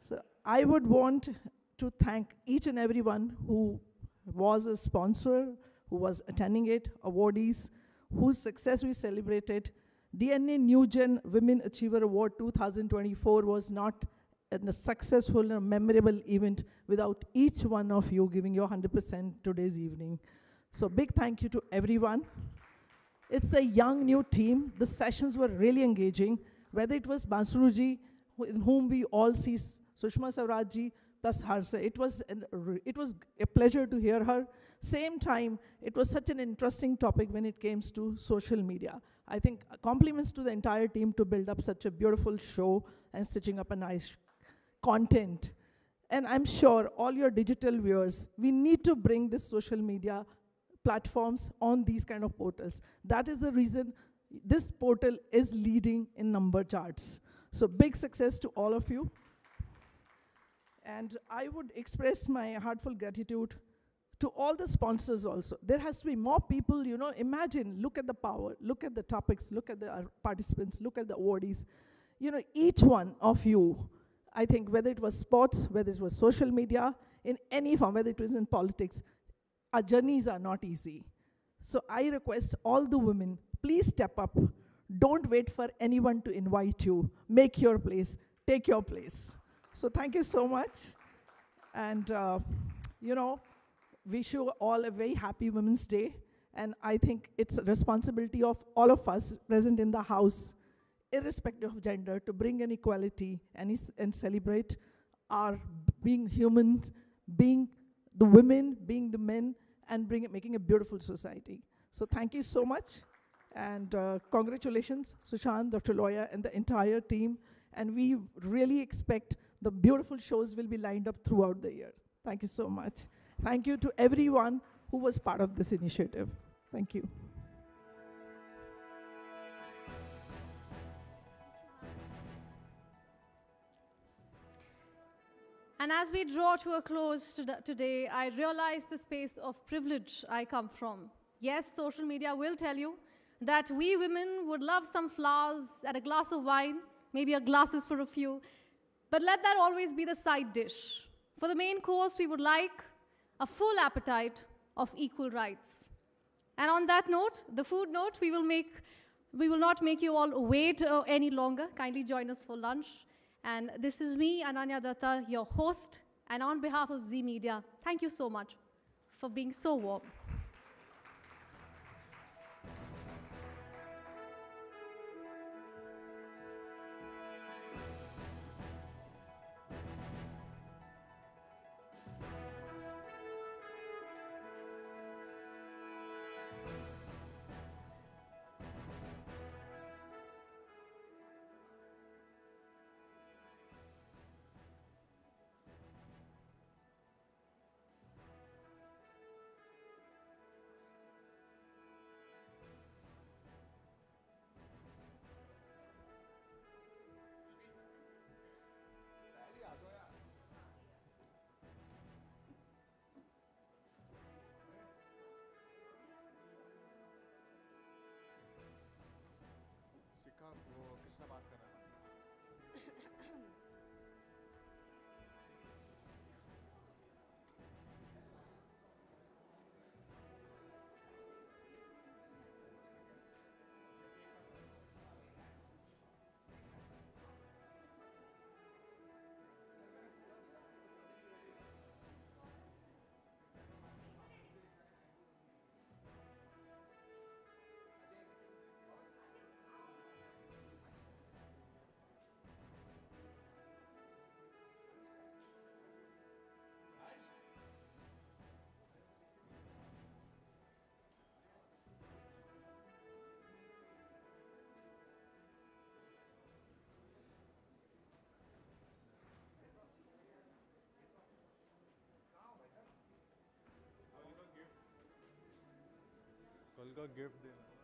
So I would want to thank each and everyone who was a sponsor, who was attending it, awardees, whose success we celebrated. DNA New Gen Women Achiever Award 2024 was not a successful and memorable event without each one of you giving your 100% today's evening. So big thank you to everyone. It's a young new team. The sessions were really engaging, whether it was Bansuri ji, in whom we all see Sushma Swaraj ji, plus Harsa. It was a pleasure to hear her. Same time, it was such an interesting topic when it came to social media. I think compliments to the entire team to build up such a beautiful show and stitching up a nice content. And I'm sure all your digital viewers, we need to bring this social media platforms on these kind of portals. That is the reason this portal is leading in number charts. So big success to all of you. And I would express my heartfelt gratitude to all the sponsors also. There has to be more people, you know, imagine, look at the power, look at the topics, look at the participants, look at the awardees. You know, each one of you, I think whether it was sports, whether it was social media, in any form, whether it was in politics, our journeys are not easy. So I request all the women, please step up. Don't wait for anyone to invite you. Make your place, take your place. So thank you so much. And, you know, wish you all a very happy Women's Day. And I think it's a responsibility of all of us present in the house, irrespective of gender, to bring an equality and celebrate our being human, being the women, being the men, and making a beautiful society. So thank you so much. And congratulations, Sushant, Dr. Loya, and the entire team. And we really expect the beautiful shows will be lined up throughout the year. Thank you so much. Thank you to everyone who was part of this initiative. Thank you. And as we draw to a close today, I realize the space of privilege I come from. Yes, social media will tell you that we women would love some flowers and a glass of wine, maybe a glasses for a few, but let that always be the side dish. For the main course, we would like a full appetite of equal rights. And on that note, the food note, we will not make you all wait any longer. Kindly join us for lunch. And this is me, Ananya Datta, your host. And on behalf of Z Media, thank you so much for being so warm. कल का gift देना